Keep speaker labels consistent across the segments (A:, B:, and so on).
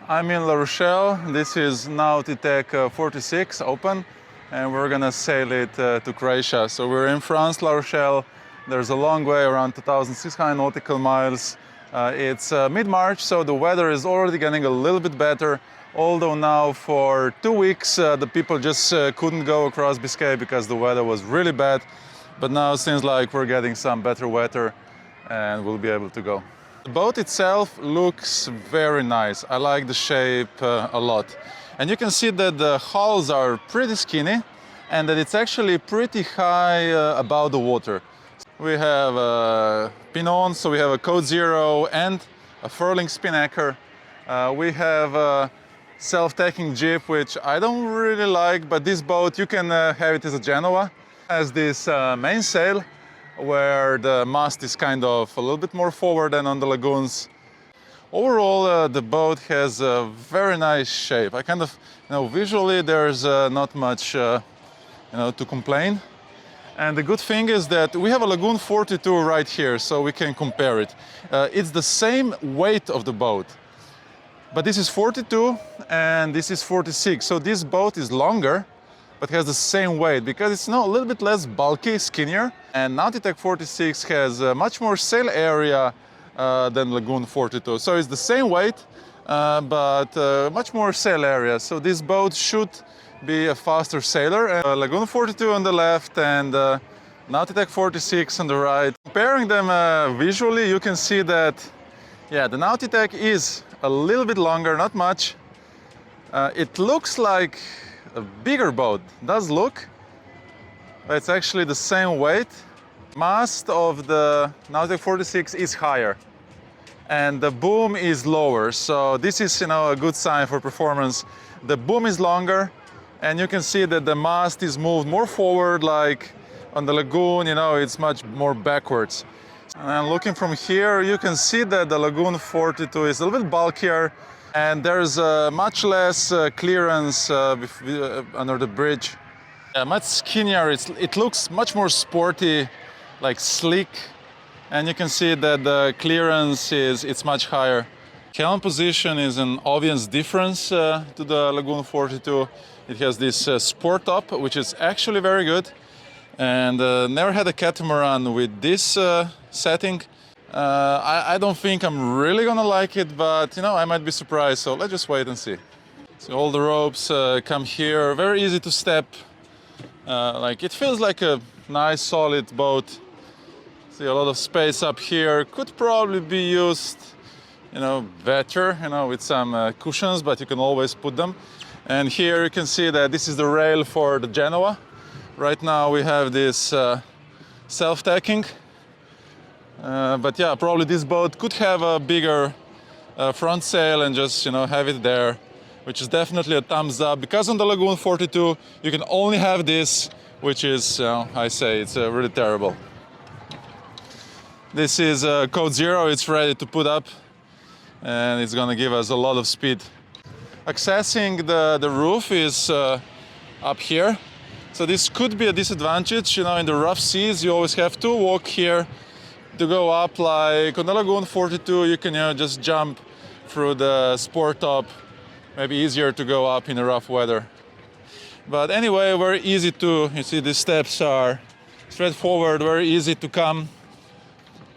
A: I'm in La Rochelle. This is Nautitech 46 open, and we're gonna sail it to Croatia. So we're in France, La Rochelle. There's a long way, around 2,600 nautical miles. It's mid-March, so the weather is already getting a little bit better. Although now for 2 weeks the people just couldn't go across Biscay because the weather was really bad. But now it seems like we're getting some better weather and we'll be able to go. The boat itself looks very nice. I like the shape a lot. And you can see that the hulls are pretty skinny and that it's actually pretty high above the water. We have a pinon, so we have a code 0 and a furling spin anchor. We have a self-tacking jib, which I don't really like, but this boat, you can have it as a Genoa. It has this mainsail where the mast is kind of a little bit more forward than on the lagoons. Overall, the boat has a very nice shape. I kind of, visually there's not much, to complain. And the good thing is that we have a Lagoon 42 right here, so we can compare it. It's the same weight of the boat, but this is 42 and this is 46. So this boat is longer, but has the same weight because it's a little bit less bulky, skinnier. And Nautitech 46 has much more sail area than Lagoon 42. So it's the same weight, but much more sail area. So this boat should be a faster sailor. Lagoon 42 on the left and Nautitech 46 on the right. Comparing them visually, you can see that, yeah, the Nautitech is a little bit longer, not much. It looks like a bigger boat, does look, but it's actually the same weight. Mast of the Nautitech 46 is higher and the boom is lower, so this is a good sign for performance. The boom is longer and you can see that the mast is moved more forward, like on the lagoon, it's much more backwards. And looking from here, you can see that the Lagoon 42 is a little bit bulkier and there's much less clearance under the bridge. Much skinnier, it looks much more sporty, like sleek, and you can see that the clearance it's much higher. Helm position is an obvious difference to the Lagoon 42. It has this sport top, which is actually very good, and never had a catamaran with this setting. I don't think I'm really gonna like it, but I might be surprised, so let's just wait and see. So all the ropes come here, very easy to step. It feels like a nice solid boat. See a lot of space up here, could probably be used better, with some cushions, but you can always put them. And here you can see that this is the rail for the Genoa. Right now we have this self-tacking. But yeah, probably this boat could have a bigger front sail and just have it there, which is definitely a thumbs up, because on the Lagoon 42 you can only have this, which is, I say, it's really terrible. This is code 0, it's ready to put up and it's gonna give us a lot of speed. Accessing the roof is up here, so this could be a disadvantage. In the rough seas you always have to walk here to go up. Like on the Lagoon 42 you can just jump through the sport top, maybe easier to go up in the rough weather. But anyway, very easy to, you see these steps are straightforward, very easy to come.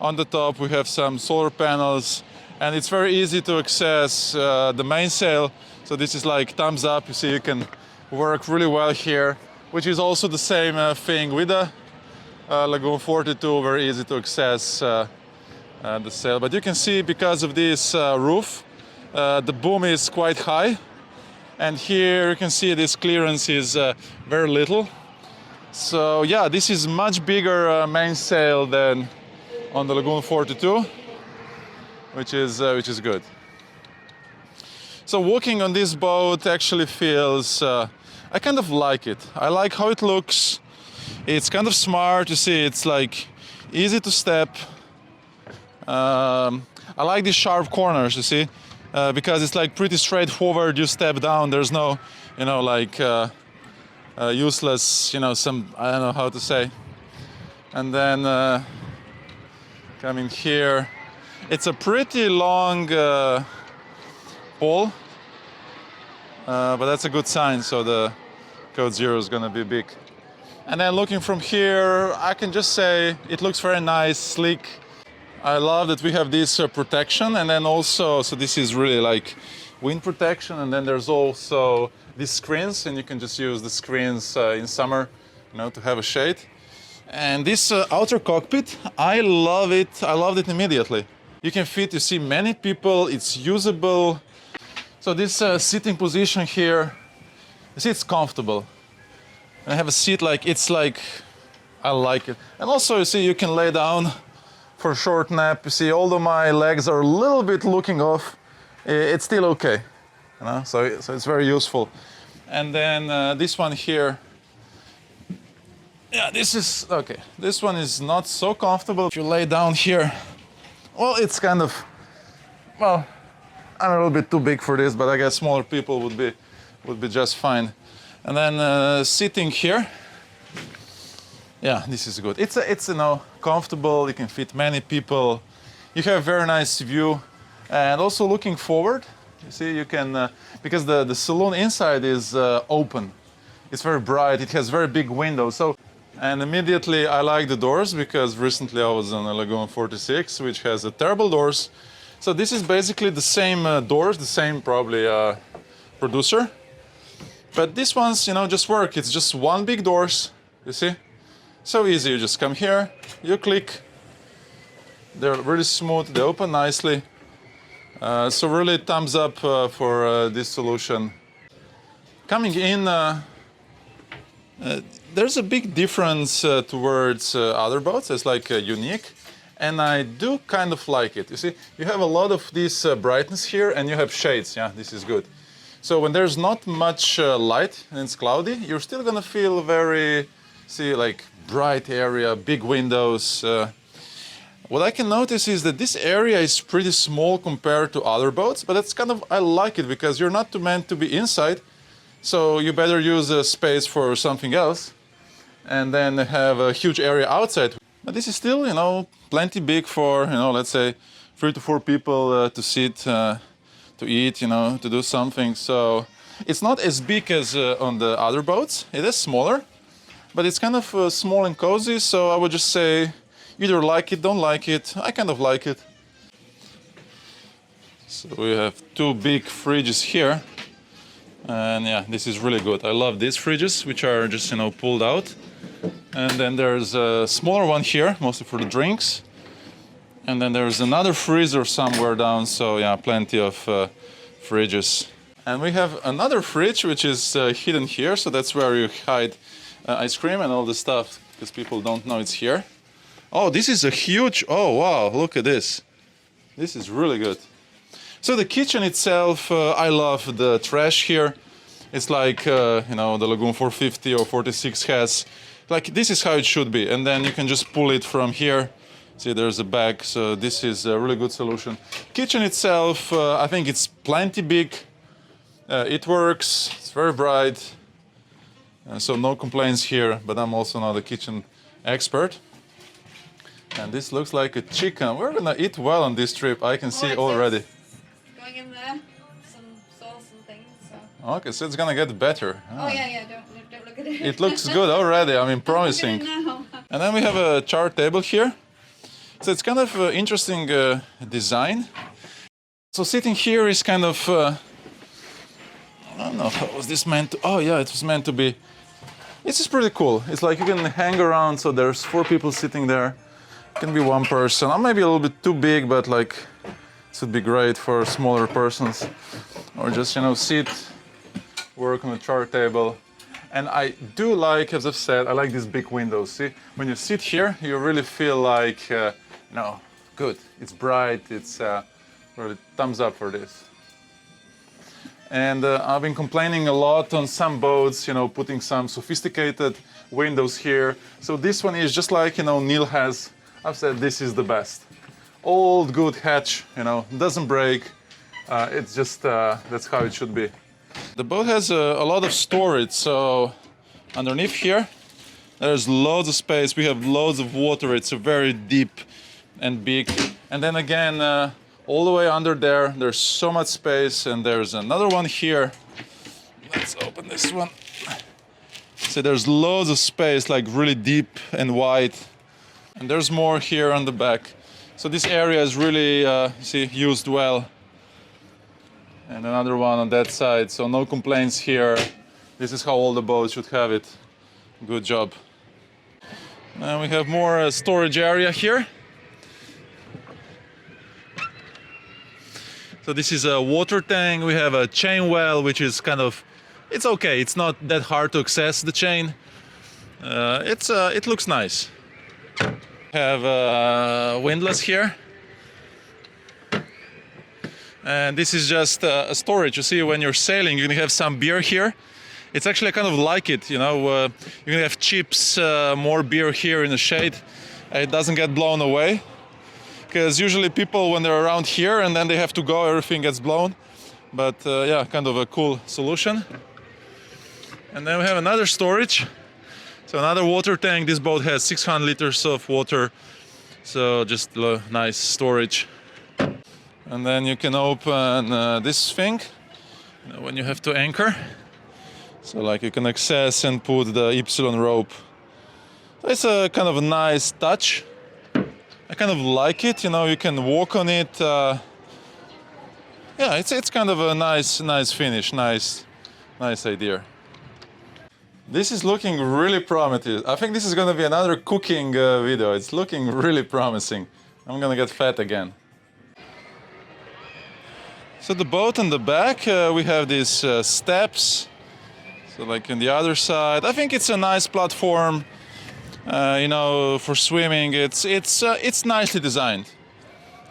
A: On the top we have some solar panels and it's very easy to access the mainsail. So this is like thumbs up, you see you can work really well here, which is also the same thing with the Lagoon 42, very easy to access the sail. But you can see because of this roof, the boom is quite high. And here you can see this clearance is very little. So yeah, this is much bigger mainsail than on the Lagoon 42, which is good. So walking on this boat actually feels, I kind of like it. I like how it looks. It's kind of smart, you see, it's like easy to step. I like these sharp corners, you see, because it's like pretty straightforward. You step down, there's no, useless, some, I don't know how to say. And then coming here, it's a pretty long pole. but that's a good sign. So the code 0 is going to be big. And then looking from here, I can just say it looks very nice, sleek. I love that we have this protection, and then also, so this is really like wind protection, and then there's also these screens, and you can just use the screens in summer, you know, to have a shade. And this outer cockpit, I love it. I loved it immediately. You can fit, you see, many people. It's usable. So this sitting position here, you see, it's comfortable. I have a seat like, it's like, I like it. And also, you see, you can lay down for a short nap. You see, although my legs are a little bit looking off, it's still okay. You know? So it's very useful. And then this one here, yeah, this is, okay. This one is not so comfortable. If you lay down here, well, it's kind of, well, I'm a little bit too big for this, but I guess smaller people would be just fine. And then sitting here, yeah, this is good. It's you know, comfortable. You can fit many people. You have a very nice view, and also looking forward. You see, you can because the saloon inside is open. It's very bright. It has very big windows. So, and immediately I like the doors because recently I was on a Lagoon 46, which has terrible doors. So this is basically the same doors, the same probably producer. But these ones, you know, just work. It's just one big doors, you see? So easy, you just come here, you click. They're really smooth, they open nicely. So really thumbs up for this solution. Coming in, there's a big difference towards other boats. It's like unique. And I do kind of like it. You see, you have a lot of this brightness here and you have shades. Yeah, this is good. So when there's not much light and it's cloudy, you're still gonna feel very, see, like bright area, big windows. What I can notice is that this area is pretty small compared to other boats, but it's kind of, I like it because you're not meant to be inside. So you better use a space for something else and then have a huge area outside. But this is still, you know, plenty big for, you know, let's say 3 to 4 people to sit, to eat, you know, to do something. So it's not as big as on the other boats. It is smaller, but it's kind of small and cozy. So I would just say either like it, don't like it. I kind of like it. So we have 2 big fridges here. And yeah, this is really good. I love these fridges, which are just, you know, pulled out. And then there's a smaller one here, mostly for the drinks. And then there's another freezer somewhere down, so yeah, plenty of fridges. And we have another fridge, which is hidden here, so that's where you hide ice cream and all the stuff, because people don't know it's here. Oh, this is a huge, oh wow, look at this. This is really good. So the kitchen itself, I love the trash here. It's like, you know, the Lagoon 450 or 46 has, like, this is how it should be. And then you can just pull it from here. See, there's a bag, so this is a really good solution. Kitchen itself, I think it's plenty big. It works, it's very bright. So no complaints here, but I'm also not a kitchen expert. And this looks like a chicken. We're gonna eat well on this trip, I can see already.
B: Going in there, some sauce and things. So.
A: Okay, so it's gonna get better.
B: Oh yeah, don't look at it.
A: It looks good already, I mean, promising. And then we have a chart table here. So it's kind of interesting design. So sitting here is kind of, I don't know, how was this meant to, oh yeah, it was meant to be. This is pretty cool. It's like you can hang around, so there's 4 people sitting there. It can be 1 person. Or maybe a little bit too big, but like, this would be great for smaller persons. Or just, you know, sit, work on the chart table. And I do like, as I've said, I like these big windows. See, when you sit here, you really feel like, no, good. It's bright. It's really thumbs up for this. And I've been complaining a lot on some boats, you know, putting some sophisticated windows here. So this one is just like, you know, Neil has. I've said this is the best. Old, good hatch, you know, doesn't break. It's just, that's how it should be. The boat has a lot of storage, so underneath here, there's loads of space. We have loads of water. It's a very deep and big. And then again, all the way under there, there's so much space. And there's another one here. let's open this one. So there's loads of space, like really deep and wide. And there's more here on the back. So this area is really, see, used well. And another one on that side, so no complaints here. This is how all the boats should have it. Good job. Now we have more storage area here. So this is a water tank. We have a chain well, which is kind of, it's okay. It's not that hard to access the chain. It looks nice. Have windlass here. And this is just a storage. You see, when you're sailing, you can have some beer here. It's actually kind of like it, you know. You can have chips, more beer here in the shade. It doesn't get blown away. Because usually people, when they're around here and then they have to go, everything gets blown. But yeah, kind of a cool solution. And then we have another storage. So another water tank. This boat has 600 liters of water. So just nice storage. And then you can open this thing when you have to anchor. So like you can access and put the Y rope. It's a kind of a nice touch. I kind of like it, you know, you can walk on it. Yeah, it's kind of a nice finish, nice idea. This is looking really promising. I think this is gonna be another cooking video. It's looking really promising. I'm gonna get fat again. So the boat on the back, we have these steps. So like on the other side, I think it's a nice platform. You know, for swimming, it's nicely designed.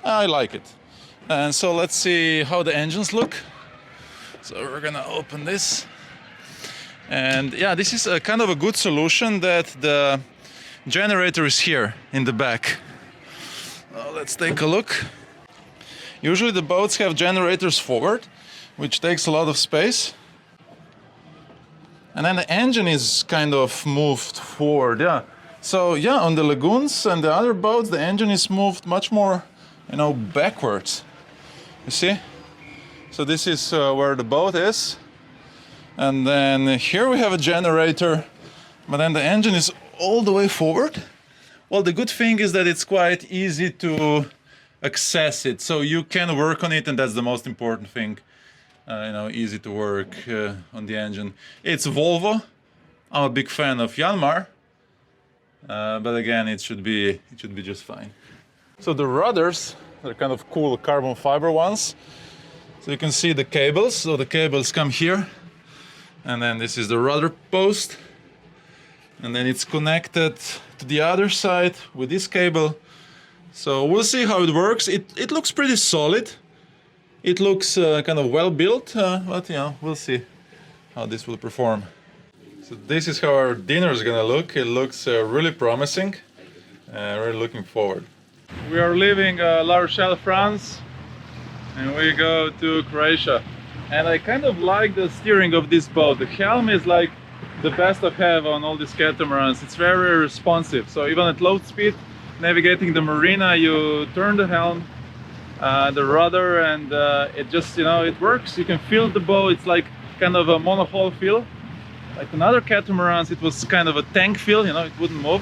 A: I like it. And so let's see how the engines look. So we're gonna open this. And yeah, this is a kind of a good solution that the generator is here in the back. Let's take a look. Usually the boats have generators forward, which takes a lot of space. And then the engine is kind of moved forward, yeah. So yeah, on the lagoons and the other boats, the engine is moved much more, you know, backwards. You see? So this is where the boat is. And then here we have a generator, but then the engine is all the way forward. Well, the good thing is that it's quite easy to access it. So you can work on it, and that's the most important thing. You know, easy to work on the engine. It's Volvo. I'm a big fan of Yanmar. But again, it should be just fine. So the rudders, they're kind of cool carbon fiber ones. So you can see the cables. So the cables come here, and then this is the rudder post, and then it's connected to the other side with this cable. So we'll see how it works. It looks pretty solid. It looks kind of well built, but you know, we'll see how this will perform. So this is how our dinner is gonna look. It looks really promising. Really looking forward. We are leaving La Rochelle, France, and we go to Croatia. And I kind of like the steering of this boat. The helm is like the best I have on all these catamarans. It's very responsive. So even at low speed, navigating the marina, you turn the helm, the rudder, and it just, you know, it works. You can feel the boat. It's like kind of a monohull feel. Like on other catamarans, it was kind of a tank feel, you know, it wouldn't move.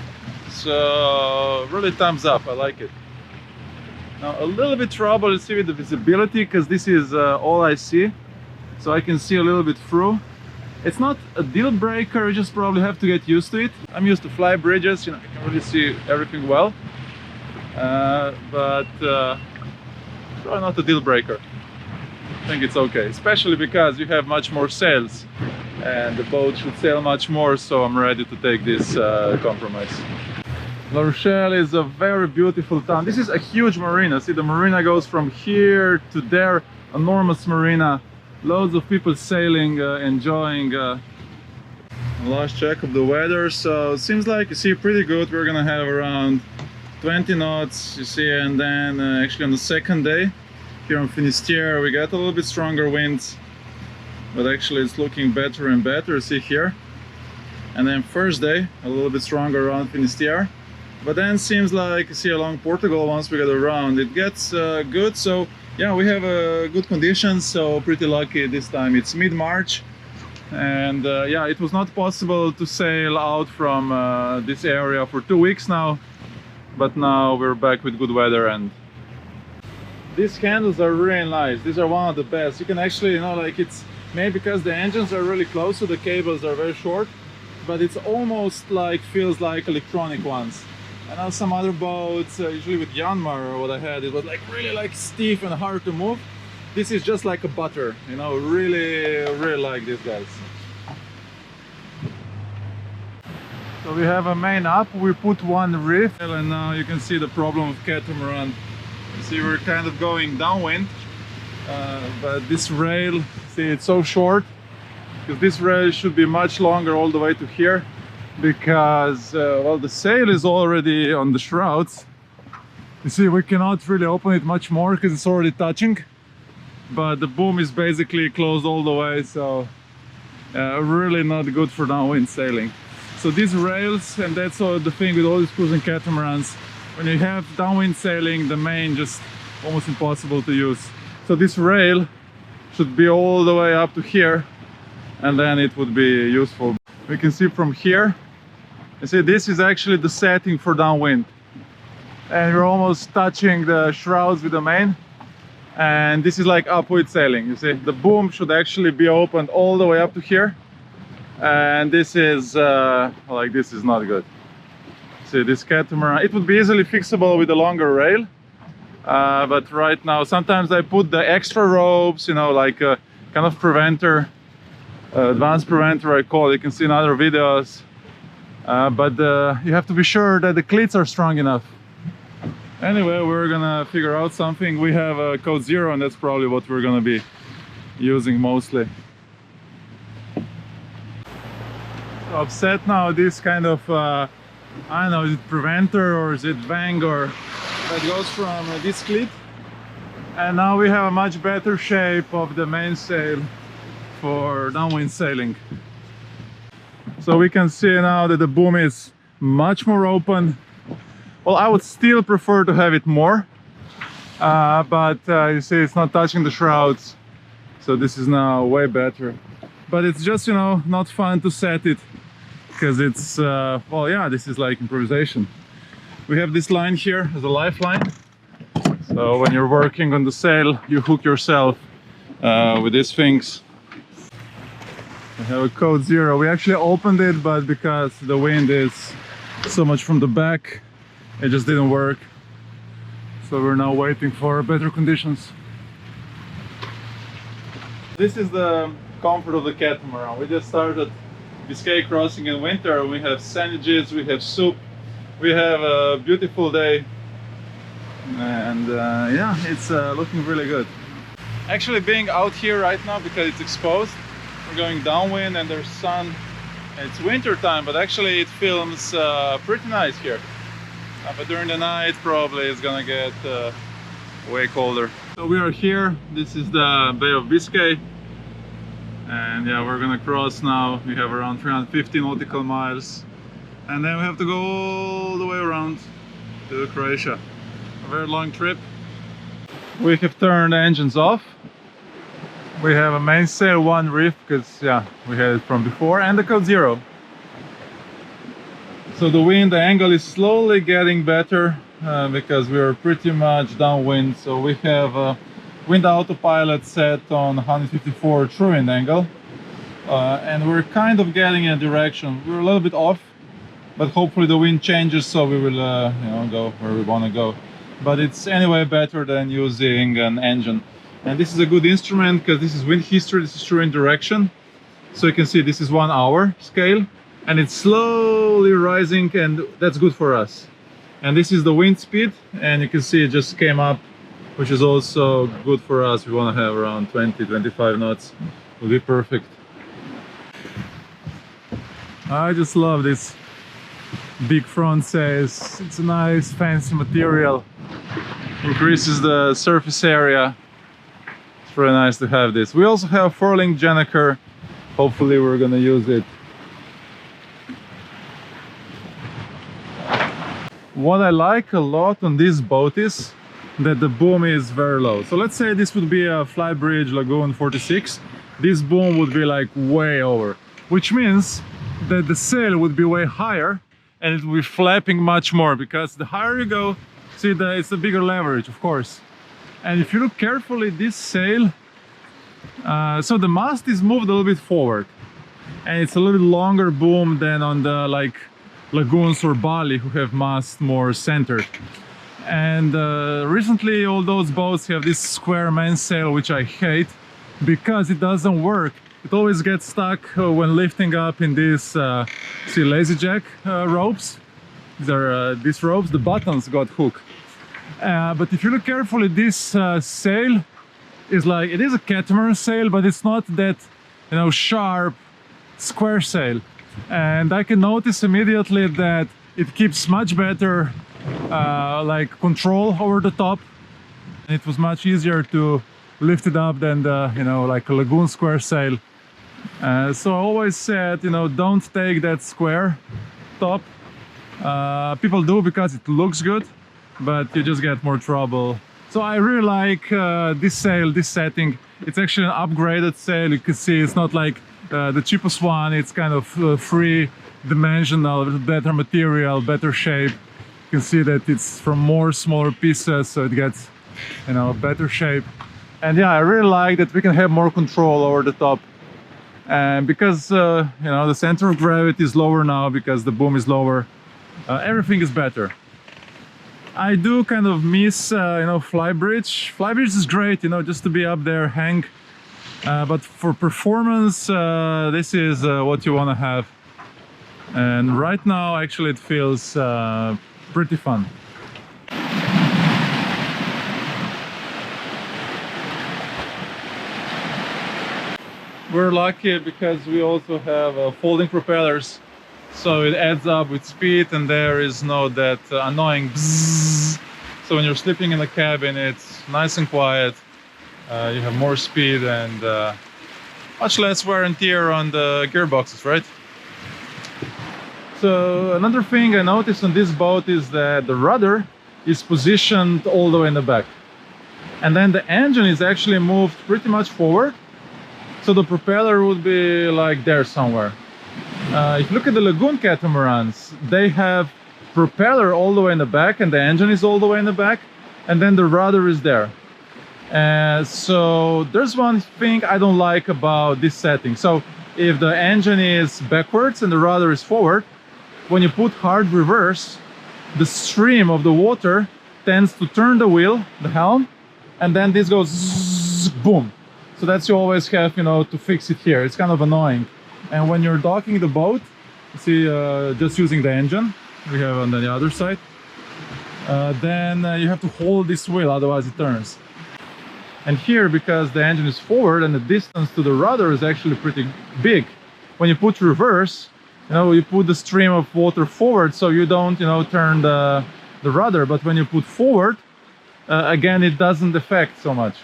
A: So really thumbs up, I like it. Now a little bit trouble to see with the visibility, because this is all I see. So I can see a little bit through. It's not a deal breaker, you just probably have to get used to it. I'm used to fly bridges, you know, I can really see everything well. But probably not a deal breaker. I think it's okay, especially because you have much more sails and the boat should sail much more, so I'm ready to take this compromise. La Rochelle is a very beautiful town. This is a huge marina. See, the marina goes from here to there, enormous marina. Loads of people sailing, enjoying. Last check of the weather, so it seems like, you see, pretty good. We're gonna have around 20 knots, you see, and then actually on the second day here on Finisterre we got a little bit stronger winds, but actually it's looking better and better, see here. And then first day a little bit stronger around Finisterre, but then seems like, you see, along Portugal, once we get around it gets good. So yeah, we have good conditions, so pretty lucky this time. It's mid-March, And yeah, it was not possible to sail out from this area for 2 weeks now, but now we're back with good weather. And these handles are really nice. These are one of the best. You can actually, you know, like, it's maybe because the engines are really close, so the cables are very short, but it's almost like, feels like electronic ones. I know some other boats, usually with Yanmar or what I had, it was like really like stiff and hard to move. This is just like a butter, you know, really like these guys. So we have a main up, we put one reef, and now you can see the problem of Catamaran. You see, we're kind of going downwind, but this rail, see, it's so short, because this rail should be much longer all the way to here, because well, the sail is already on the shrouds. You see, we cannot really open it much more because it's already touching, but the boom is basically closed all the way, so really not good for downwind sailing. So these rails, and that's all the thing with all these cruising catamarans, when you have downwind sailing, the main just almost impossible to use. So this rail should be all the way up to here, and then it would be useful. We can see from here, you see, this is actually the setting for downwind, and you're almost touching the shrouds with the main, and this is like upwind sailing. You see, the boom should actually be opened all the way up to here, and this is like, this is not good. See, this catamaran, it would be easily fixable with a longer rail, but right now sometimes I put the extra ropes, you know, like a kind of preventer, advanced preventer I call it. You can see in other videos, but you have to be sure that the cleats are strong enough. Anyway, we're gonna figure out something. We have a code 0, and that's probably what we're gonna be using mostly. So I've set now this kind of I don't know, is it preventer or is it vang, or that goes from this cleat, and now we have a much better shape of the mainsail for downwind sailing. So we can see now that the boom is much more open. Well, I would still prefer to have it more, but you see, it's not touching the shrouds, so this is now way better. But it's just, you know, not fun to set it, because it's well, yeah, this is like improvisation. We have this line here as a lifeline, so when you're working on the sail, you hook yourself with these things. We have a code 0. We actually opened it, but because the wind is so much from the back, it just didn't work. So we're now waiting for better conditions. This is the comfort of the catamaran. We just started Biscay crossing in winter. We have sandwiches, we have soup, we have a beautiful day, and yeah, it's looking really good. Actually, being out here right now because it's exposed, we're going downwind and there's sun. It's winter time, but actually it films pretty nice here. But during the night probably it's gonna get way colder. So we are here. This is the Bay of Biscay, and yeah, we're gonna cross now. We have around 350 nautical miles, and then we have to go all the way around to Croatia. A very long trip. We have turned the engines off. We have a mainsail, one reef, because yeah, we had it from before, and the code 0. So the wind, the angle is slowly getting better because we are pretty much downwind. So we have wind autopilot set on 154 true wind angle, and we're kind of getting in a direction. We're a little bit off, but hopefully the wind changes, so we will you know, go where we want to go. But it's anyway better than using an engine. And this is a good instrument because this is wind history, this is true wind direction. So you can see this is 1 hour scale, and it's slowly rising, and that's good for us. And this is the wind speed, and you can see it just came up, which is also good for us. We want to have around 20-25 knots, will be perfect. I just love this big front sails. It's a nice fancy material, increases the surface area. It's really nice to have this. We also have 4-link Jenneker. Hopefully we're gonna use it. What I like a lot on this boat is that the boom is very low. So let's say this would be a Flybridge Lagoon 46. this boom would be like way over, which means that the sail would be way higher and it will be flapping much more, because the higher you go, see, it's a bigger leverage, of course. And if you look carefully, this sail, so the mast is moved a little bit forward, and it's a little bit longer boom than on the like lagoons or Bali, who have mast more centered. And recently all those boats have this square mainsail, which I hate because it doesn't work. It always gets stuck when lifting up in these see, lazy jack ropes. These ropes, the buttons got hooked. But if you look carefully, this sail is like, it is a catamaran sail, but it's not that, you know, sharp square sail. And I can notice immediately that it keeps much better like control over the top. It was much easier to lift it up than the, you know, like a lagoon square sail. So I always said, you know, don't take that square top. People do because it looks good, but you just get more trouble. So I really like this sail, this setting. It's actually an upgraded sail. You can see it's not like the cheapest one. It's kind of three-dimensional, better material, better shape. You can see that it's from more smaller pieces, so it gets, you know, better shape. And yeah, I really like that we can have more control over the top. And because you know, the center of gravity is lower now, because the boom is lower, everything is better. I do kind of miss you know, flybridge. Flybridge is great, you know, just to be up there, hang. But for performance, this is what you want to have. And right now, actually, it feels pretty fun. We're lucky because we also have folding propellers, so it adds up with speed, and there is no that annoying bzzz. So when you're sleeping in the cabin, it's nice and quiet. You have more speed and much less wear and tear on the gearboxes, right? So another thing I noticed on this boat is that the rudder is positioned all the way in the back, and then the engine is actually moved pretty much forward. So the propeller would be like there somewhere. If you look at the lagoon catamarans, they have propeller all the way in the back, and the engine is all the way in the back, and then the rudder is there. So there's one thing I don't like about this setting. So if the engine is backwards and the rudder is forward, when you put hard reverse, the stream of the water tends to turn the wheel, the helm, and then this goes zzz, boom. So that's, you always have, you know, to fix it here. It's kind of annoying. And when you're docking the boat, you see, just using the engine, we have on the other side, then you have to hold this wheel, otherwise it turns. And here, because the engine is forward and the distance to the rudder is actually pretty big, when you put reverse, you know, you put the stream of water forward, so you don't, you know, turn the rudder. But when you put forward, again, it doesn't affect so much.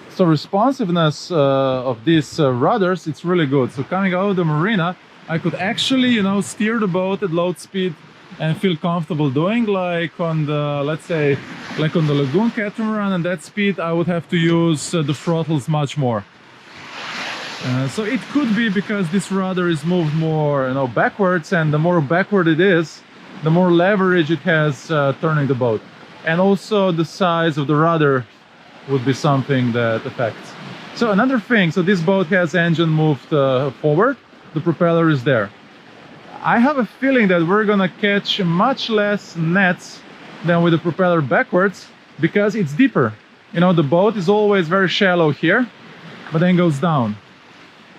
A: So responsiveness of these rudders, it's really good. So coming out of the marina, I could actually, you know, steer the boat at low speed and feel comfortable doing, like on the, let's say, like on the lagoon catamaran, and that speed I would have to use the throttles much more. So it could be because this rudder is moved more, you know, backwards, and the more backward it is, the more leverage it has turning the boat. And also the size of the rudder would be something that affects. So another thing, so this boat has engine moved forward, the propeller is there. I have a feeling that we're gonna catch much less nets than with the propeller backwards, because it's deeper. You know, the boat is always very shallow here, but then goes down.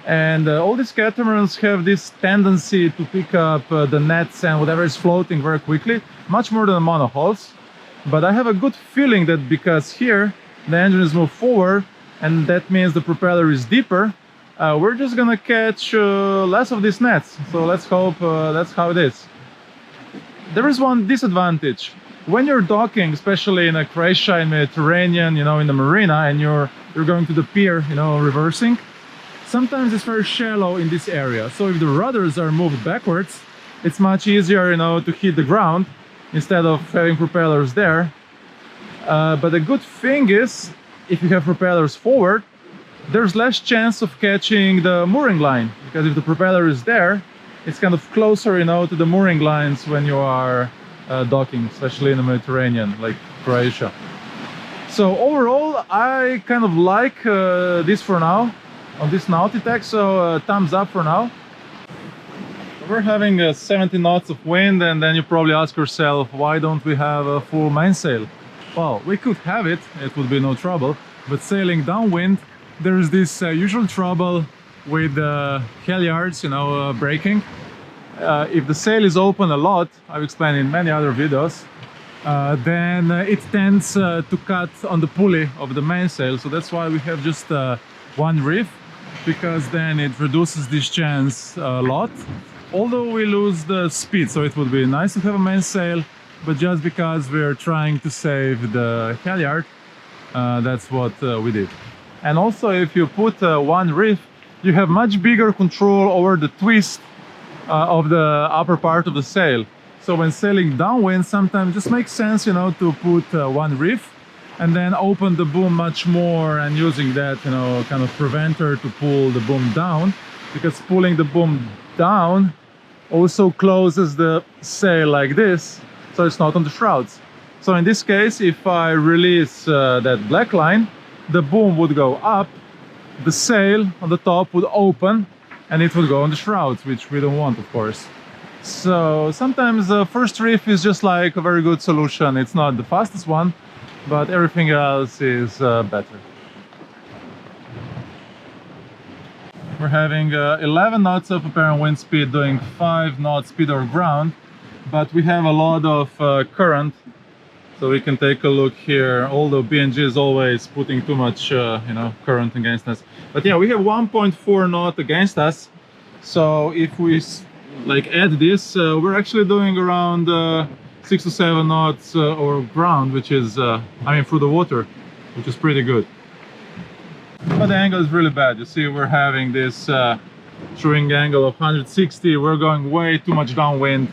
A: And all these catamarans have this tendency to pick up the nets and whatever is floating very quickly, much more than the monohulls. But I have a good feeling that because here the engine is moved forward, and that means the propeller is deeper, we're just gonna catch less of these nets. So let's hope that's how it is. There is one disadvantage. When you're docking, especially in Croatia and Mediterranean, you know, in the marina, and you're going to the pier, you know, reversing, sometimes it's very shallow in this area. So if the rudders are moved backwards, it's much easier, you know, to hit the ground instead of having propellers there. But the good thing is, if you have propellers forward, there's less chance of catching the mooring line, because if the propeller is there, it's kind of closer, you know, to the mooring lines when you are docking, especially in the Mediterranean, like Croatia. So overall, I kind of like this for now, on this Nautitech, so thumbs up for now. We're having 70 knots of wind, and then you probably ask yourself, why don't we have a full mainsail? Well, we could have it, it would be no trouble, but sailing downwind, there's this usual trouble with halyards, you know, braking. If the sail is open a lot, I've explained in many other videos, then it tends to cut on the pulley of the mainsail, so that's why we have just one reef, because then it reduces this chance a lot. Although we lose the speed, so it would be nice to have a mainsail, but just because we're trying to save the halyard, that's what we did. And also, if you put one reef, you have much bigger control over the twist of the upper part of the sail. So when sailing downwind, sometimes it just makes sense, you know, to put one reef and then open the boom much more, and using that, you know, kind of preventer to pull the boom down, because pulling the boom down also closes the sail like this, so it's not on the shrouds. So in this case, if I release that black line, the boom would go up, the sail on the top would open, and it would go on the shrouds, which we don't want, of course. So sometimes the first reef is just like a very good solution. It's not the fastest one, but everything else is better. We're having 11 knots of apparent wind speed, doing 5 knots speed or ground, but we have a lot of current, so we can take a look here. Although BNG is always putting too much you know, current against us, but yeah, we have 1.4 knot against us. So if we like add this, we're actually doing around 6 to 7 knots or ground, which is I mean through the water, which is pretty good. But the angle is really bad. You see, we're having this showing angle of 160. We're going way too much downwind,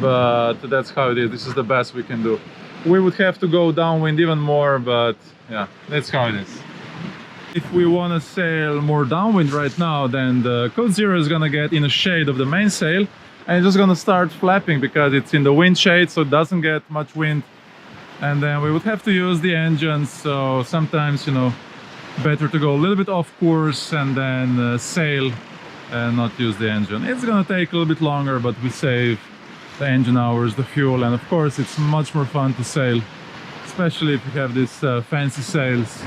A: but that's how it is. This is the best we can do. We would have to go downwind even more, but yeah, that's how it is. If we want to sail more downwind right now, then the Code Zero is gonna get in the shade of the mainsail, and it's just gonna start flapping because it's in the wind shade, so it doesn't get much wind. And then we would have to use the engines, so sometimes, you know, better to go a little bit off course and then sail and not use the engine. It's gonna take a little bit longer, but we save the engine hours, the fuel, and of course it's much more fun to sail, especially if you have these fancy sails.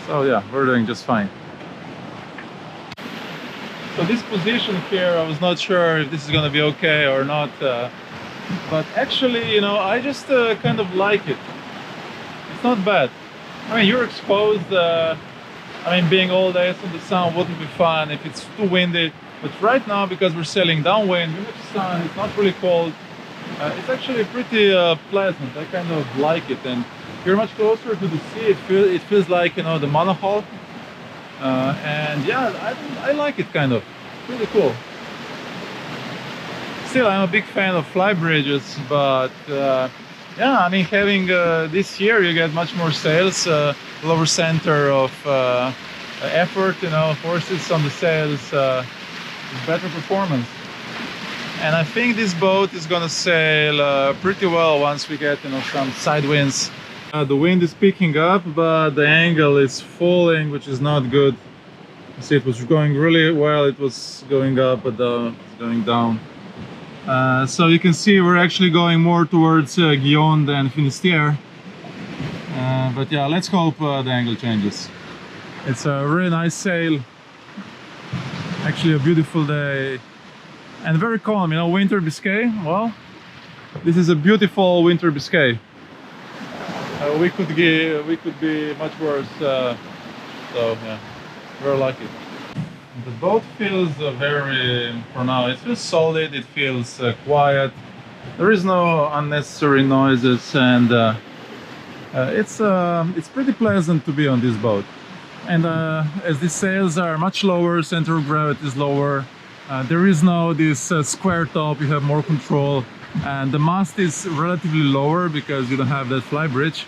A: So yeah, we're doing just fine. So this position here, I was not sure if this is gonna be okay or not, but actually, you know, I just kind of like it. It's not bad. I mean, you're exposed, I mean, being all days in the sun wouldn't be fun if it's too windy, but right now, because we're sailing downwind, we have sun, it's not really cold, it's actually pretty pleasant. I kind of like it, and you're much closer to the sea. It feels like, you know, the monohull, and yeah, I like it kind of, really cool. Still, I'm a big fan of fly bridges, but yeah, I mean, having this here, you get much more sails, lower center of effort, you know, forces on the sails, better performance. And I think this boat is gonna sail pretty well once we get, you know, some side winds. The wind is picking up, but the angle is falling, which is not good. You see, it was going really well, it was going up, but it's going down. So you can see we're actually going more towards Galley than Finisterre. But yeah, let's hope the angle changes. It's a really nice sail. Actually a beautiful day. And very calm, you know, winter Biscay. Well, this is a beautiful winter Biscay. We could be much worse. So yeah, we're lucky. The boat feels very, for now, it feels solid, it feels quiet. There is no unnecessary noises, and it's pretty pleasant to be on this boat. And as the sails are much lower, center of gravity is lower, there is no this square top, you have more control, and the mast is relatively lower because you don't have that fly bridge.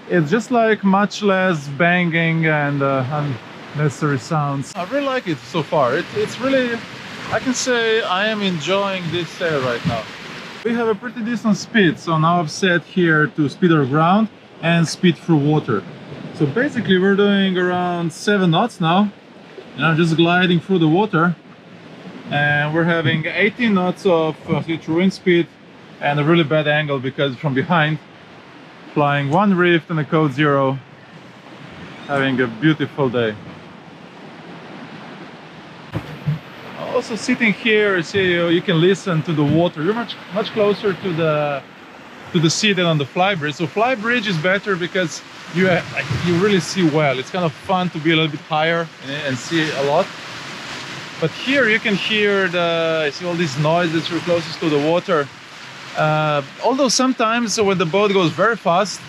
A: It's just like much less banging and necessary sounds. I really like it so far. It's really, I can say I am enjoying this sail right now. We have a pretty decent speed, so now I've set here to speed over ground and speed through water. So basically we're doing around 7 knots now, and I'm just gliding through the water, and we're having 18 knots of future wind speed and a really bad angle because from behind, flying one rift and a code 0, having a beautiful day. Also sitting here, you can listen to the water. You're much closer to the sea than on the flybridge. So flybridge is better because you really see well. It's kind of fun to be a little bit higher and see a lot. But here you can hear all these noises. You're closest to the water. Although sometimes when the boat goes very fast,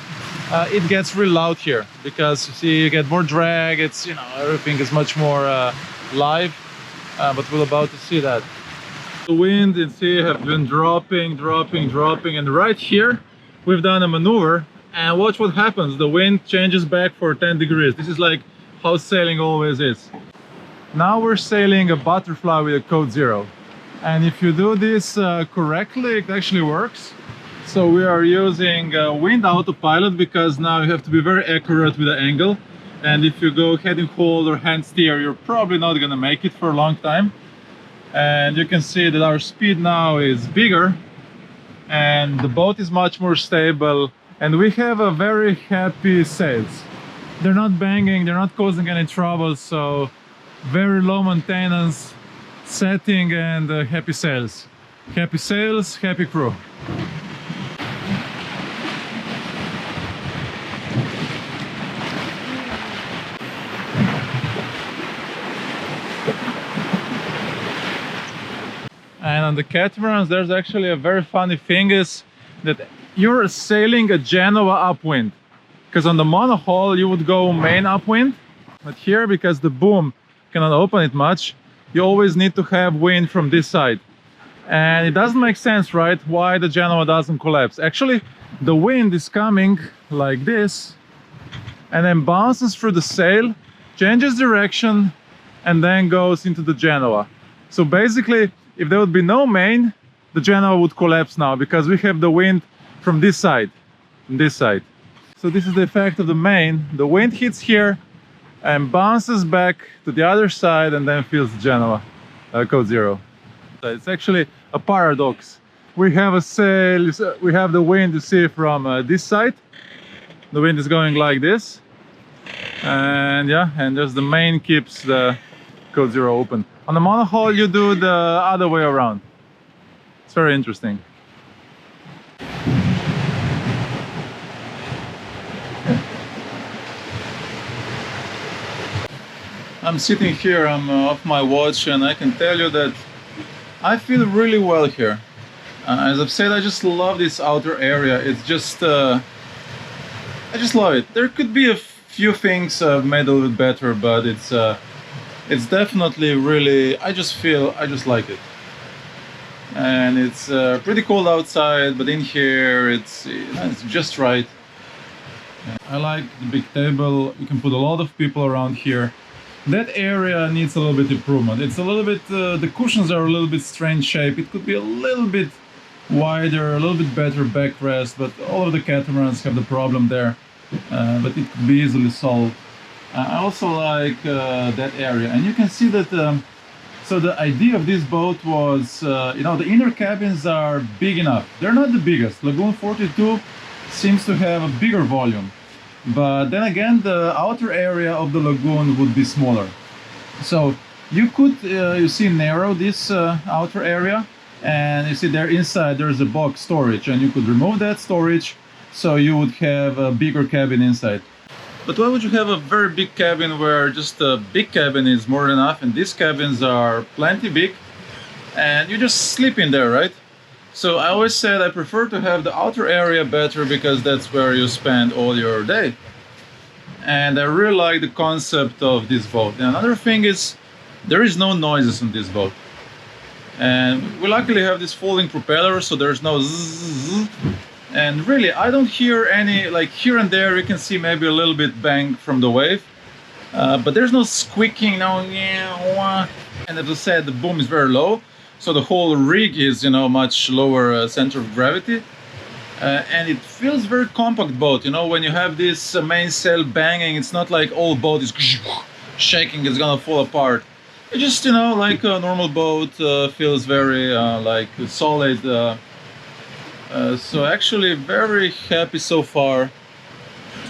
A: it gets really loud here because you get more drag. It's everything is much more live. But we're about to see that. The wind and sea have been dropping, and right here we've done a maneuver, and watch what happens. The wind changes back for 10 degrees. This is like how sailing always is. Now we're sailing a butterfly with a code 0, and if you do this correctly, it actually works. So we are using wind autopilot because now you have to be very accurate with the angle. And if you go heading hold or hand steer, you're probably not gonna make it for a long time. And you can see that our speed now is bigger and the boat is much more stable, and we have a very happy sails. They're not banging, they're not causing any trouble, so very low maintenance setting and happy sails. Happy sails, happy crew. And on the catamarans, there's actually a very funny thing is that you're sailing a Genoa upwind. Because on the monohull, you would go main upwind. But here, because the boom cannot open it much, you always need to have wind from this side. And it doesn't make sense, right? Why the Genoa doesn't collapse. Actually, the wind is coming like this and then bounces through the sail, changes direction, and then goes into the Genoa. So basically, if there would be no main, the Genoa would collapse now because we have the wind from this side, So this is the effect of the main. The wind hits here and bounces back to the other side and then fills the Genoa, code 0. So it's actually a paradox. We have a sail, we have the wind you see from this side. The wind is going like this. And yeah, and just the main keeps the code 0 open. On the monohull, you do the other way around. It's very interesting. I'm sitting here, I'm off my watch, and I can tell you that I feel really well here. As I've said, I just love this outer area. It's just, I just love it. There could be a few things made a little bit better, but it's definitely really, I just like it. And it's pretty cold outside, but in here it's just right. I like the big table. You can put a lot of people around here. That area needs a little bit improvement. It's a little bit, the cushions are a little bit strange shape. It could be a little bit wider, a little bit better backrest, but all of the catamarans have the problem there. But it could be easily solved. I also like that area, and you can see that so the idea of this boat was the inner cabins are big enough. They're not the biggest. Lagoon 42 seems to have a bigger volume, but then again the outer area of the lagoon would be smaller. So you could you see narrow this outer area, and you see there inside there's a box storage, and you could remove that storage so you would have a bigger cabin inside. But why would you have a very big cabin where just a big cabin is more than enough, and these cabins are plenty big and you just sleep in there, right? So I always said I prefer to have the outer area better because that's where you spend all your day. And I really like the concept of this boat. And another thing is there is no noises on this boat. And we luckily have this folding propeller, so there's no zzz. And really, I don't hear any, like here and there you can see maybe a little bit bang from the wave. but there's no squeaking, no, and as I said, the boom is very low, so the whole rig is, you know, much lower center of gravity, and it feels very compact boat. You know, when you have this mainsail banging, it's not like all boat is shaking, it's gonna fall apart. It just, you know, like a normal boat, feels very like solid. So actually very happy so far,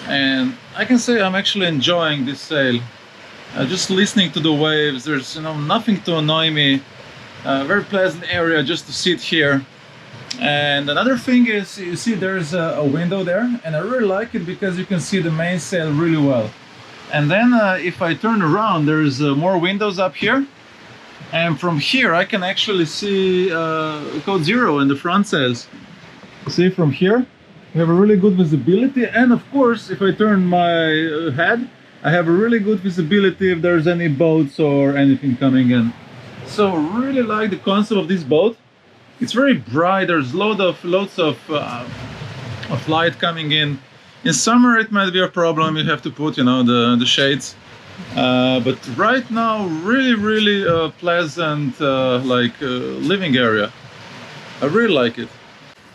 A: and I can say I'm actually enjoying this sail. Just listening to the waves, there's, you know, nothing to annoy me. Very pleasant area just to sit here. And another thing is, you see there's a window there, and I really like it because you can see the mainsail really well. And then if I turn around, there's more windows up here, and from here I can actually see code 0 in the front sails. See, from here we have a really good visibility, and of course if I turn my head, I have a really good visibility if there's any boats or anything coming in. So really like the concept of this boat. It's very bright, there's loads of light coming in. In summer it might be a problem, you have to put, you know, the shades. But right now, really pleasant living area. I really like it.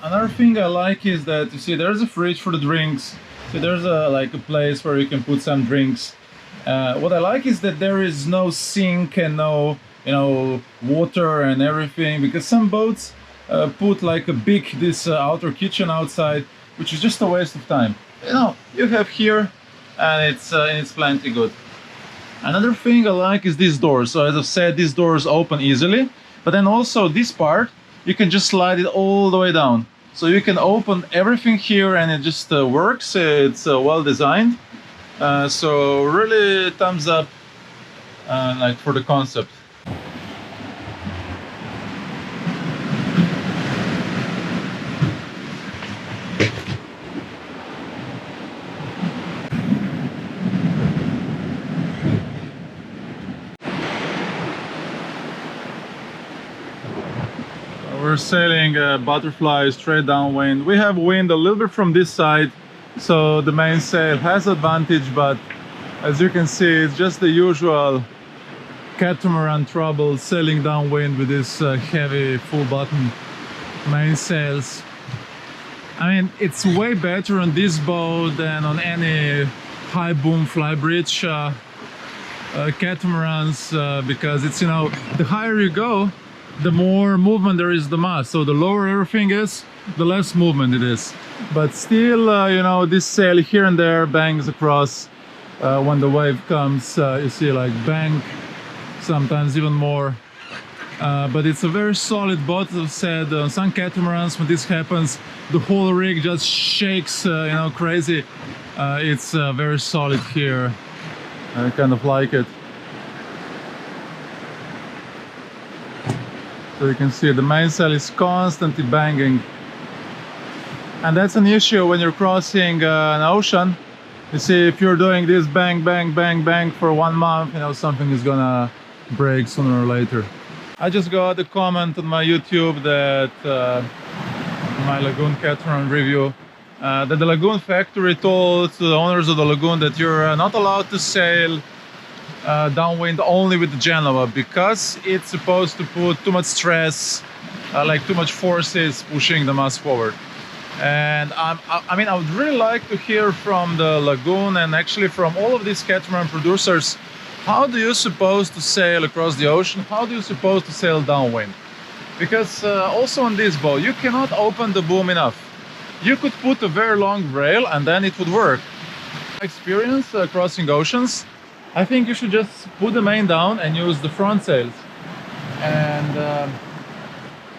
A: Another thing I like is that, you see, there's a fridge for the drinks. So there's a place where you can put some drinks. What I like is that there is no sink and no, you know, water and everything, because some boats put like a big outer kitchen outside, which is just a waste of time. You know, you have here, and it's plenty good. Another thing I like is these doors. So as I've said, these doors open easily, but then also this part, you can just slide it all the way down. So you can open everything here and it just works. It's well designed. So really thumbs up like for the concept. We're sailing butterfly straight downwind. We have wind a little bit from this side, so the mainsail has advantage, but as you can see, it's just the usual catamaran trouble sailing downwind with this heavy full bottom mainsails. I mean, it's way better on this boat than on any high boom flybridge catamarans, because it's, you know, the higher you go, the more movement there is the mast. So the lower everything is, the less movement it is. But still, you know, this sail here and there bangs across when the wave comes. You see, like, bang, sometimes even more. But it's a very solid boat. As I said, on some catamarans, when this happens, the whole rig just shakes, you know, crazy. It's very solid here. I kind of like it. So you can see the mainsail is constantly banging, and that's an issue when you're crossing an ocean. You see, if you're doing this bang bang bang bang for 1 month, you know, something is gonna break sooner or later. I just got a comment on my YouTube that my lagoon catamaran review, that the lagoon factory told the owners of the lagoon that you're not allowed to sail downwind only with the Genoa, because it's supposed to put too much stress, like too much forces pushing the mast forward. And I mean, I would really like to hear from the lagoon and actually from all of these catamaran producers, how do you supposed to sail across the ocean? How do you supposed to sail downwind? Because also on this boat, you cannot open the boom enough. You could put a very long rail and then it would work. Experience crossing oceans, I think you should just put the main down and use the front sails. And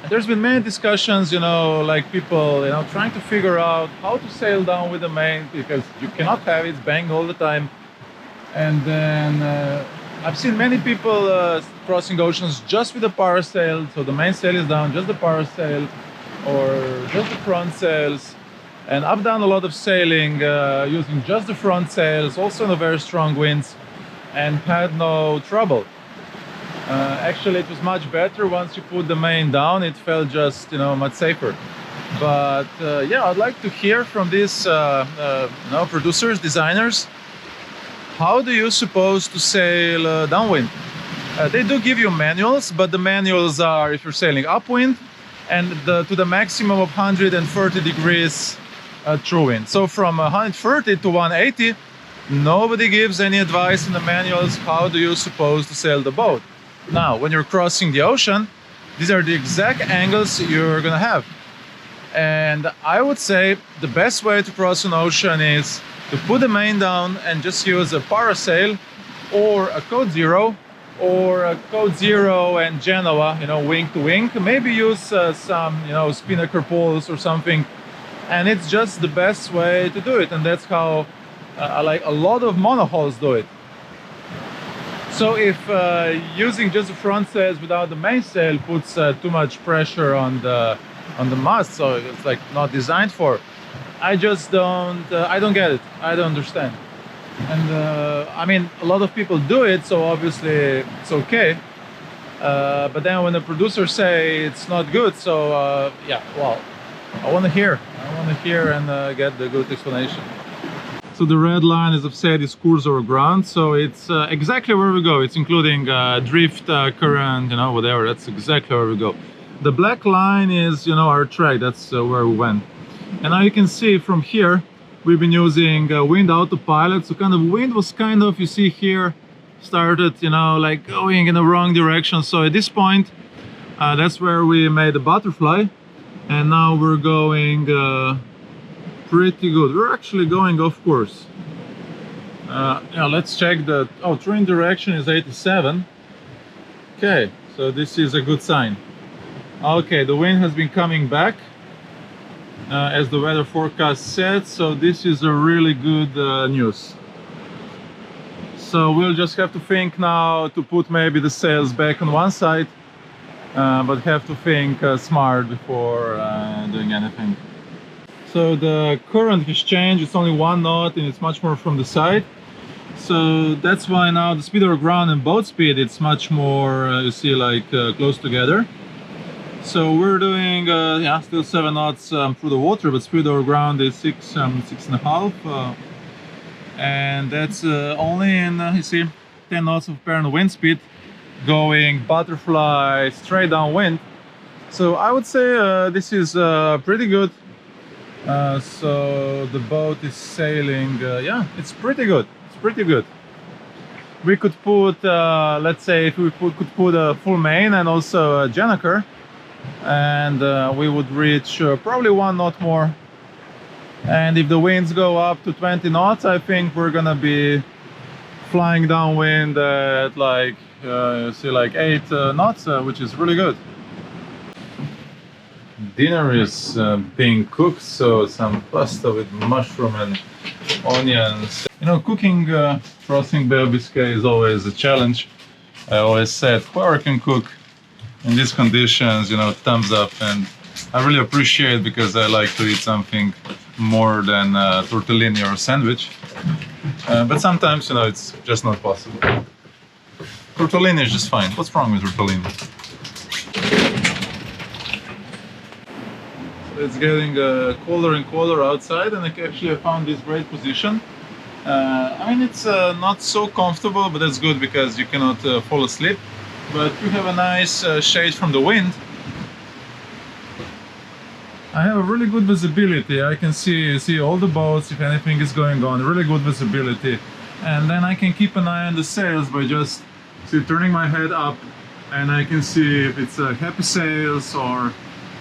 A: there's been many discussions, you know, like people, you know, trying to figure out how to sail down with the main, because you cannot have it bang all the time. And then I've seen many people crossing oceans just with the power sail. So the main sail is down, just the power sail, or just the front sails. And I've done a lot of sailing using just the front sails, also in a very strong winds, and had no trouble. Actually, it was much better once you put the main down. It felt just, you know, much safer. But yeah, I'd like to hear from these you know, producers, designers, how do you supposed to sail downwind? They do give you manuals, but the manuals are if you're sailing upwind and to the maximum of 130 degrees true wind. So from 130 to 180, nobody gives any advice in the manuals how do you supposed to sail the boat. Now, when you're crossing the ocean, these are the exact angles you're gonna have. And I would say the best way to cross an ocean is to put the main down and just use a parasail or a code zero or a code zero and Genoa, you know, wing to wing. Maybe use some, you know, spinnaker poles or something. And it's just the best way to do it. And that's how like a lot of monohulls do it. So if using just the front sails without the mainsail puts too much pressure on the mast, so it's like not designed for, I just don't get it. I don't understand. And I mean, a lot of people do it, so obviously it's okay. But then when the producers say it's not good, so yeah, well, I want to hear and get the good explanation. So the red line, as I've said, is course over ground, so it's exactly where we go. It's including drift, current, you know, whatever. That's exactly where we go. The black line is, you know, our track. That's where we went. And now you can see from here, we've been using wind autopilot. So kind of wind was kind of, you see here, started, you know, like going in the wrong direction. So at this point, that's where we made a butterfly. And now we're going pretty good. We're actually going off course. Yeah, let's check the, oh, train direction is 87. Okay, so this is a good sign. Okay, the wind has been coming back as the weather forecast said, so this is a really good news. So we'll just have to think now to put maybe the sails back on one side, but have to think smart before doing anything. So the current has changed, it's only 1 knot and it's much more from the side. So that's why now the speed over ground and boat speed, it's much more, you see, like close together. So we're doing, yeah, still 7 knots through the water, but speed over ground is 6.5. And that's only in, you see, 10 knots of apparent wind speed, going butterfly straight downwind. So I would say this is pretty good. So the boat is sailing, yeah, it's pretty good. It's pretty good. We could put, let's say, if we could put a full main and also a Gennaker, and we would reach probably 1 knot more. And if the winds go up to 20 knots, I think we're gonna be flying downwind at like, you see, like 8 knots, which is really good. Dinner is being cooked, so some pasta with mushroom and onions. You know, cooking crossing Bay of Biscay is always a challenge. I always said, whoever can cook in these conditions, you know, thumbs up. And I really appreciate it because I like to eat something more than tortellini or a sandwich. But sometimes, you know, it's just not possible. Tortellini is just fine. What's wrong with tortellini? It's getting colder and colder outside, and I actually found this great position. I mean, it's not so comfortable, but that's good because you cannot fall asleep. But you have a nice shade from the wind. I have a really good visibility. I can see all the boats, if anything is going on, really good visibility. And then I can keep an eye on the sails by just turning my head up, and I can see if it's happy sails or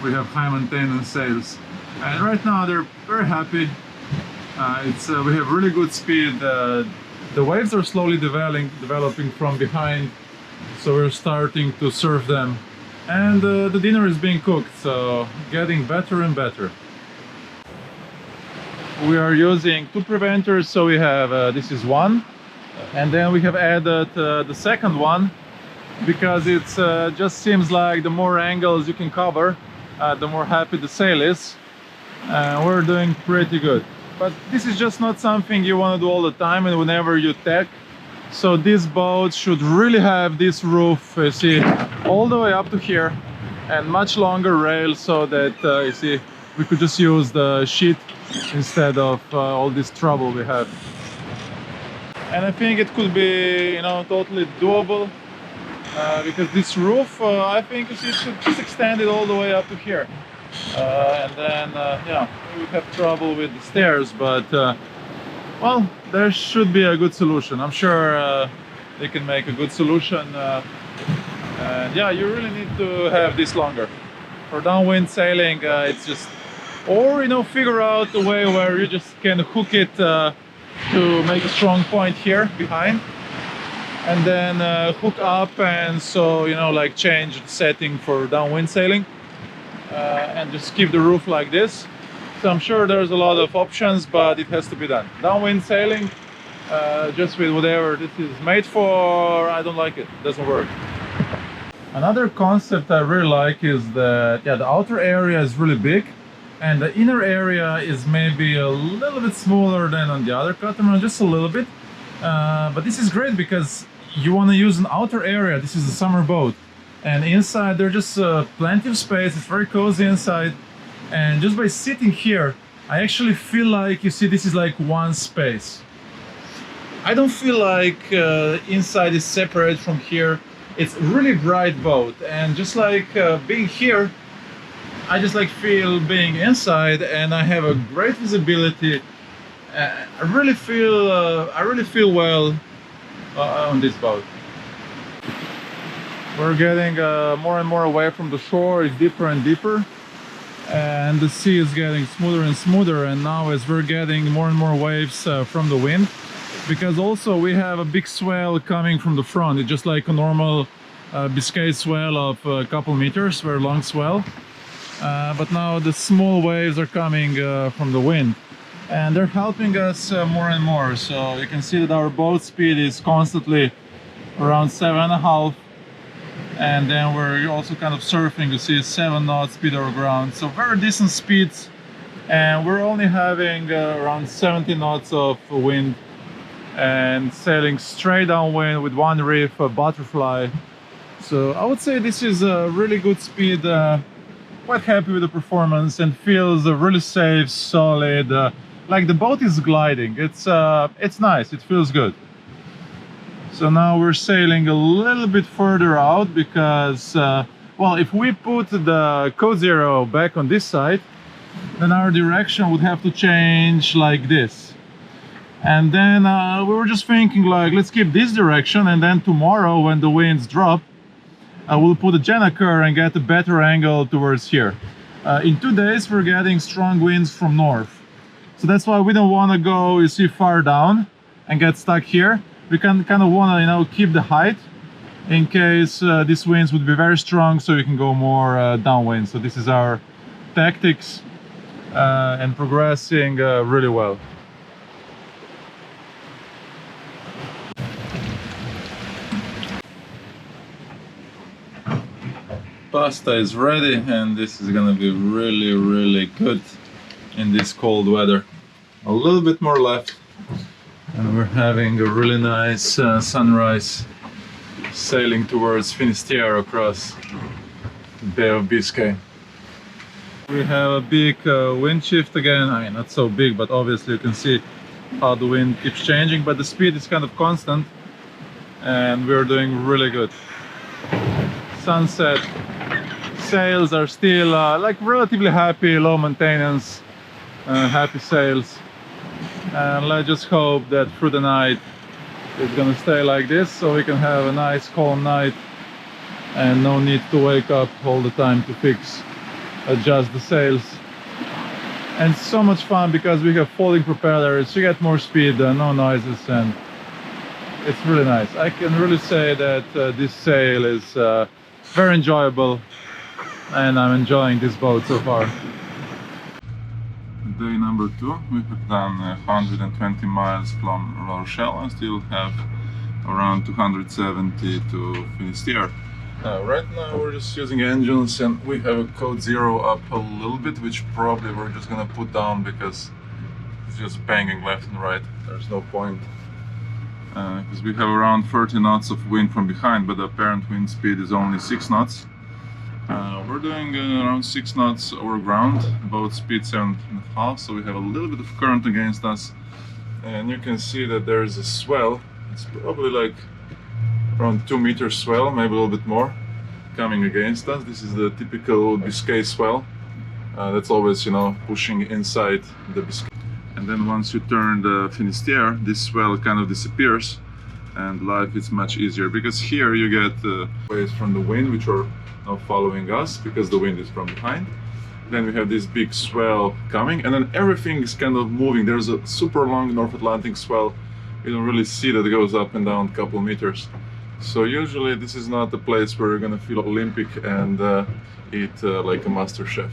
A: we have high maintenance sails. And right now they're very happy. We have really good speed. The waves are slowly developing from behind, so we're starting to surf them. And the dinner is being cooked, so getting better and better. We are using 2 preventers, so we have, this is 1, and then we have added the second one, because it's just seems like the more angles you can cover, the more happy the sail is. We're doing pretty good. But this is just not something you want to do all the time and whenever you tack. So this boat should really have this roof, you see, all the way up to here, and much longer rail, so that you see, we could just use the sheet instead of all this trouble we have. and I think it could be, you know, totally doable, because this roof, I think it should just extend it all the way up to here, and then yeah, we would have trouble with the stairs, but well, there should be a good solution. I'm sure they can make a good solution, and yeah, you really need to have this longer for downwind sailing. It's just, or you know, figure out a way where you just can hook it to make a strong point here behind, and then hook up, and so, you know, like change the setting for downwind sailing, and just keep the roof like this. So I'm sure there's a lot of options, but it has to be done. Downwind sailing, just with whatever this is made for, I don't like it. It doesn't work. Another concept I really like is that, yeah, the outer area is really big, and the inner area is maybe a little bit smaller than on the other catamaran, just a little bit. But this is great because you want to use an outer area. This is a summer boat, and inside there's just plenty of space. It's very cozy inside, and just by sitting here, I actually feel like, you see, this is like one space. I don't feel like inside is separate from here. It's a really bright boat, and just like being here, I just like feel being inside, and I have a great visibility. I really feel well on this boat. We're getting more and more away from the shore. It's deeper and deeper, and the sea is getting smoother and smoother. And now, as we're getting more and more waves from the wind, because also we have a big swell coming from the front. It's just like a normal Biscay swell of a couple meters, very long swell. But now the small waves are coming from the wind, and they're helping us more and more. So you can see that our boat speed is constantly around 7.5, and then we're also kind of surfing. You see 7 knots speed over ground, so very decent speeds, and we're only having around 70 knots of wind, and sailing straight downwind with one reef, a butterfly. So I would say this is a really good speed. Quite happy with the performance, and feels really safe, solid. Like the boat is gliding. It's nice. It feels good. So now we're sailing a little bit further out because, well, if we put the code 0 back on this side, then our direction would have to change like this. And then we were just thinking, like, let's keep this direction, and then tomorrow when the winds drop, we'll put a Gennaker and get a better angle towards here. In 2 days we're getting strong winds from north, so that's why we don't want to go, you see, far down and get stuck here. We can kind of want to, you know, keep the height in case these winds would be very strong, so we can go more downwind. So this is our tactics, and progressing really well. Pasta is ready, and this is gonna be really good in this cold weather. A little bit more left, and we're having a really nice sunrise, sailing towards Finisterre across the Bay of Biscay. We have a big wind shift again. I mean, not so big, but obviously you can see how the wind keeps changing, but the speed is kind of constant, and we're doing really good. Sunset. Sails are still like relatively happy, low maintenance, happy sails, and let's just hope that through the night it's gonna stay like this, so we can have a nice calm night and no need to wake up all the time to adjust the sails. And it's so much fun because we have folding propellers, you get more speed, no noises, and it's really nice. I can really say that this sail is very enjoyable, and I'm enjoying this boat so far. Day number 2, we have done 120 miles from La Rochelle and still have around 270 to Finisterre. Right now we're just using engines, and we have a code 0 up a little bit, which probably we're just gonna put down because it's just banging left and right. There's no point, because we have around 30 knots of wind from behind, but the apparent wind speed is only 6 knots. We're doing around 6 knots over ground, boat speed 7.5, so we have a little bit of current against us, and you can see that there is a swell. It's probably like around 2 meter swell, maybe a little bit more, coming against us. This is the typical Biscay swell. That's always, you know, pushing inside the Biscay. And then once you turn the Finisterre, this swell kind of disappears, and life is much easier, because here you get waves from the wind which are now following us because the wind is from behind. Then we have this big swell coming, and then everything is kind of moving. There's a super long North Atlantic swell. You don't really see that it goes up and down a couple meters. So usually this is not a place where you're gonna feel Olympic and eat like a master chef.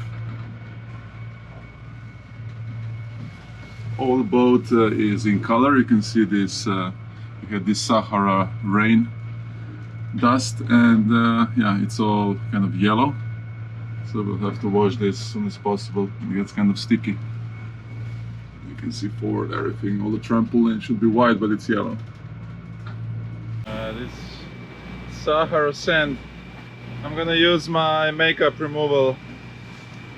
A: All the boat is in color. You can see this, you have this Sahara rain dust, and yeah, it's all kind of yellow. So we'll have to wash this as soon as possible. It gets kind of sticky. You can see forward everything, all the trampoline should be white, but it's yellow. This Sahara sand, I'm gonna use my makeup removal.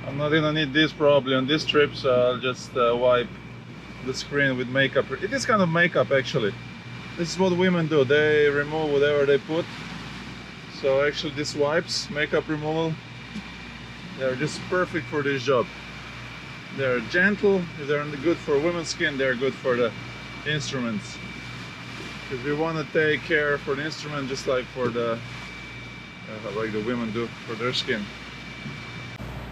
A: I'm not gonna need this probably on this trip, so I'll just wipe the screen with makeup. It is kind of makeup actually. This is what women do, they remove whatever they put. So actually this wipes, makeup removal, they're just perfect for this job. They're gentle, they're good for women's skin, they're good for the instruments. Because we want to take care for the instrument just like for the like the women do for their skin.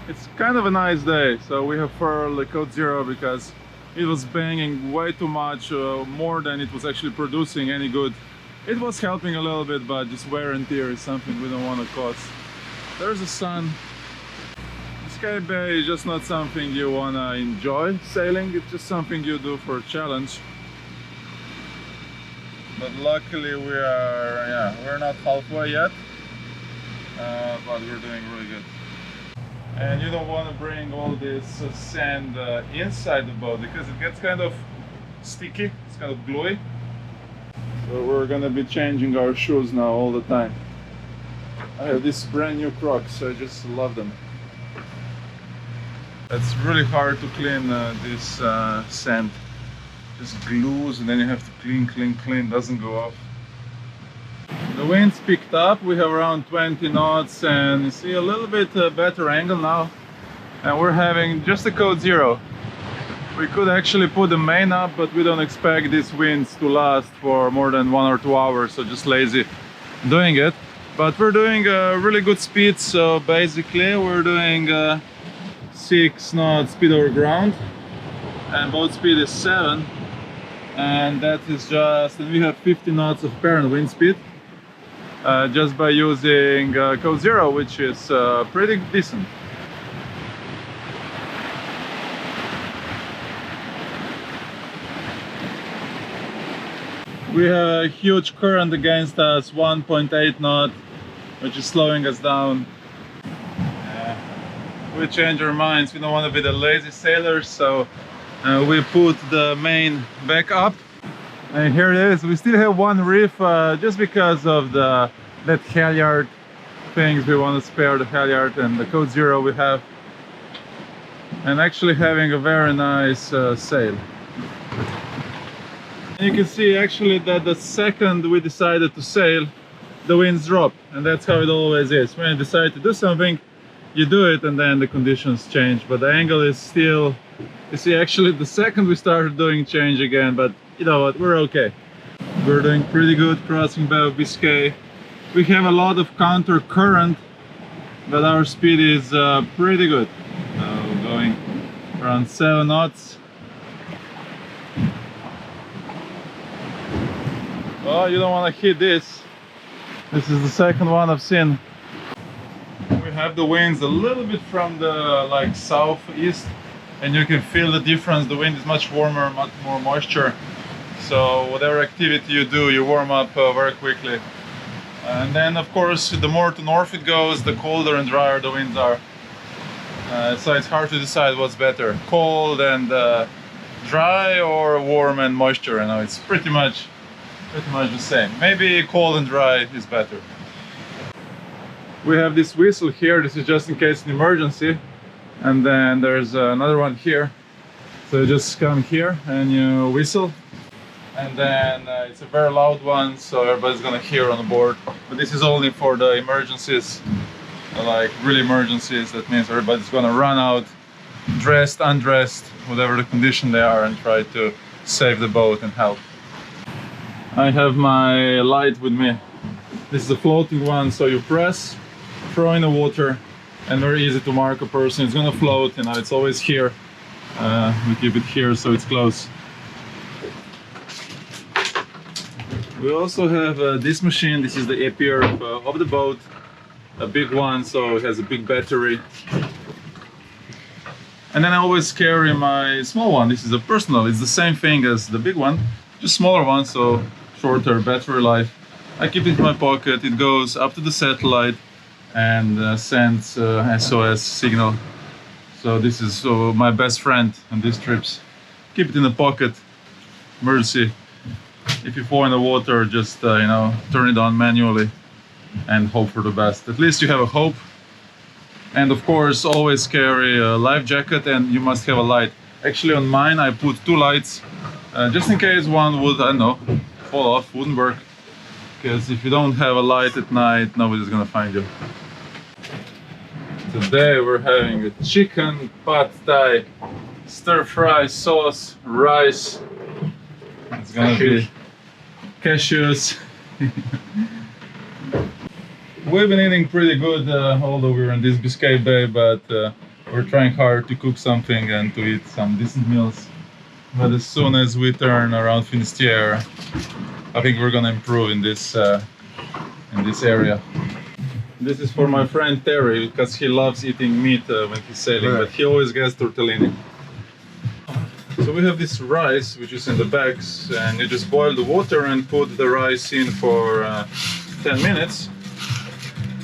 A: It's kind of a nice day, so we have furled the Code Zero because it was banging way too much, more than it was actually producing any good. It was helping a little bit, but just wear and tear is something we don't want to cause. There's the sun. Biscay Bay is just not something you want to enjoy sailing, it's just something you do for a challenge. But luckily we're not halfway yet, but we're doing really good. And you don't want to bring all this sand inside the boat because it gets kind of sticky, it's kind of gluey. So we're gonna be changing our shoes now all the time. I have these brand new Crocs, I just love them. It's really hard to clean this sand. Just glues, and then you have to clean, doesn't go off. The wind's picked up, we have around 20 knots, and you see a little bit better angle now. And we're having just a Code Zero. We could actually put the main up, but we don't expect these winds to last for more than 1 or 2 hours, so just lazy doing it. But we're doing a really good speed, so basically we're doing 6 knots speed over ground, and boat speed is 7, and that is just, and we have 50 knots of apparent wind speed. Just by using Code Zero, which is pretty decent. We have a huge current against us, 1.8 knot, which is slowing us down. We change our minds, we don't want to be the lazy sailors, so we put the main back up. And here it is. We still have one reef just because of that halyard things. We want to spare the halyard and the Code Zero we have. And actually having a very nice sail. And you can see actually that the second we decided to sail, the winds drop. And that's how it always is. When you decide to do something, you do it and then the conditions change. But the angle is still, you see actually the second we started doing change again, but you know what, we're okay. We're doing pretty good crossing Bay of Biscay. We have a lot of counter current, but our speed is pretty good. So going around 7 knots. Oh, you don't want to hit this. This is the second one I've seen. We have the winds a little bit from the like southeast, and you can feel the difference. The wind is much warmer, much more moisture. So whatever activity you do, you warm up very quickly. And then of course, the more to north it goes, the colder and drier the winds are. So it's hard to decide what's better, cold and dry or warm and moisture. You know, it's pretty much the same. Maybe cold and dry is better. We have this whistle here. This is just in case an emergency. And then there's another one here. So you just come here and you whistle. and then it's a very loud one, so everybody's gonna hear on board. But this is only for the emergencies, like really emergencies. That means everybody's gonna run out, dressed, undressed, whatever the condition they are, and try to save the boat and help. I have my light with me. This is a floating one, so you press, throw in the water, and very easy to mark a person. It's gonna float, you know, it's always here. We keep it here so it's close. We also have this machine. This is the Epier of the boat, a big one, so it has a big battery. And then I always carry my small one. This is a personal. It's the same thing as the big one, just smaller one, so shorter battery life. I keep it in my pocket. It goes up to the satellite and sends SOS signal. So this is my best friend on these trips. Keep it in the pocket. Emergency. If you fall in the water, just you know, turn it on manually and hope for the best. At least you have a hope. And of course, always carry a life jacket, and you must have a light. Actually, on mine, I put 2 lights, just in case one would, I don't know, fall off, wouldn't work. Because if you don't have a light at night, nobody's gonna find you. Today we're having a chicken pad thai, stir-fry sauce, rice. It's gonna be cashews. We've been eating pretty good, although we're in this Biscay Bay, but we're trying hard to cook something and to eat some decent meals. But as soon as we turn around Finisterre, I think we're gonna improve in this area. This is for my friend Terry, because he loves eating meat when he's sailing, but he always gets tortellini. So we have this rice, which is in the bags, and you just boil the water and put the rice in for 10 minutes.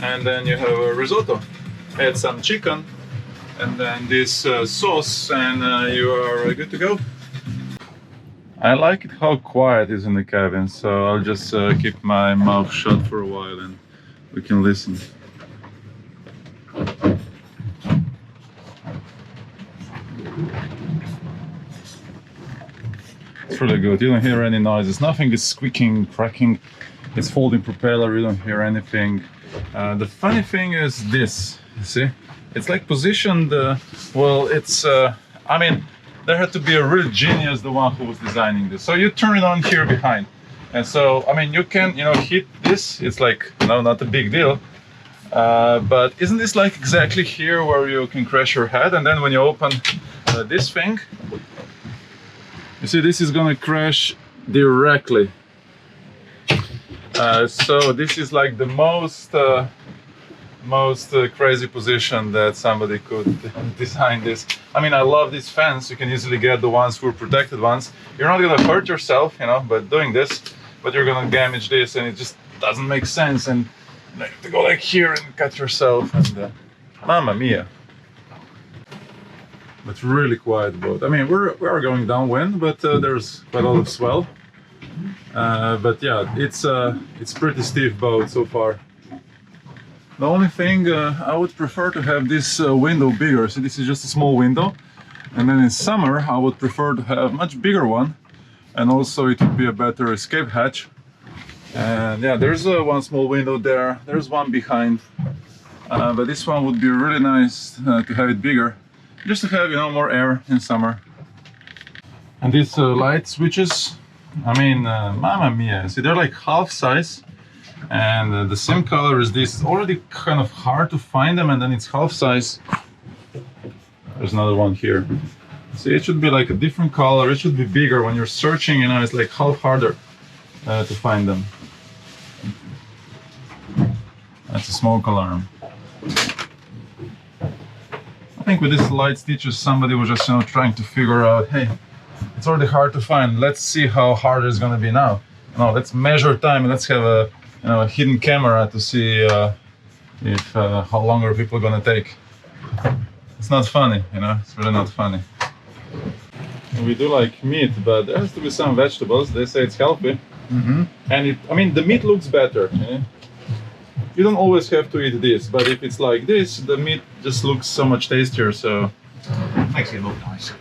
A: And then you have a risotto. Add some chicken, and then this sauce, and you are good to go. I like it how quiet it is in the cabin, so I'll just keep my mouth shut for a while and we can listen. It's really good. You don't hear any noises. Nothing is squeaking, cracking. It's folding propeller. You don't hear anything. The funny thing is this. You see, it's like positioned. Well, it's. I mean, there had to be a real genius, the one who was designing this. So you turn it on here behind, and so I mean, you can, you know, hit this. It's like, no, not a big deal. But isn't this like exactly here where you can crash your head? And then when you open this thing, you see this is gonna crash directly. So this is like the most crazy position that somebody could design this. I mean, I love these fans. You can easily get the ones who are protected ones. You're not gonna hurt yourself, you know, by doing this, but you're gonna damage this, and it just doesn't make sense. And you have to go like here and cut yourself, and mamma mia. But really quiet boat. I mean, we are going downwind, but there's quite a lot of swell. But yeah, it's pretty stiff boat so far. The only thing, I would prefer to have this window bigger. So this is just a small window, and then in summer I would prefer to have a much bigger one, and also it would be a better escape hatch. And yeah, there's one small window there, there's one behind, but this one would be really nice to have it bigger, just to have, you know, more air in summer. And these light switches, I mean, mamma mia, see, they're like half size, and the same color as this. It's already kind of hard to find them, and then it's half size. There's another one here. See, it should be like a different color, it should be bigger. When you're searching, you know, it's like half harder to find them. That's a smoke alarm. I think with these light stitches, somebody was just, you know, trying to figure out, hey, it's already hard to find. Let's see how hard it's going to be now. No, let's measure time, and let's have a, you know, a hidden camera to see if how long are people going to take. It's not funny, you know. It's really not funny. We do like meat, but there has to be some vegetables. They say it's healthy, and I mean, the meat looks better. Yeah? You don't always have to eat this, but if it's like this, the meat just looks so much tastier. So
C: makes it look nicer.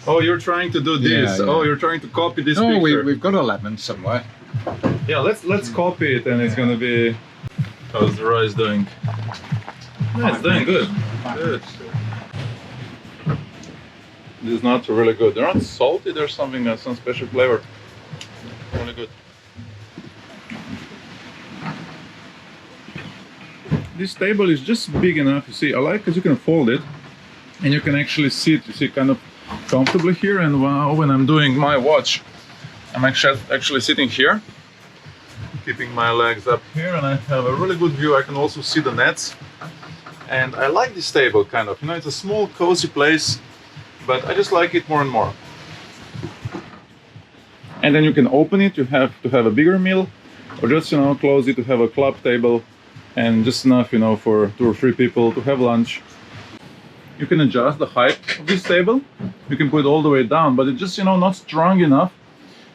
A: Oh, you're trying to do this.
C: Yeah, yeah.
A: Oh, you're trying to copy this
C: Oh,
A: picture.
C: we've got a lemon somewhere.
A: Yeah, let's copy it, and it's gonna be. How's the rice doing? Yeah, it's doing good. Good. This is not really good. They're not salty. There's something, some special flavor. Really good. This table is just big enough. You see, I like because you can fold it, and you can actually sit. You see, kind of comfortably here. And when I'm doing my watch, I'm actually sitting here, keeping my legs up here, and I have a really good view. I can also see the nets, and I like this table kind of. You know, it's a small, cozy place, but I just like it more and more. And then you can open it. You have to have a bigger meal, or just close it to have a club table, and just enough for 2 or 3 people to have lunch. You can adjust the height of this table. You can put it all the way down, but it's just not strong enough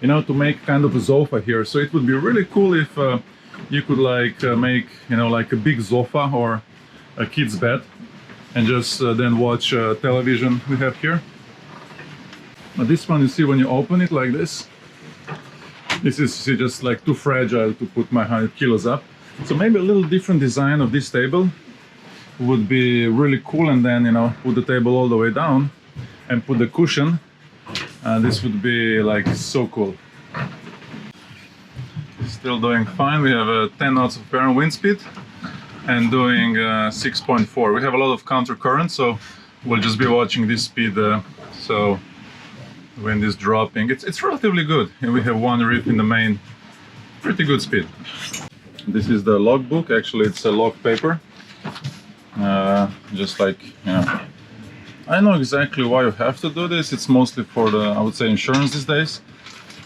A: to make kind of a sofa here. So it would be really cool if you could make like a big sofa or a kid's bed, and just then watch television we have here. But this one, you see, when you open it like this is just like too fragile to put my 100 kilos up. So maybe a little different design of this table would be really cool, and then put the table all the way down and put the cushion. This would be like so cool. Still doing fine. We have a 10 knots of apparent wind speed and doing 6.4. We have a lot of counter current, so we'll just be watching this speed. So wind is dropping. It's relatively good, and we have 1 reef in the main. Pretty good speed. This is the logbook. Actually, it's a log paper. Just like I know exactly why you have to do this. It's mostly for the, I would say, insurance these days,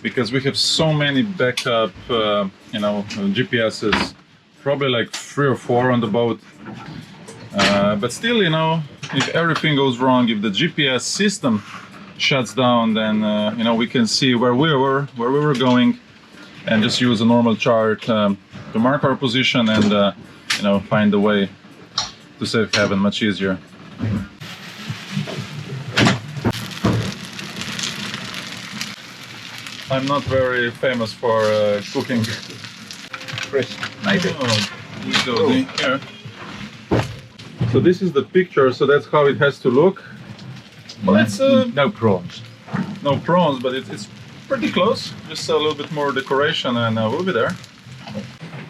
A: because we have so many backup, GPSs, probably like 3 or 4 on the boat. But still, if everything goes wrong, if the GPS system shuts down, then we can see where we were going, and just use a normal chart to mark our position and find a way to safe haven much easier. I'm not very famous for cooking.
C: Chris, maybe.
A: Let's go here. So this is the picture, so that's how it has to look. Well, it's
C: no prawns.
A: no prawns, but it's pretty close. Just a little bit more decoration, and we'll be there.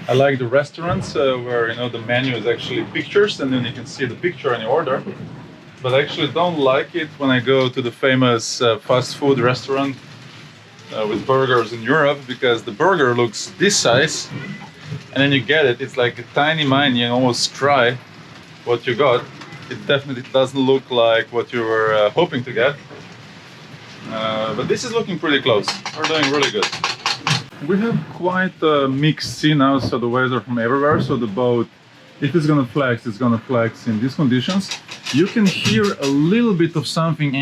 A: I like the restaurants where the menu is actually pictures, and then you can see the picture and you order. But I actually don't like it when I go to the famous fast food restaurant with burgers in Europe, because the burger looks this size, and then you get it, it's like a tiny mine. You almost cry what you got. It definitely doesn't look like what you were hoping to get. But this is looking pretty close. We're doing really good. We have quite a mixed sea now, so the waves are from everywhere. So the boat, if it's gonna flex, it's gonna flex in these conditions. You can hear a little bit of something,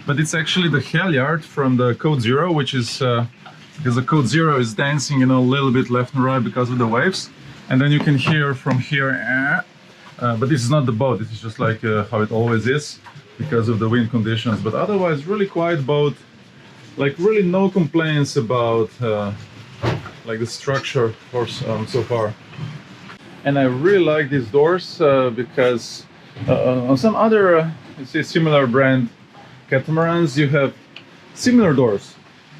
A: but it's actually the halyard from the Code Zero, which is because the Code Zero is dancing, a little bit left and right because of the waves. And then you can hear from here, but this is not the boat. This is just like how it always is because of the wind conditions. But otherwise, really quiet boat. Like really no complaints about like the structure so far. And I really like these doors because on some other you see similar brand catamarans, you have similar doors,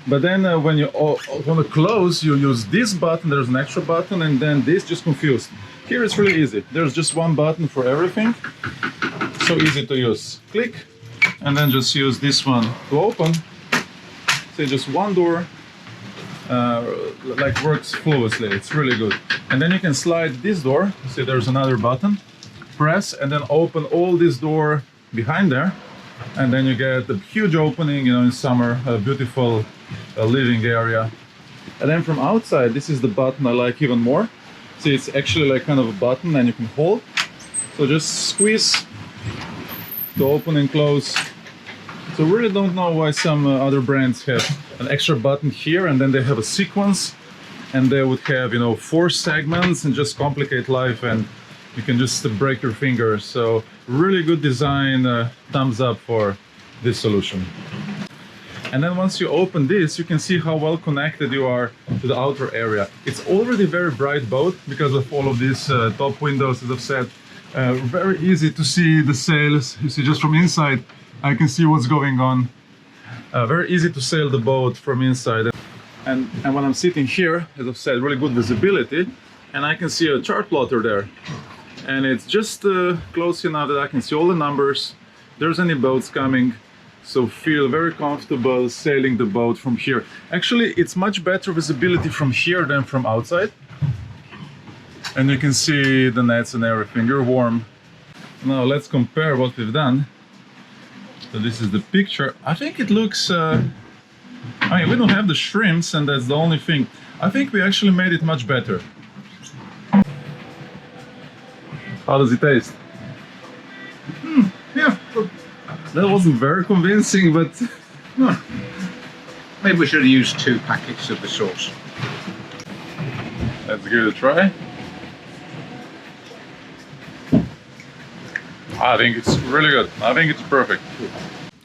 A: but then when you want to close, you use this button. There's an extra button, and then this just confused. Here it's really easy. There's just one button for everything, so easy to use. Click, and then just use this one to open. So just one door like works flawlessly. It's really good. And then you can slide this door. See, there's another button. Press and then open all this door behind there, and then you get a huge opening, in summer, a beautiful living area. And then from outside, this is the button I like even more. See, it's actually like kind of a button, and you can hold. So just squeeze to open and close. So really don't know why some other brands have an extra button here, and then they have a sequence, and they would have 4 segments and just complicate life, and you can just break your fingers. So really good design. Thumbs up for this solution. And then once you open this, you can see how well connected you are to the outer area. It's already a very bright boat because of all of these top windows, as I've said. Very easy to see the sails. You see, just from inside, I can see what's going on. Very easy to sail the boat from inside. And when I'm sitting here, as I've said, really good visibility. And I can see a chart plotter there. And it's just close enough that I can see all the numbers. There's any boats coming. So feel very comfortable sailing the boat from here. Actually, it's much better visibility from here than from outside. And you can see the nets and everything. You're warm. Now let's compare what we've done. So this is the picture. I think it looks... I mean, we don't have the shrimps, and that's the only thing. I think we actually made it much better. How does it taste?
C: Yeah. Good.
A: That wasn't very convincing, but...
C: Maybe we should have used 2 packets of the sauce.
A: Let's give it a try. I think it's really good. I think it's perfect.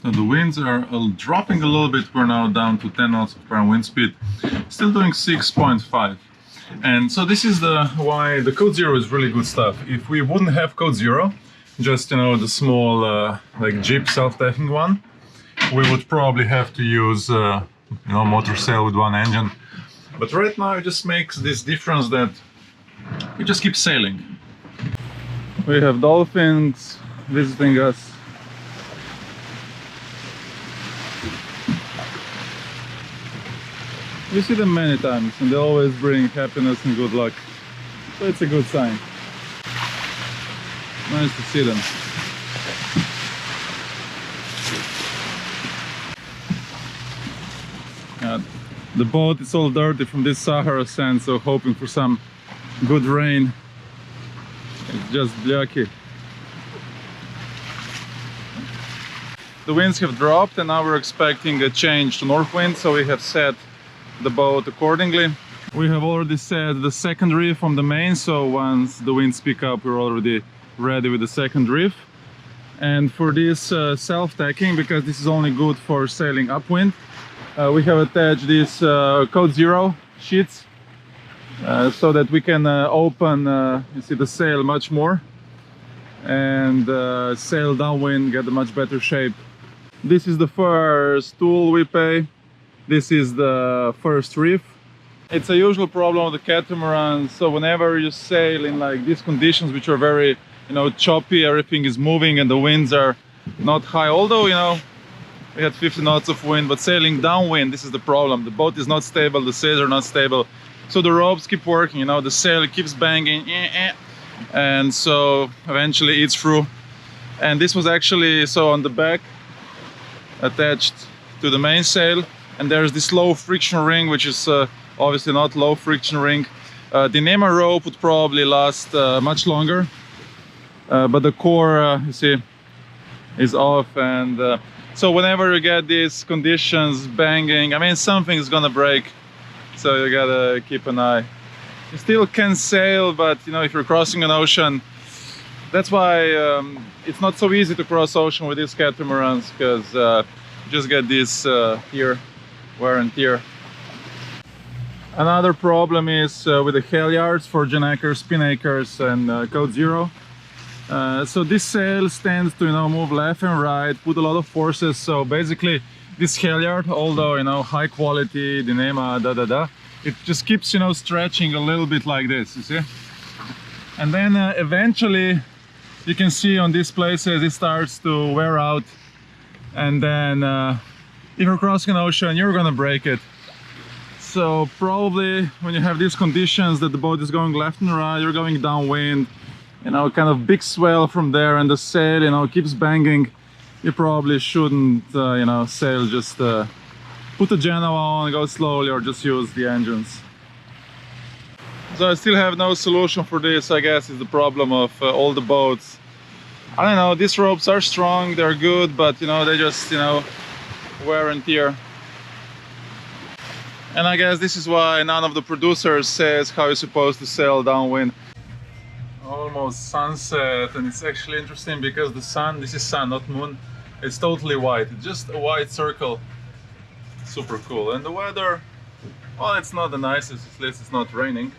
A: So the winds are dropping a little bit. We're now down to 10 knots per hour wind speed. Still doing 6.5. And so this is why the Code Zero is really good stuff. If we wouldn't have Code Zero, just, you know, the small like Jeep self-tacking one, we would probably have to use you know, motor sail with one engine. But right now it just makes this difference that we just keep sailing. We have dolphins visiting us. We see them many times and they always bring happiness and good luck. So it's a good sign. Nice to see them. The boat is all dirty from this Sahara sand, so hoping for some good rain. It's just yucky. The winds have dropped and now we're expecting a change to north wind, so we have set the boat accordingly. We have already set the second reef on the main, so once the winds pick up, we're already ready with the second reef. And for this self-tacking, because this is only good for sailing upwind, we have attached these Code Zero sheets so that we can open you see, the sail much more and sail downwind, get a much better shape. This is the first tool we pay. This is the first reef. It's a usual problem of the catamaran, so whenever you sail in like these conditions, which are very, you know, choppy, everything is moving and the winds are not high, although, you know, we had 50 knots of wind, but sailing downwind, this is the problem. The boat is not stable, the sails are not stable, so the ropes keep working, you know, the sail keeps banging, and so eventually it's through. And this was actually, so on the back, attached to the mainsail, and there's this low friction ring, which is obviously not low friction ring. The NEMA rope would probably last much longer, but the core, you see, is off, and so whenever you get these conditions banging, I mean, something is gonna break, so you gotta keep an eye. You still can sail, but you know, if you're crossing an ocean, that's why it's not so easy to cross ocean with these catamarans, because you just get this here wear and tear. Another problem is with the halyards for gen anchors, spin anchors, and Code Zero. So this sail tends to, you know, move left and right, put a lot of forces. So basically, this halyard, although, you know, high quality, the NEMA, it just keeps, you know, stretching a little bit like this. You see, and then eventually, you can see on these places it starts to wear out, and then if you're crossing an ocean, you're gonna break it. So probably when you have these conditions that the boat is going left and right, you're going downwind, you know, kind of big swell from there, and the sail, you know, keeps banging, you probably shouldn't, you know, sail, just put the Genoa on, go slowly, or just use the engines. So I still have no solution for this. I guess it's the problem of all the boats. I don't know, these ropes are strong, they're good, but you know, they just, you know, wear and tear. And I guess this is why none of the producers says how you're supposed to sail downwind. Almost sunset, and it's actually interesting because the sun, this is sun, not moon, it's totally white. It's just a white circle super cool. And the weather, well, it's not the nicest, at least it's not raining.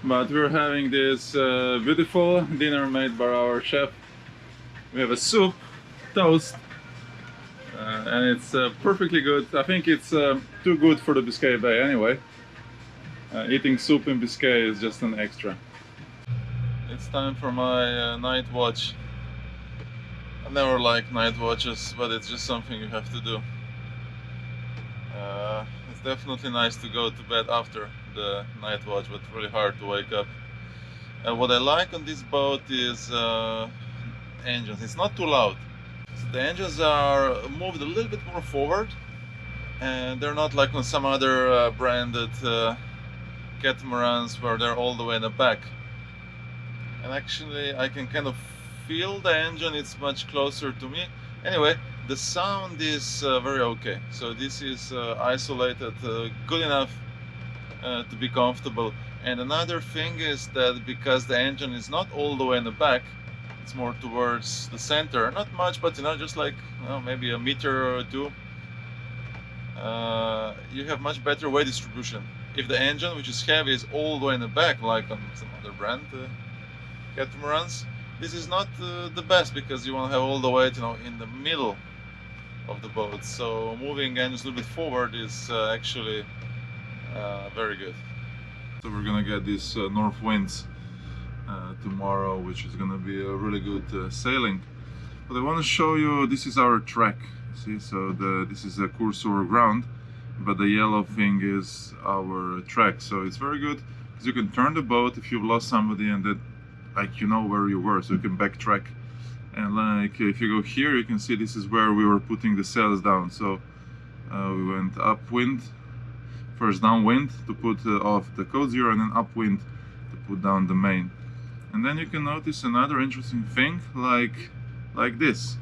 A: But we're having this beautiful dinner made by our chef. We have a soup, toast, and it's perfectly good. I think it's too good for the Biscay Bay anyway. Eating soup in Biscay is just an extra. It's time for my night watch. I never like night watches, but it's just something you have to do. It's definitely nice to go to bed after the night watch, but really hard to wake up. And what I like on this boat is engines. It's not too loud. So the engines are moved a little bit more forward, and they're not like on some other branded catamarans where they're all the way in the back. And actually I can kind of feel the engine, it's much closer to me. Anyway, the sound is very okay. So this is isolated good enough to be comfortable. And another thing is that because the engine is not all the way in the back, it's more towards the center. Not much, but you know, just like maybe a meter or two. You have much better weight distribution. If the engine, which is heavy, is all the way in the back, like on some other brand catamarans, this is not the best, because you want to have all the weight, you know, in the middle of the boat. So moving engines a little bit forward is actually very good. So we're gonna get these north winds tomorrow, which is gonna be a really good sailing. But I want to show you, this is our track. See, so this is a course over ground, but the yellow thing is our track. So it's very good because you can turn the boat if you've lost somebody, and that, like, you know where you were, so you can backtrack. And like if you go here, you can see this is where we were putting the sails down. So we went upwind, first downwind to put off the code zero, and then upwind to put down the main. And then you can notice another interesting thing, like this.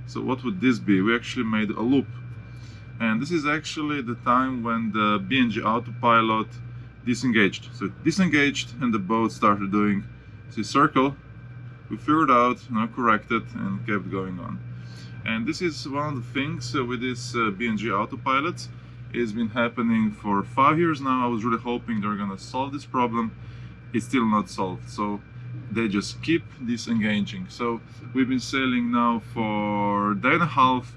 A: So what would this be? We actually made a loop, and this is actually the time when the BNG autopilot disengaged. So it disengaged and the boat started doing, see, circle. We figured out, you know, corrected, and kept going on. And this is one of the things with this BNG autopilots. It's been happening for 5 years now. I was really hoping they're gonna solve this problem. It's still not solved. So they just keep disengaging. So we've been sailing now for a day and a half.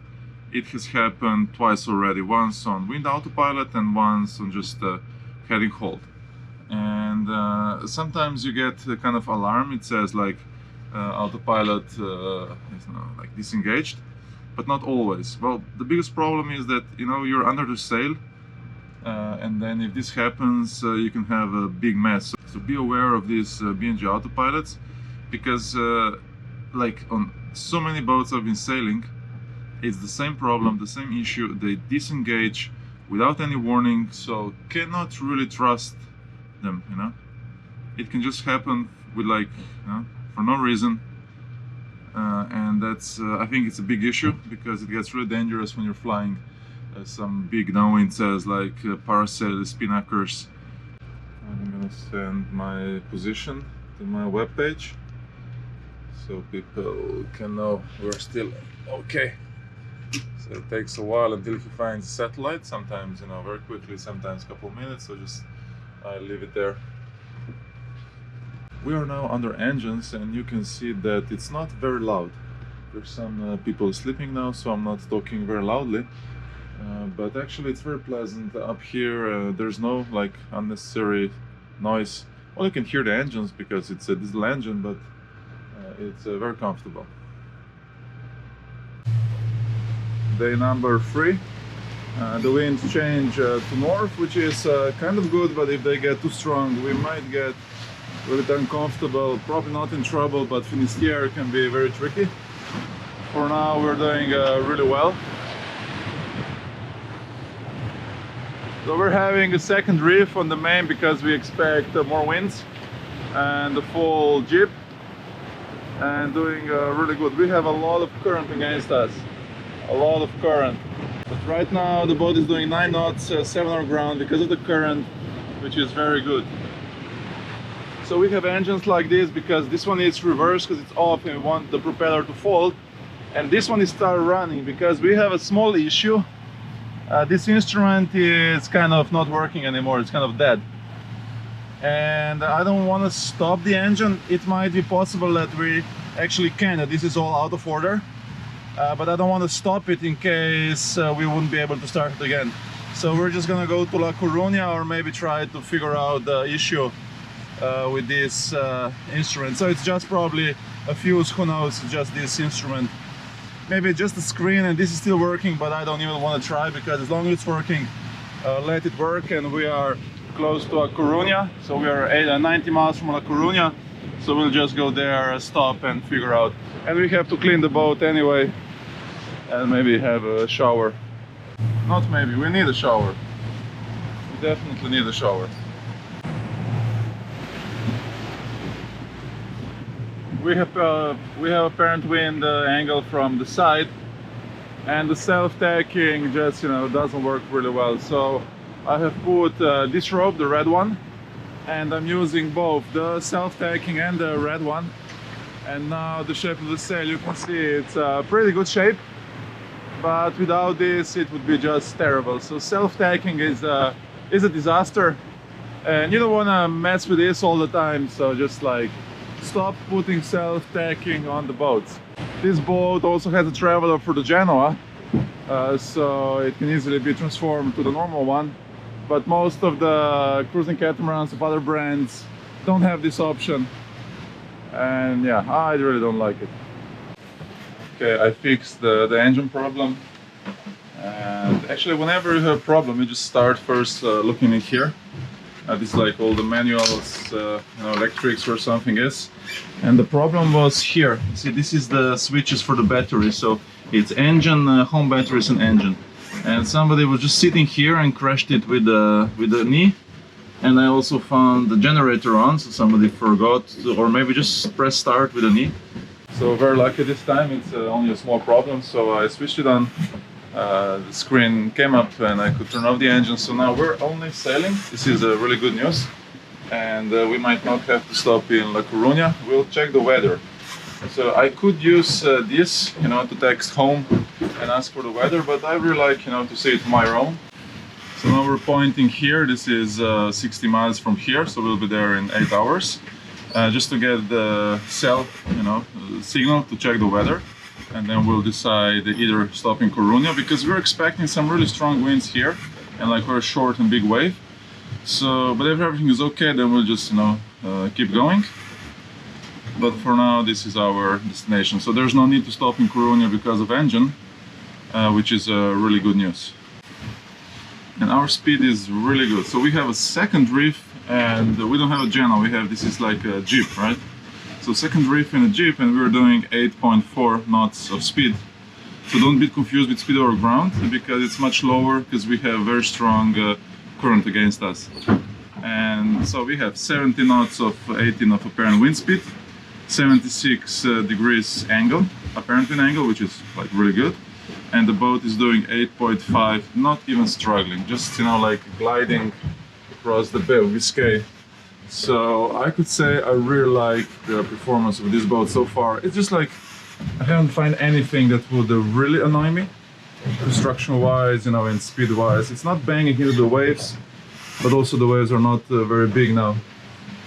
A: It has happened twice already, once on wind autopilot and once on just heading halt. And sometimes you get a kind of alarm. It says like autopilot is like disengaged, but not always. Well, the biggest problem is that, you know, you're under the sail, and then if this happens, you can have a big mess. So be aware of these BNG autopilots, because like on so many boats I've been sailing, it's the same problem, the same issue. They disengage without any warning, so cannot really trust them, you know. It can just happen with, like, you know, for no reason, and that's I think it's a big issue, because it gets really dangerous when you're flying some big downwind sails like parasail, spinnackers. I'm gonna send my position to my webpage so people can know we're still okay. So it takes a while until he finds a satellite, sometimes, you know, very quickly, sometimes a couple of minutes, so just I leave it there. We are now under engines, and you can see that it's not very loud. There's some people sleeping now, so I'm not talking very loudly, but actually it's very pleasant up here. There's no like unnecessary noise. Well, you can hear the engines because it's a diesel engine, but it's very comfortable. Day number 3. The winds change to north, which is kind of good, but if they get too strong, we might get a little bit uncomfortable. Probably not in trouble, but Finisterre can be very tricky. For now, we're doing really well. So we're having a second reef on the main because we expect more winds and the full jib, and doing really good. We have a lot of current against us, a lot of current. But right now the boat is doing 9 knots, 7 on ground because of the current, which is very good. So we have engines like this because this one is reversed because it's off and we want the propeller to fold. And this one is start running because we have a small issue This instrument is kind of not working anymore, it's kind of dead. And I don't want to stop the engine. It might be possible that we actually can, this is all out of order. But I don't want to stop it in case we wouldn't be able to start it again. So we're just gonna go to La Coruña or maybe try to figure out the issue with this instrument. So it's just probably a fuse, who knows, just this instrument. Maybe just the screen and this is still working, but I don't even want to try, because as long as it's working, let it work. And we are close to La Coruña, so we are 90 miles from La Coruña. So we'll just go there, stop and figure out. And we have to clean the boat anyway, and maybe have a shower. Not maybe, we need a shower. We definitely need a shower. We have apparent wind angle from the side, and the self-tacking just, you know, doesn't work really well. So I have put this rope, the red one, and I'm using both the self-tacking and the red one. And now the shape of the sail, you can see it's a pretty good shape, but without this it would be just terrible. So self-tacking is a disaster, and you don't want to mess with this all the time. So just like stop putting self-tacking on the boats. This boat also has a traveler for the Genoa, so it can easily be transformed to the normal one. But most of the cruising catamarans of other brands don't have this option. And yeah, I really don't like it. Okay, I fixed the engine problem. And actually, whenever you have a problem, you just start first looking in here. This is like all the manuals, you know, electrics where something is. And the problem was here. See, this is the switches for the battery. So it's engine, home batteries and engine. And somebody was just sitting here and crashed it with the knee. And I also found the generator on, so somebody forgot to, or maybe just press start with the knee. So very lucky this time, it's only a small problem. So I switched it on, the screen came up and I could turn off the engine. So now we're only sailing. This is really good news. And we might not have to stop in La Coruña. We'll check the weather. So I could use this, you know, to text home and ask for the weather, but I really like, you know, to see it on my own. So now we're pointing here. This is 60 miles from here, so we'll be there in 8 hours, just to get the cell, you know, signal to check the weather, and then we'll decide either stop in Coruña, because we're expecting some really strong winds here and like very short and big wave. So, but if everything is okay, then we'll just, you know, keep going. But for now, this is our destination. So there's no need to stop in Coruña because of engine, which is really good news. And our speed is really good. So we have a second reef, and we don't have a Genoa. We have, this is like a Jeep, right? So second reef in a Jeep, and we're doing 8.4 knots of speed. So don't be confused with speed over ground, because it's much lower, because we have very strong current against us. And so we have 70 knots of 18 of apparent wind speed, 76 degrees angle, apparent wind angle, which is like really good. And the boat is doing 8.5, not even struggling, just, you know, like gliding across the Bay of Biscay. So I could say I really like the performance of this boat so far. It's just like I haven't found anything that would really annoy me, construction wise, you know, and speed wise. It's not banging into the waves, but also the waves are not very big now.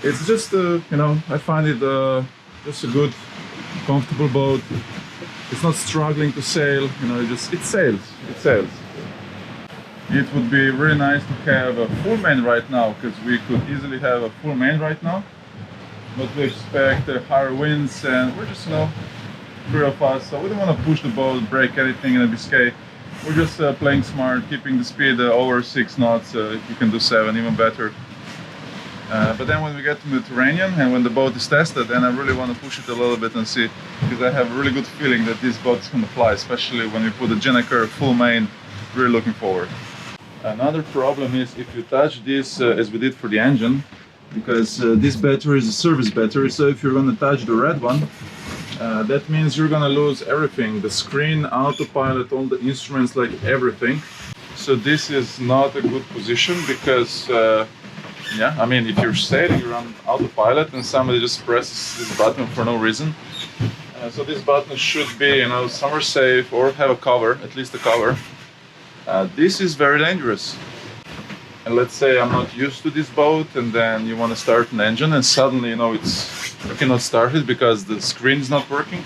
A: It's just, you know, I find it just a good, comfortable boat. It's not struggling to sail, you know, it sails, it sails. It would be really nice to have a full main right now, because we could easily have a full main right now. But we expect higher winds, and we're just, you know, 3 of us, so we don't want to push the boat, break anything in the Biscay. We're just playing smart, keeping the speed over 6 knots, if you can do 7, even better. But then when we get to Mediterranean and when the boat is tested, then I really want to push it a little bit and see, because I have a really good feeling that this boat is going to fly, especially when we put the Gennaker full main. Really looking forward. Another problem is if you touch this as we did for the engine, because this battery is a service battery, so if you're going to touch the red one, that means you're going to lose everything, the screen, autopilot, all the instruments, like everything. So this is not a good position, because yeah, I mean, if you're sailing, you're on autopilot and somebody just presses this button for no reason. So this button should be, you know, somewhere safe, or have a cover, at least a cover. This is very dangerous. And let's say I'm not used to this boat, and then you want to start an engine, and suddenly you cannot start it because the screen is not working,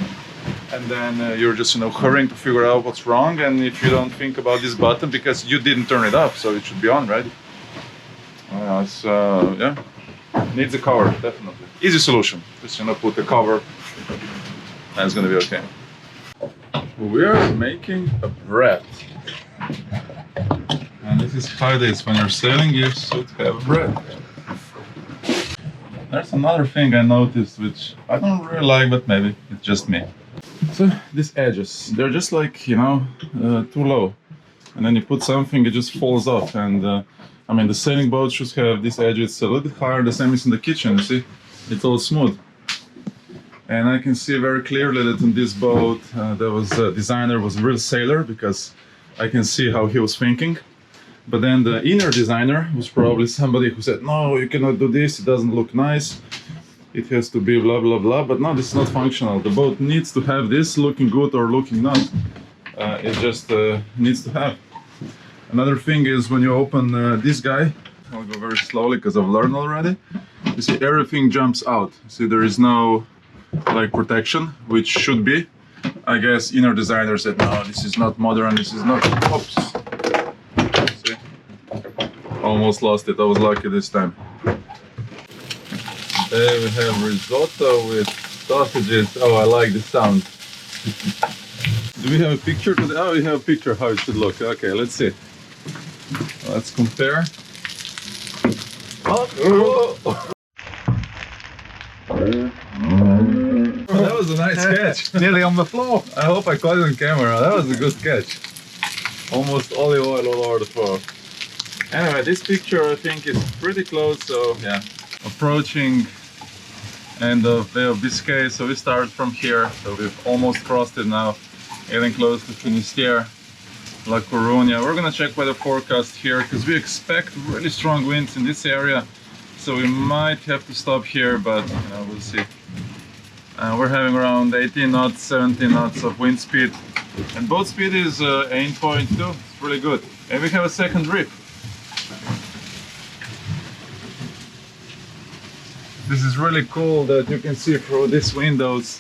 A: and then you're just hurrying to figure out what's wrong. And if you don't think about this button, because you didn't turn it up, so it should be on, right? Yeah, needs a cover, definitely. Easy solution. Just put the cover, and it's gonna be okay. We are making a bread. And this is how it is. When you're sailing, you should have bread. There's another thing I noticed, which I don't really like, but maybe it's just me. So these edges, they're just like, too low. And then you put something, it just falls off. And I mean, the sailing boat should have these edges a little bit higher, the same as in the kitchen, you see? It's all smooth. And I can see very clearly that in this boat, there was a designer, was a real sailor, because I can see how he was thinking. But then the inner designer was probably somebody who said, no, you cannot do this, it doesn't look nice, it has to be blah blah blah. But no, this is not functional. The boat needs to have this, looking good or looking not. It just needs to have. Another thing is when you open this guy, I'll go very slowly because I've learned already. You see everything jumps out. See, there is no like protection, which should be. I guess inner designer said, no, this is not modern, this is not. Oops. See? Almost lost it. I was lucky this time. There we have risotto with sausages. Oh, I like the sound. Do we have a picture today? Oh, we have a picture how it should look. Okay, let's see. Let's compare. Oh. That was a nice catch.
C: Nearly on the floor.
A: I hope I caught it on camera. That was a good catch. Almost olive oil all over the floor. Anyway, this picture I think is pretty close, so yeah. Approaching end of Bay of Biscay, so we start from here. So we've almost crossed it now, getting close to Finisterre, La Coruña. We're gonna check weather forecast here because we expect really strong winds in this area. So we might have to stop here, but we'll see. We're having around 18 knots, 17 knots of wind speed. And boat speed is 8.2, it's really good. And we have a second reef. This is really cool that you can see through these windows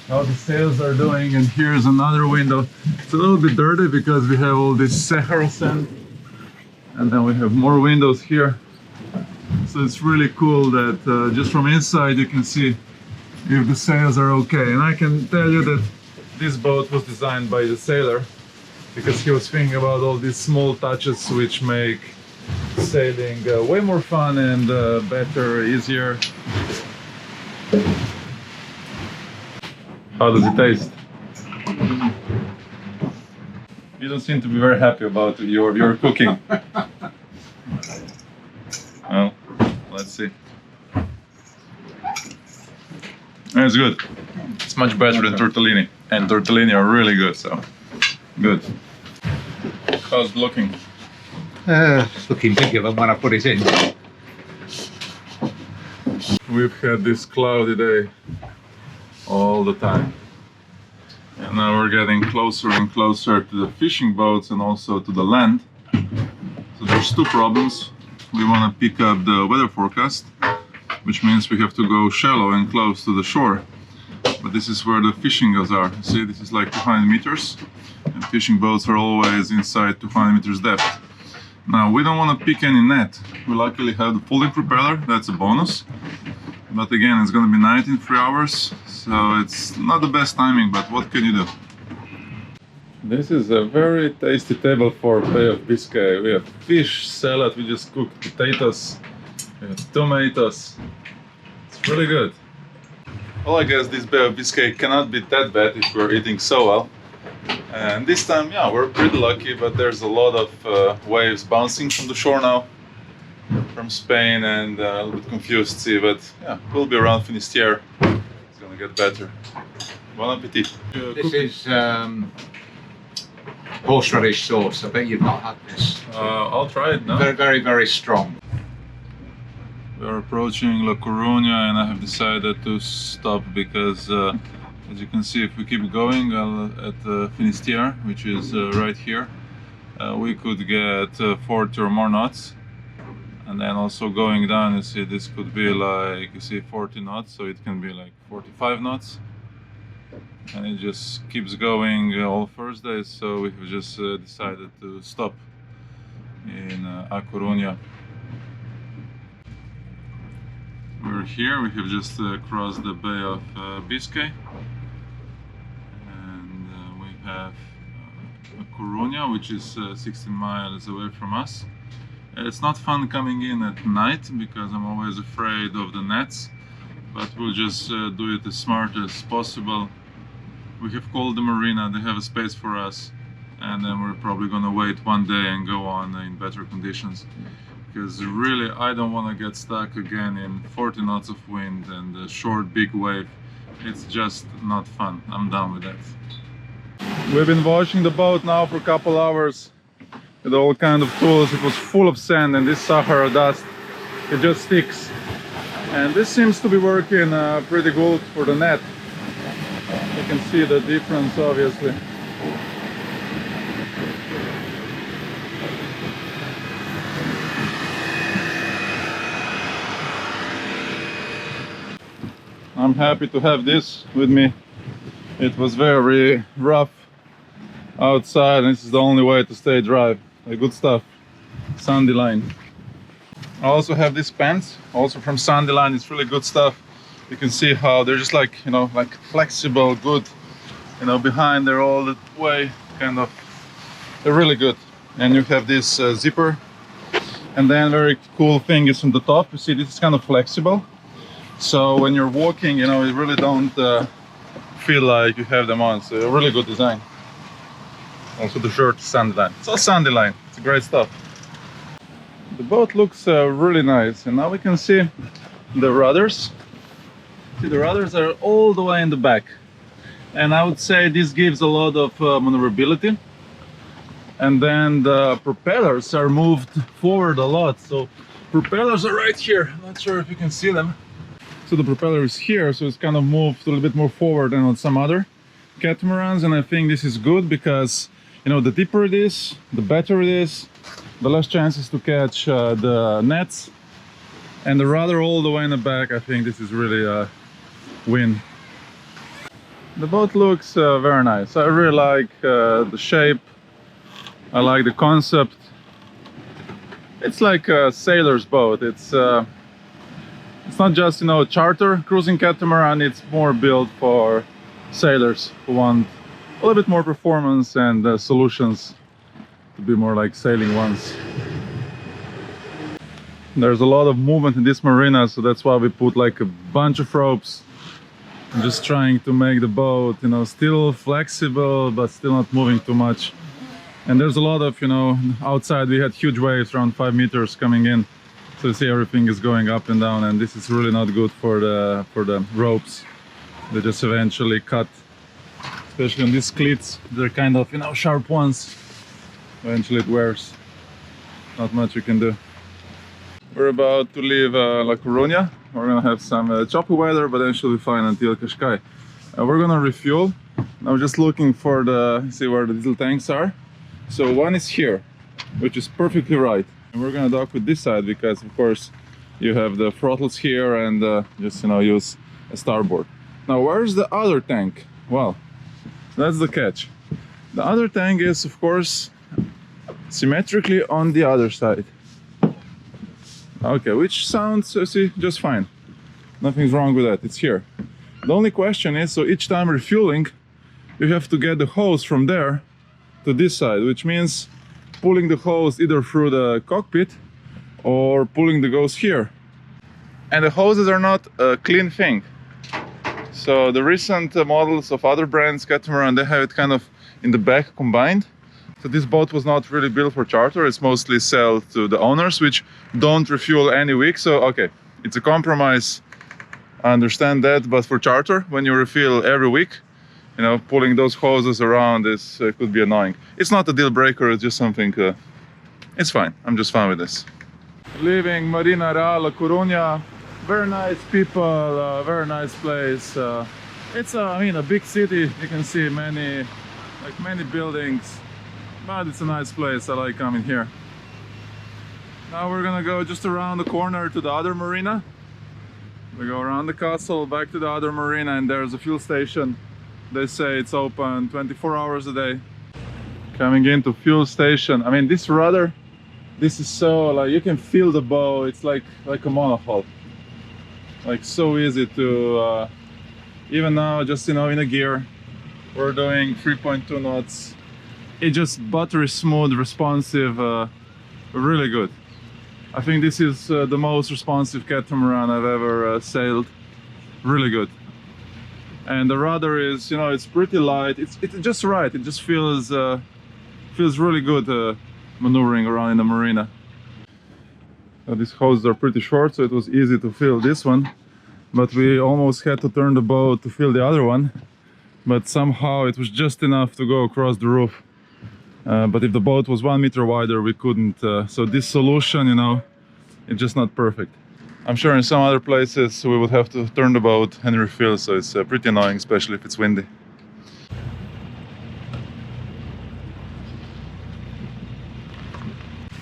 A: how the sails are doing. And here's another window. It's a little bit dirty because we have all this Sahara sand. And then we have more windows here. So it's really cool that just from inside you can see if the sails are okay. And I can tell you that this boat was designed by the sailor because he was thinking about all these small touches which make sailing way more fun and better, easier. How does it taste? You don't seem to be very happy about your cooking. Well, let's see. It's good. It's much better than tortellini, and tortellini are really good, so good. How's it looking?
C: It's looking bigger than when I put it in.
A: We've had this cloudy day all the time. And now we're getting closer and closer to the fishing boats and also to the land. So there's two problems. We want to pick up the weather forecast, which means we have to go shallow and close to the shore. But this is where the fishing guys are. See, this is like 200 meters, and fishing boats are always inside 200 meters depth. Now, we don't want to pick any net. We luckily have the folding propeller, that's a bonus. But again, it's going to be night in 3 hours, so it's not the best timing, but what can you do? This is a very tasty table for Bay of Biscay. We have fish, salad, we just cooked potatoes, we have tomatoes. It's really good. Well, I guess this Bay of Biscay cannot be that bad if we're eating so well. And this time, yeah, we're pretty lucky, but there's a lot of waves bouncing from the shore now, from Spain, and a little bit confused sea, but yeah, we'll be around Finisterre. It's gonna get better. Bon appetit.
C: This is horseradish sauce. I bet you've not had this.
A: I'll try it now.
C: Very, very, very strong.
A: We are approaching La Coruña, and I have decided to stop because as you can see, if we keep going at Finisterre, which is right here, we could get 40 or more knots. And then also going down, you see this could be like, you see 40 knots, so it can be like 45 knots. And it just keeps going all Thursdays, so we have just decided to stop in A Coruña. We're here, we have just crossed the Bay of Biscay, and we have A Coruña, which is 16 miles away from us. It's not fun coming in at night because I'm always afraid of the nets, but we'll just do it as smart as possible. We have called the marina, they have a space for us, and then we're probably gonna wait one day and go on in better conditions, because really I don't want to get stuck again in 40 knots of wind and a short big wave. It's just not fun. I'm done with that. We've been washing the boat now for a couple hours with all kind of tools. It was full of sand, and this Sahara dust, it just sticks. And this seems to be working pretty good for the net. You can see the difference, obviously. I'm happy to have this with me. It was very rough outside, and this is the only way to stay dry. Good stuff. Sandy line. I also have these pants, also from Sandy line. It's really good stuff. You can see how they're just like, you know, like flexible, good, you know, behind they're all the way, kind of, they're really good. And you have this zipper, and then very cool thing is on the top, you see this is kind of flexible, so when you're walking, you know, you really don't feel like you have them on. So a really good design. Also the shirt, Sandy line. It's all Sandy line. It's great stuff. The boat looks really nice, and now we can see the rudders. See, the rudders are all the way in the back, and I would say this gives a lot of maneuverability. And then the propellers are moved forward a lot, so propellers are right here. I'm not sure if you can see them. So the propeller is here, so it's kind of moved a little bit more forward than on some other catamarans, and I think this is good because, you know, the deeper it is, the better it is, the less chances to catch the nets. And the rudder all the way in the back, I think this is really a win. The boat looks very nice. I really like the shape. I like the concept. It's like a sailor's boat. It's not just, you know, a charter cruising catamaran. It's more built for sailors who want a little bit more performance and solutions to be more like sailing ones. There's a lot of movement in this marina, so that's why we put like a bunch of ropes. I'm just trying to make the boat, you know, still flexible but still not moving too much. And there's a lot of, you know, outside we had huge waves around 5 meters coming in, so you see everything is going up and down, and this is really not good for the ropes. They just eventually cut, especially on these cleats. They're kind of, you know, sharp ones. Eventually it wears. Not much you can do. We're about to leave La Coruña. We're gonna have some choppy weather, but then she'll be fine until Cascais. We're gonna refuel. I'm just looking for see where the diesel tanks are. So one is here, which is perfectly right. And we're gonna dock with this side because, of course, you have the throttles here and just, you know, use a starboard. Now, where's the other tank? Well, that's the catch. The other tank is, of course, symmetrically on the other side. Okay, which sounds, see, just fine. Nothing's wrong with that, it's here. The only question is, so each time refueling, you have to get the hose from there to this side, which means pulling the hose either through the cockpit or pulling the hose here. And the hoses are not a clean thing. So the recent models of other brands, Catamaran, they have it kind of in the back combined. So this boat was not really built for charter. It's mostly sold to the owners, which don't refuel any week. So, okay, it's a compromise. I understand that, but for charter, when you refuel every week, you know, pulling those hoses around is could be annoying. It's not a deal breaker. It's just something. It's fine. I'm just fine with this. Leaving Marina Real La Coruña. Very nice people. Very nice place. It's I mean, a big city. You can see many buildings. but it's a nice place. I like coming here. Now we're gonna go just around the corner to the other marina. We go around the castle, back to the other marina, and there's a fuel station. They say it's open 24 hours a day. Coming into fuel station. I mean, this rudder, this is so, like, you can feel the bow. It's like a monohull. Like, so easy to, even now, just, you know, in a gear, we're doing 3.2 knots. It's just buttery smooth, responsive, really good. I think this is the most responsive catamaran I've ever sailed. Really good. And the rudder is, you know, it's pretty light. It's just right. It just feels really good maneuvering around in the marina. These hoses are pretty short, so it was easy to fill this one. But we almost had to turn the boat to fill the other one. But somehow it was just enough to go across the roof. But if the boat was 1 meter wider, we couldn't. So this solution, you know, it's just not perfect. I'm sure in some other places we would have to turn the boat and refill, so it's pretty annoying, especially if it's windy.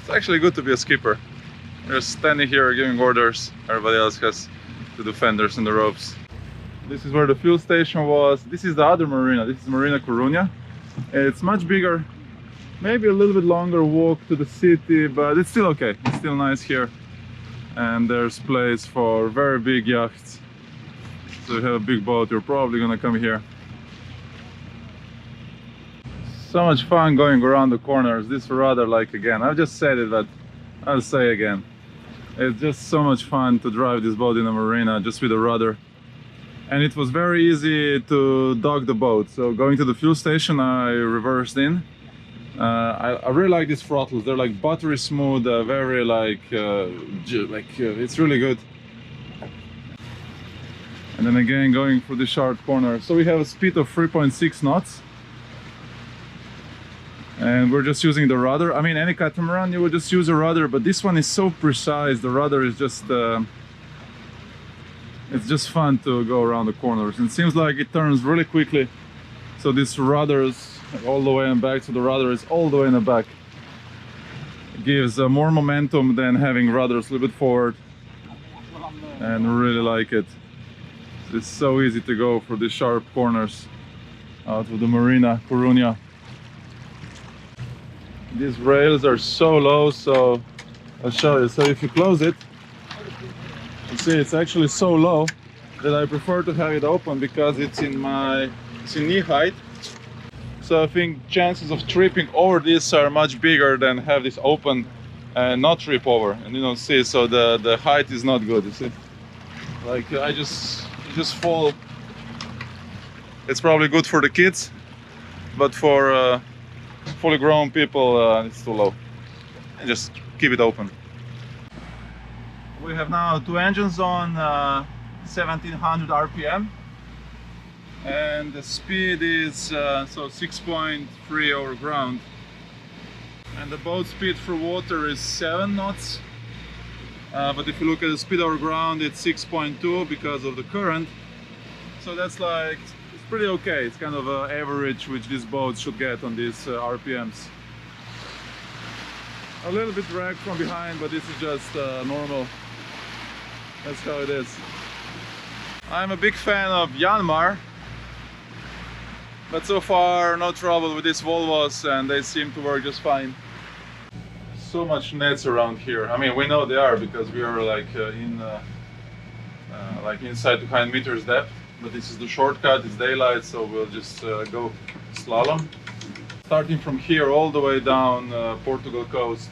A: It's actually good to be a skipper. You're standing here giving orders, everybody else has to do fenders and the ropes. This is where the fuel station was. This is the other marina. This is Marina Coruña. It's much bigger, maybe a little bit longer walk to the city, but it's still okay. It's still nice here. And there's place for very big yachts. So if you have a big boat, you're probably gonna come here. So much fun going around the corners. This rudder, like, again, I've just said it, but I'll say again. It's just so much fun to drive this boat in a marina just with a rudder. And it was very easy to dock the boat. So going to the fuel station, I reversed in. I really like these throttles. They're like buttery smooth, very it's really good. And then again, going for the sharp corner. So we have a speed of 3.6 knots. And we're just using the rudder. I mean, any catamaran, you would just use a rudder, but this one is so precise. The rudder is just, it's just fun to go around the corners. And it seems like it turns really quickly. So this rudder's all the way and back, so the rudder is all the way in the back. It gives more momentum than having rudders a little bit forward, and really like it. It's so easy to go for these sharp corners out of the Marina Coruña. These rails are so low, so I'll show you. So if you close it, you see it's actually so low that I prefer to have it open because it's in knee height. So I think chances of tripping over this are much bigger than have this open and not trip over. And you don't see, so the height is not good, you see. Like you just fall. It's probably good for the kids, but for fully grown people it's too low. And just keep it open. We have now two engines on 1700 RPM. And the speed is so 6.3 over ground, and the boat speed for water is 7 knots, but if you look at the speed over ground, it's 6.2 because of the current. So that's like, it's pretty okay. It's kind of an average which this boat should get on these RPMs. A little bit drag from behind, but this is just normal. That's how it is. I'm a big fan of Yanmar. But so far, no trouble with these Volvos, and they seem to work just fine. So much nets around here. I mean, we know they are because we are like inside 200 meters depth. But this is the shortcut. It's daylight, so we'll just go slalom. Starting from here all the way down Portugal coast,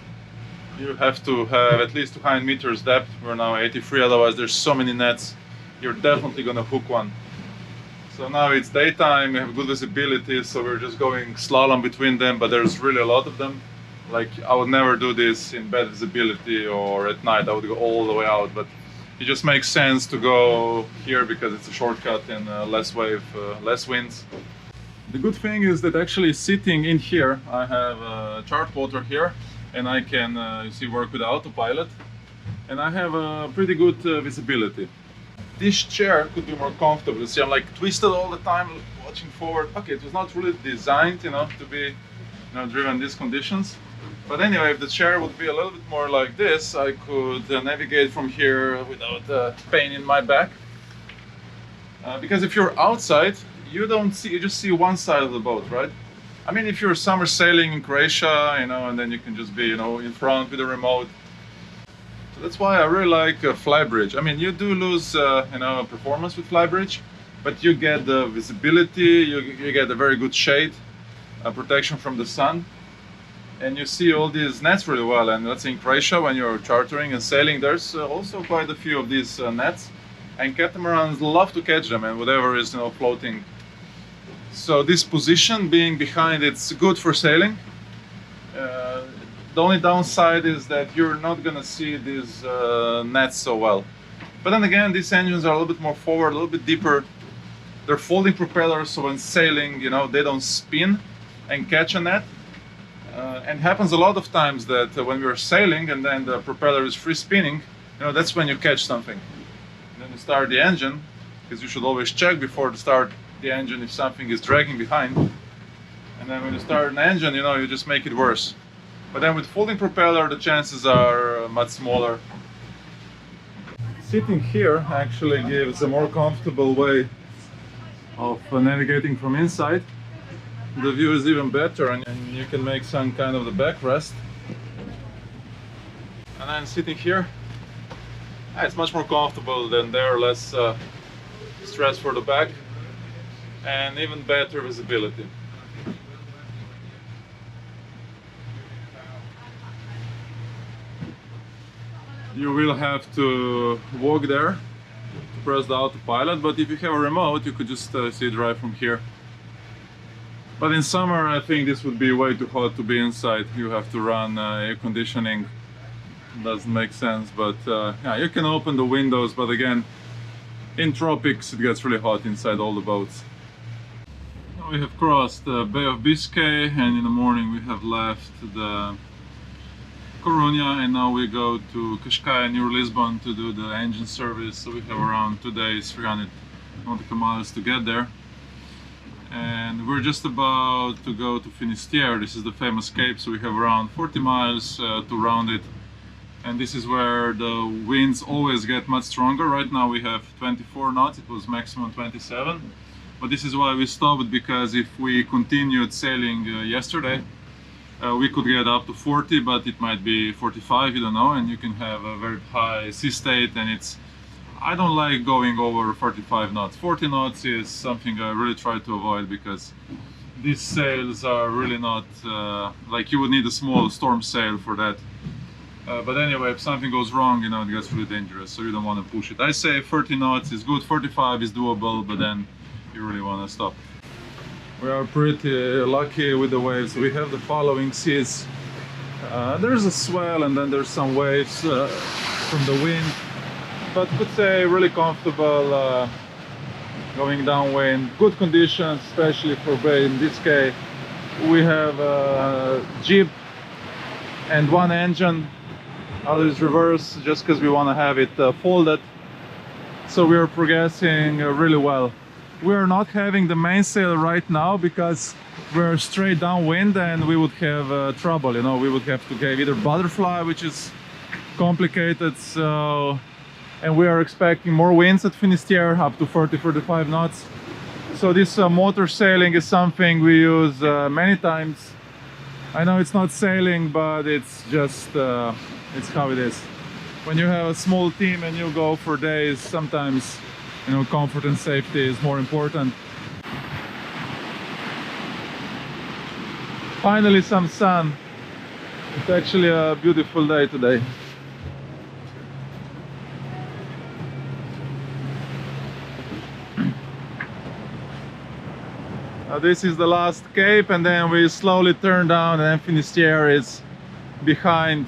A: you have to have at least 200 meters depth. We're now 83. Otherwise, there's so many nets. You're definitely gonna hook one. So now it's daytime, we have good visibility, so we're just going slalom between them, but there's really a lot of them. Like, I would never do this in bad visibility or at night. I would go all the way out, but it just makes sense to go here because it's a shortcut and less wave, less winds. The good thing is that actually sitting in here, I have chart water here, and I can you see, work with the autopilot, and I have a pretty good visibility. This chair could be more comfortable. You see, I'm like twisted all the time, watching forward. Okay, it was not really designed, you know, to be driven these conditions. But anyway, if the chair would be a little bit more like this, I could navigate from here without pain in my back. Because if you're outside, you just see one side of the boat, right? I mean, if you're summer sailing in Croatia, and then you can just be, in front with a remote. So that's why I really like flybridge. I mean, you do lose, performance with flybridge, but you get the visibility, you get a very good shade, protection from the sun, and you see all these nets really well. And let's say in Croatia, when you're chartering and sailing, there's also quite a few of these nets, and catamarans love to catch them and whatever is floating. So this position being behind, it's good for sailing. The only downside is that you're not gonna see these nets so well. But then again, these engines are a little bit more forward, a little bit deeper. They're folding propellers, so when sailing, they don't spin and catch a net. And happens a lot of times that when we're sailing and then the propeller is free spinning, that's when you catch something. And then you start the engine, because you should always check before to start the engine if something is dragging behind. And then when you start an engine, you just make it worse. But then with folding propeller, the chances are much smaller. Sitting here actually gives a more comfortable way of navigating from inside. The view is even better, and you can make some kind of the backrest. And then sitting here, it's much more comfortable than there, less stress for the back, and even better visibility. You will have to walk there to press the autopilot, but if you have a remote, you could just see it right from here. But in summer, I think this would be way too hot to be inside. You have to run air conditioning. Doesn't make sense, but yeah, you can open the windows, but again, in tropics it gets really hot inside all the boats. Now we have crossed the Bay of Biscay, and in the morning we have left the Coruña, and now we go to Cascais near Lisbon to do the engine service. So we have around 2 days, 300 nautical miles to get there. And we're just about to go to Finisterre. This is the famous cape, so we have around 40 miles to round it. And this is where the winds always get much stronger. Right now we have 24 knots, it was maximum 27. But this is why we stopped, because if we continued sailing yesterday, we could get up to 40, but it might be 45, you don't know, and you can have a very high sea state, and I don't like going over 45 knots. 40 knots is something I really try to avoid, because these sails are really not, like you would need a small storm sail for that. But anyway, if something goes wrong, it gets really dangerous, so you don't want to push it. I say 30 knots is good, 45 is doable, but then you really want to stop. We are pretty lucky with the waves. We have the following seas. There's a swell, and then there's some waves from the wind, but I could say really comfortable going downwind. Good conditions, especially for Bay and Biscay. We have a Jeep and one engine. Other is reverse, just because we want to have it folded. So we are progressing really well. We are not having the mainsail right now because we're straight downwind, and we would have trouble. We would have to get either butterfly, which is complicated. So, and we are expecting more winds at Finisterre, up to 40-45 knots. So this motor sailing is something we use many times. I know it's not sailing, but it's just it's how it is. When you have a small team and you go for days, sometimes comfort and safety is more important. Finally some sun. It's actually a beautiful day today. This is the last cape, and then we slowly turn down, and then Finisterre is behind.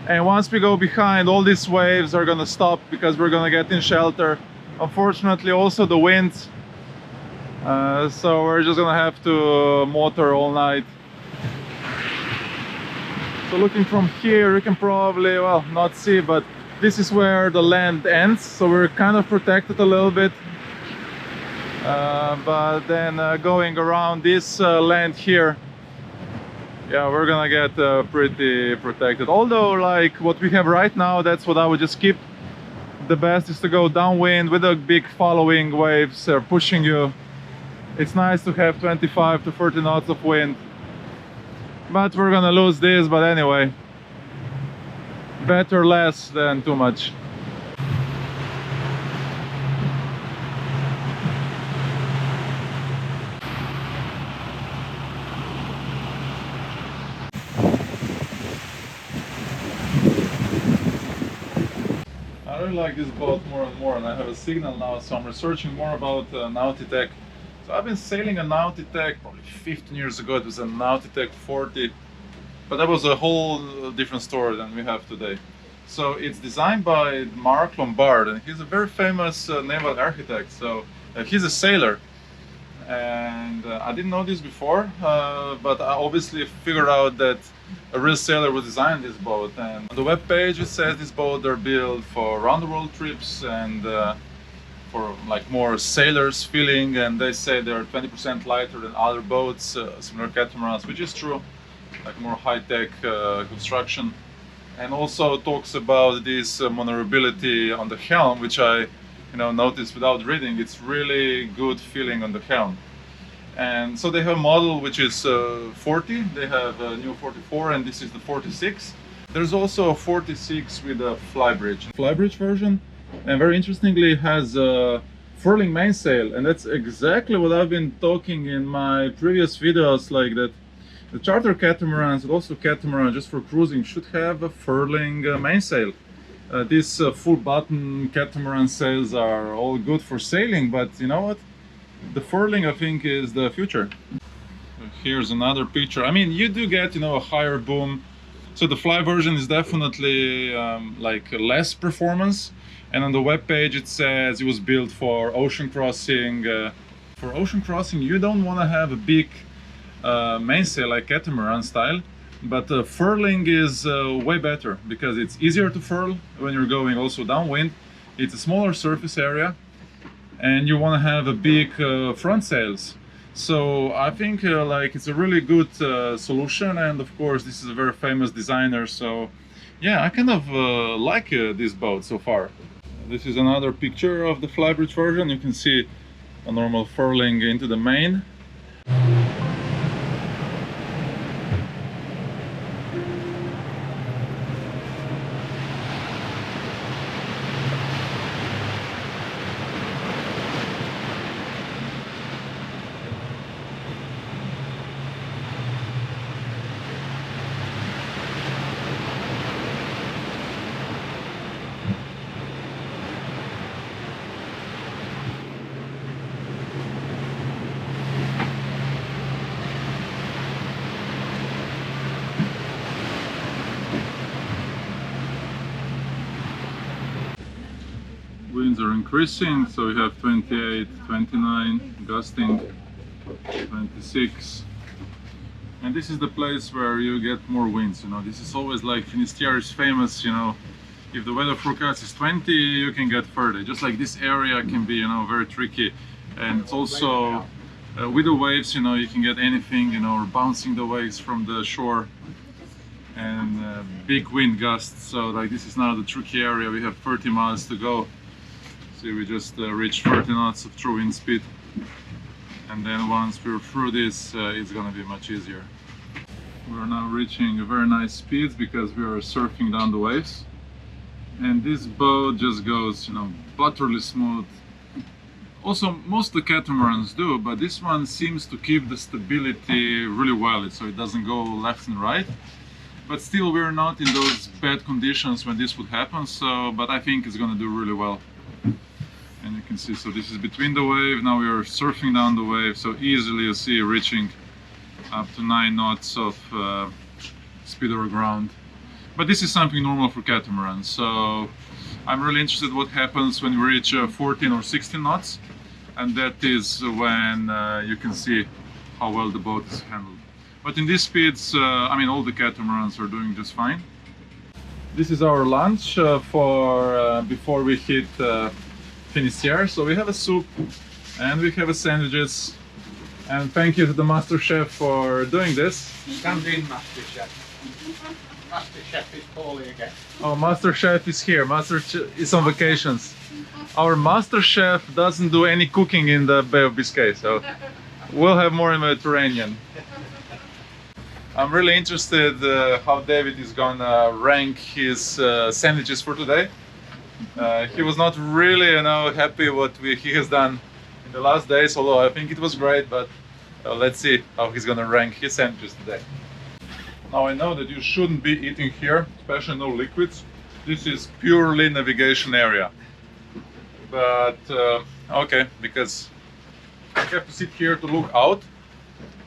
A: And once we go behind, all these waves are gonna stop, because we're gonna get in shelter. Unfortunately, also the winds, so we're just gonna have to motor all night. So looking from here, you can probably, well, not see, but this is where the land ends, so we're kind of protected a little bit. But then going around this land here, Yeah, we're gonna get pretty protected. Although, like what we have right now, that's what I would just keep. The best is to go downwind with a big following waves pushing you. It's nice to have 25 to 30 knots of wind, but we're gonna lose this. But anyway, better less than too much. I really like this boat more and more, and I have a signal now, so I'm researching more about Nautitech. So I've been sailing a Nautitech probably 15 years ago. It was a Nautitech 40, but that was a whole different story than we have today. So it's designed by Mark Lombard, and he's a very famous naval architect. So he's a sailor, and I didn't know this before, but I obviously figured out that a real sailor would design this boat. And on the web page it says this boat are built for round the world trips and for like more sailors feeling, and they say they're 20% lighter than other boats, similar catamarans, which is true, like more high-tech construction. And also talks about this maneuverability on the helm, which I noticed without reading. It's really good feeling on the helm. And so they have a model which is 40, they have a new 44, and this is the 46. There's also a 46 with a flybridge version, and very interestingly has a furling mainsail, and that's exactly what I've been talking in my previous videos, like that the charter catamarans and also catamaran just for cruising should have a furling mainsail. These full button catamaran sails are all good for sailing, but you know what? The furling, I think, is the future. Here's another picture. I mean, you do get, a higher boom. So the fly version is definitely like less performance. And on the web page it says it was built for ocean crossing. For ocean crossing, you don't want to have a big mainsail like catamaran style, but furling is way better because it's easier to furl when you're going also downwind. It's a smaller surface area, and you want to have a big front sails. So I think like it's a really good solution, and of course this is a very famous designer, so yeah, I kind of like this boat so far. This is another picture of the flybridge version. You can see a normal furling into the main. Winds are increasing, so we have 28, 29, gusting 26. And this is the place where you get more winds, This is always like Finisterre is famous, If the weather forecast is 20, you can get 30. Just like this area can be, very tricky. And it's also, with the waves, you can get anything, or bouncing the waves from the shore. And big wind gusts, so like this is now the tricky area. We have 30 miles to go. See, we just reached 30 knots of true wind speed, and then once we're through this, it's gonna be much easier. We're now reaching very nice speeds because we are surfing down the waves, and this boat just goes, butterly smooth. Also, most of the catamarans do, but this one seems to keep the stability really well, so it doesn't go left and right. But still, we're not in those bad conditions when this would happen, so, but I think it's gonna do really well. And you can see, so this is between the wave, now we are surfing down the wave, so easily you see reaching up to 9 knots of speed over ground. But this is something normal for catamarans, so I'm really interested what happens when we reach 14 or 16 knots, and that is when you can see how well the boat is handled. But in these speeds, I mean, all the catamarans are doing just fine. This is our lunch for before we hit Finisterre. So we have a soup and we have a sandwiches, And thank you to the master chef for doing this.
C: Stand in, Master Chef. Master Chef is poorly again.
A: Oh, master chef is here. Is on vacations. Our master chef doesn't do any cooking in the Bay of Biscay, so we'll have more in Mediterranean. I'm really interested how David is gonna rank his sandwiches for today. He was not really, happy what he has done in the last days, although I think it was great, but let's see how he's gonna rank his sandwiches today. Now I know that you shouldn't be eating here, especially no liquids. This is purely navigation area. But okay, because I have to sit here to look out,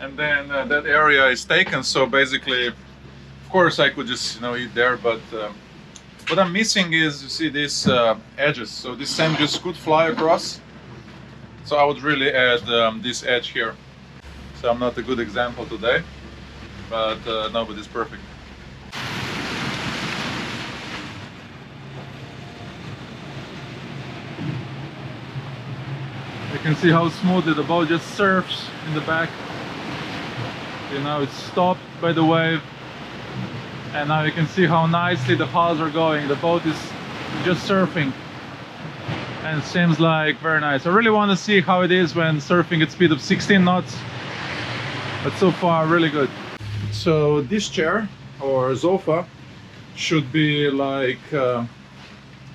A: and then that area is taken. So basically, of course, I could just eat there. But what I'm missing is, you see, these edges. So these sandwiches could fly across. So I would really add this edge here. So I'm not a good example today, but nobody's perfect. You can see how smoothly the boat just surfs in the back. Now it's stopped by the wave, and now you can see how nicely the hulls are going. The boat is just surfing, and it seems like very nice. I really want to see how it is when surfing at speed of 16 knots, but so far really good. So this chair or sofa should be like, you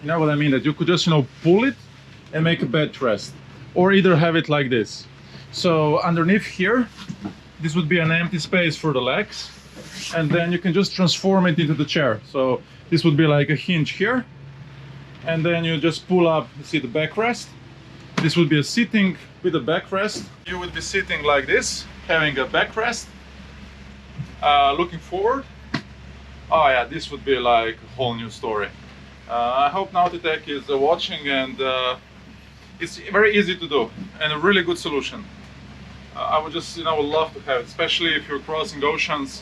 A: know what I mean, that you could just pull it and make a bed rest, or either have it like this. So underneath here, this would be an empty space for the legs, and then you can just transform it into the chair. So this would be like a hinge here, and then you just pull up, you see the backrest. This would be a sitting with a backrest. You would be sitting like this, having a backrest, looking forward. Oh yeah, this would be like a whole new story. I hope Nautitech is watching, and it's very easy to do and a really good solution. I would just, would love to have it, especially if you're crossing oceans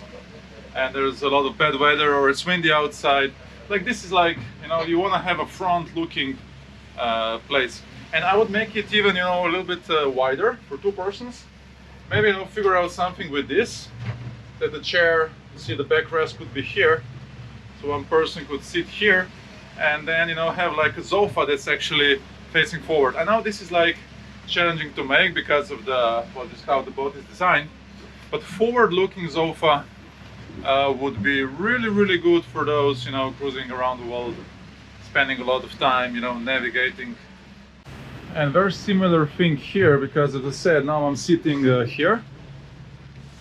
A: and there's a lot of bad weather or it's windy outside. Like this is like, you want to have a front-looking place. And I would make it even, a little bit wider for two persons. Maybe, figure out something with this, that the chair, you see the backrest could be here. So one person could sit here and then, have like a sofa that's actually facing forward. I know this is like challenging to make because of just how the boat is designed, but forward-looking sofa would be really, really good for those, cruising around the world, spending a lot of time, navigating. And very similar thing here, because as I said, now I'm sitting here,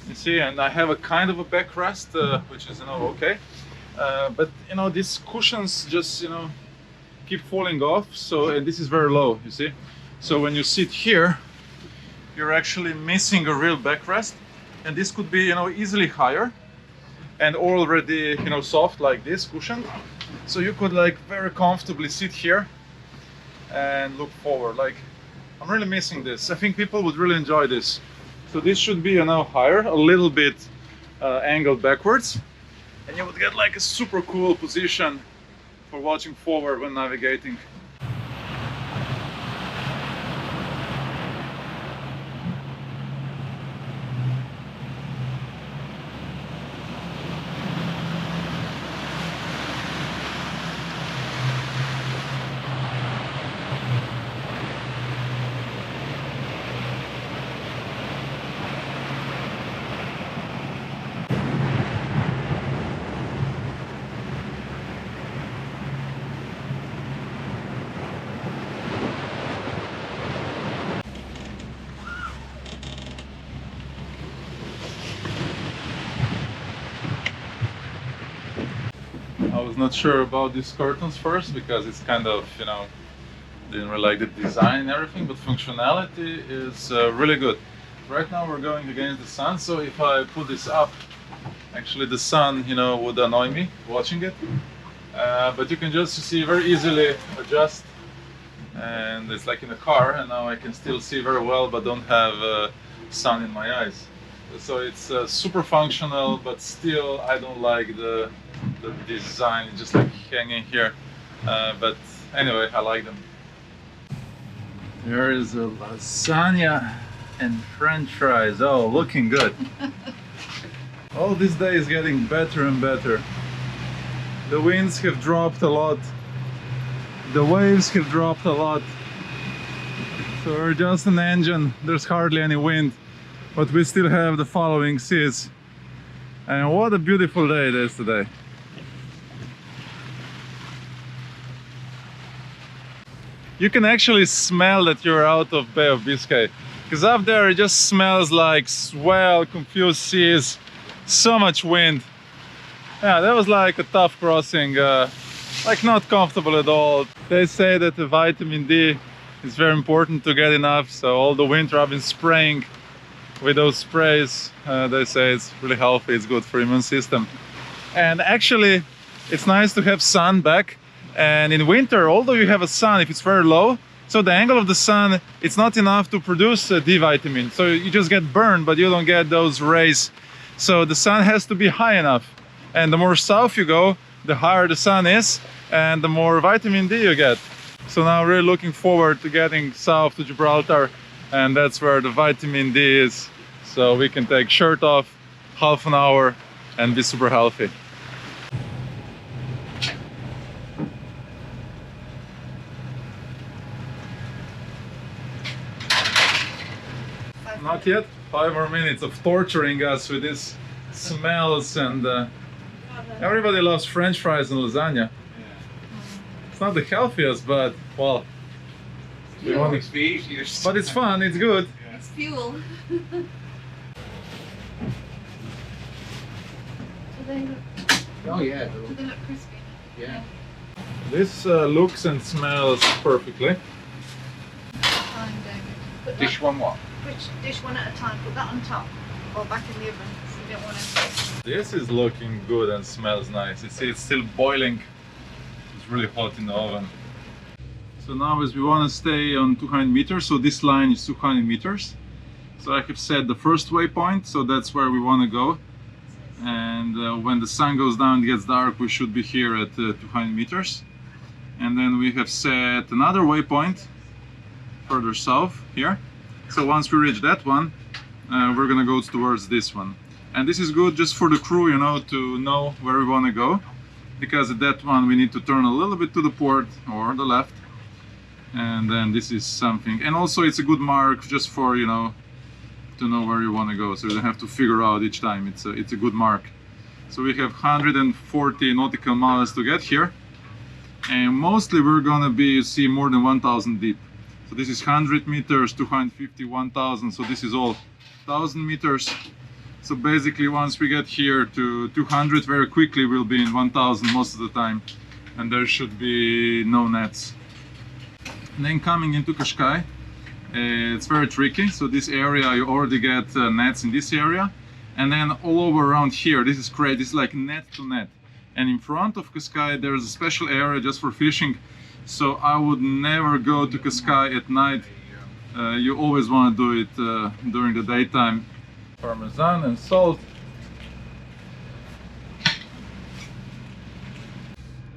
A: you see, and I have a kind of a backrest, which is, okay, but these cushions just, keep falling off. So, and this is very low, you see. So when you sit here, you're actually missing a real backrest, and this could be, easily higher and already, soft like this cushion. So you could like very comfortably sit here and look forward. Like, I'm really missing this. I think people would really enjoy this. So this should be, higher, a little bit angled backwards, and you would get like a super cool position for watching forward when navigating. I was not sure about these curtains first because it's kind of, didn't really like the design and everything, but functionality is really good. Right now we're going against the sun, so if I put this up, actually the sun, would annoy me watching it. But you can just see very easily adjust, and it's like in a car, and now I can still see very well but don't have sun in my eyes. So it's super functional, but still I don't like the design. It's just like hanging here, but anyway, I like them. Here is a lasagna. And French fries, oh, looking good. All this day is getting better and better. The winds have dropped a lot. The waves have dropped a lot. So we're just an engine, there's hardly any wind, but we still have the following seas. And what a beautiful day it is today. You can actually smell that you're out of Bay of Biscay, because up there it just smells like swell, confused seas, so much wind. Yeah, that was like a tough crossing, like not comfortable at all. They say that the vitamin D is very important to get enough, so all the winter I've been spraying with those sprays. They say it's really healthy, it's good for immune system. And actually it's nice to have sun back. And in winter, although you have a sun, if it's very low, so the angle of the sun, it's not enough to produce D vitamin. So you just get burned, but you don't get those rays. So the sun has to be high enough. And the more south you go, the higher the sun is, and the more vitamin D you get. So now we're really looking forward to getting south to Gibraltar, and that's where the vitamin D is. So we can take shirt off, half an hour, and be super healthy. Not yet. 5 more minutes of torturing us with these smells, and everybody loves French fries and lasagna. It's not the healthiest, but well,
C: You species.
A: but it's fun, it's good.
B: It's fuel.
C: Oh yeah.
B: Do they look crispy?
C: Yeah.
A: This looks and smells perfectly.
B: Fine, David. Put
C: Dish one what?
B: Which dish one at a time? Put that on top or back in the oven. So you don't want to.
A: This is looking good and smells nice. You see, it's still boiling. It's really hot in the oven. So now as we want to stay on 200 meters, so this line is 200 meters. So I have set the first waypoint, so that's where we want to go. And when the sun goes down, it gets dark, we should be here at 200 meters. And then we have set another waypoint further south here. So once we reach that one, we're gonna go towards this one. And this is good just for the crew, you know, to know where we want to go. Because at that one we need to turn a little bit to the port or the left. And then this is something. And also it's a good mark just for, you know, to know where you want to go. So you don't have to figure out each time. It's a good mark. So we have 140 nautical miles to get here. And mostly we're gonna be, you see, more than 1,000 deep. So this is 100 meters, 250, 1,000. So this is all 1,000 meters. So basically once we get here to 200, very quickly we'll be in 1,000 most of the time. And there should be no nets. And then coming into Cascais, it's very tricky. So this area, you already get nets in this area. And then all over around here, this is great. This is like net to net. And in front of Cascais, there's a special area just for fishing. So I would never go to Cascais at night. You always want to do it during the daytime. Parmesan and salt.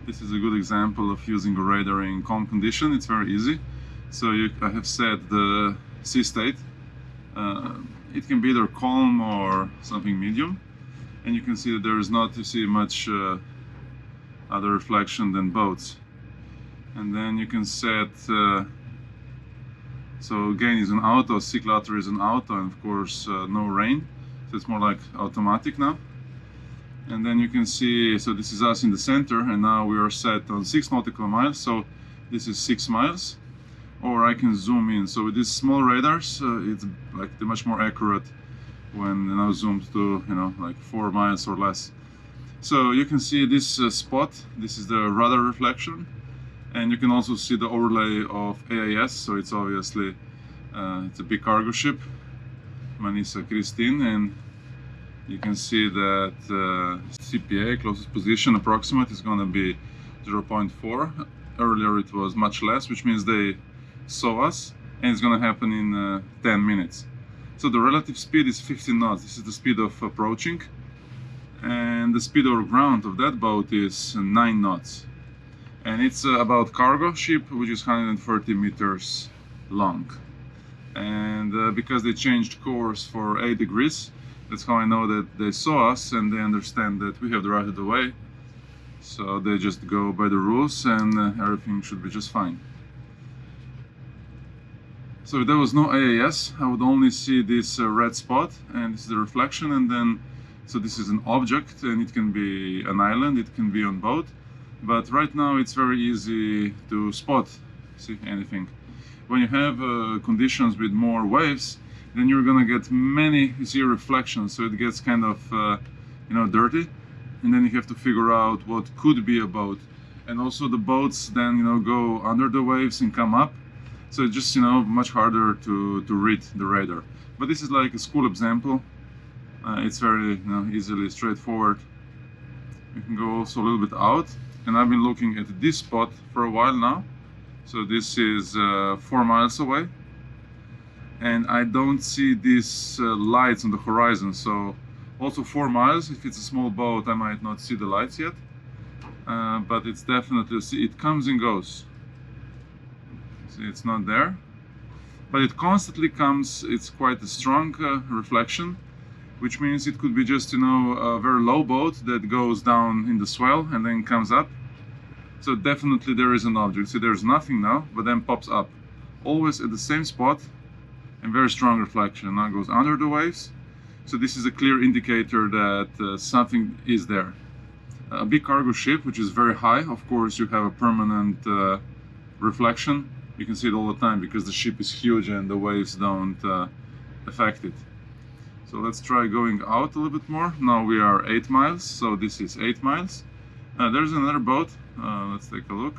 A: This is a good example of using a radar in calm condition. It's very easy. So I have set the sea state. It can be either calm or something medium. And you can see that there is not, you see, much other reflection than boats. And then you can set, so again is an auto, sea clutter is an auto, and of course no rain. So it's more like automatic now. And then you can see, so this is us in the center, and now we are set on 6 nautical miles. So this is 6 miles. Or I can zoom in. So with these small radars, it's like they're much more accurate when now zoomed to, you know, like 4 miles or less. So you can see this spot. This is the radar reflection, and you can also see the overlay of AIS. So it's obviously it's a big cargo ship, Manisa Christine, and you can see that CPA, closest position approximate, is going to be 0.4. Earlier it was much less, which means they saw us, and it's going to happen in 10 minutes. So the relative speed is 15 knots. This is the speed of approaching, and the speed over ground of that boat is 9 knots. And it's about cargo ship, which is 130 meters long. and because they changed course for 8 degrees, that's how I know that they saw us and they understand that we have the right of the way. So they just go by the rules, and everything should be just fine. So if there was no AIS, I would only see this red spot, and this is the reflection, and then, so this is an object, and it can be an island, it can be on boat, but right now it's very easy to spot, see, anything. When you have conditions with more waves, then you're gonna get many, you see, reflections, so it gets kind of, you know, dirty, and then you have to figure out what could be a boat. And also the boats then, you know, go under the waves and come up. So it's just, you know, much harder to read the radar. But this is like a school example. It's very, you know, easily straightforward. You can go also a little bit out, and I've been looking at this spot for a while now. So this is 4 miles away, and I don't see these lights on the horizon. So also 4 miles, if it's a small boat, I might not see the lights yet, but it's definitely, see, it comes and goes. See, it's not there, but it constantly comes. It's quite a strong reflection, which means it could be just, you know, a very low boat that goes down in the swell and then comes up. So definitely there is an object. See, there's nothing now, but then pops up, always at the same spot, and very strong reflection. Now it goes under the waves. So this is a clear indicator that something is there. A big cargo ship, which is very high, of course you have a permanent reflection. You can see it all the time because the ship is huge and the waves don't affect it. So let's try going out a little bit more. Now we are 8 miles, so this is 8 miles. There's another boat. Let's take a look.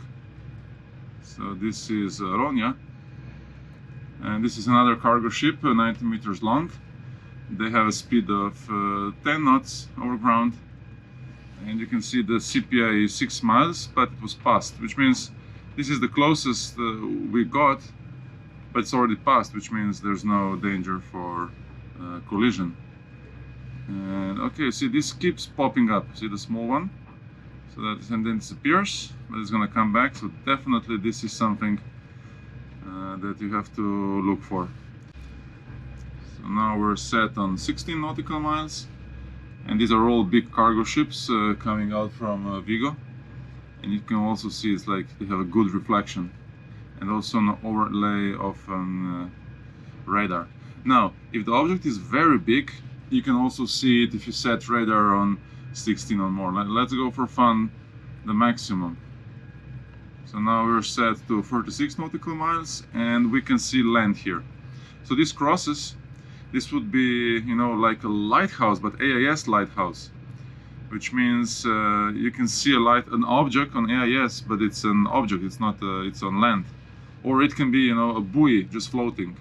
A: So this is Ronya, and this is another cargo ship, 90 meters long. They have a speed of 10 knots over ground, and you can see the CPA is 6 miles, but it was passed, which means this is the closest we got, but it's already passed, which means there's no danger for collision. And okay, see, this keeps popping up. See the small one? So that and then disappears, but it's gonna come back. So definitely this is something that you have to look for. So now we're set on 16 nautical miles, and these are all big cargo ships coming out from Vigo. And you can also see it's like they have a good reflection, and also an overlay of radar. Now, if the object is very big, you can also see it if you set radar on 16 or more. Let's go for fun the maximum. So now we're set to 46 nautical miles, and we can see land here. So this crosses. This would be, you know, like a lighthouse, but AIS lighthouse, which means you can see an object on AIS, but it's an object. It's not. It's on land, or it can be, you know, a buoy just floating.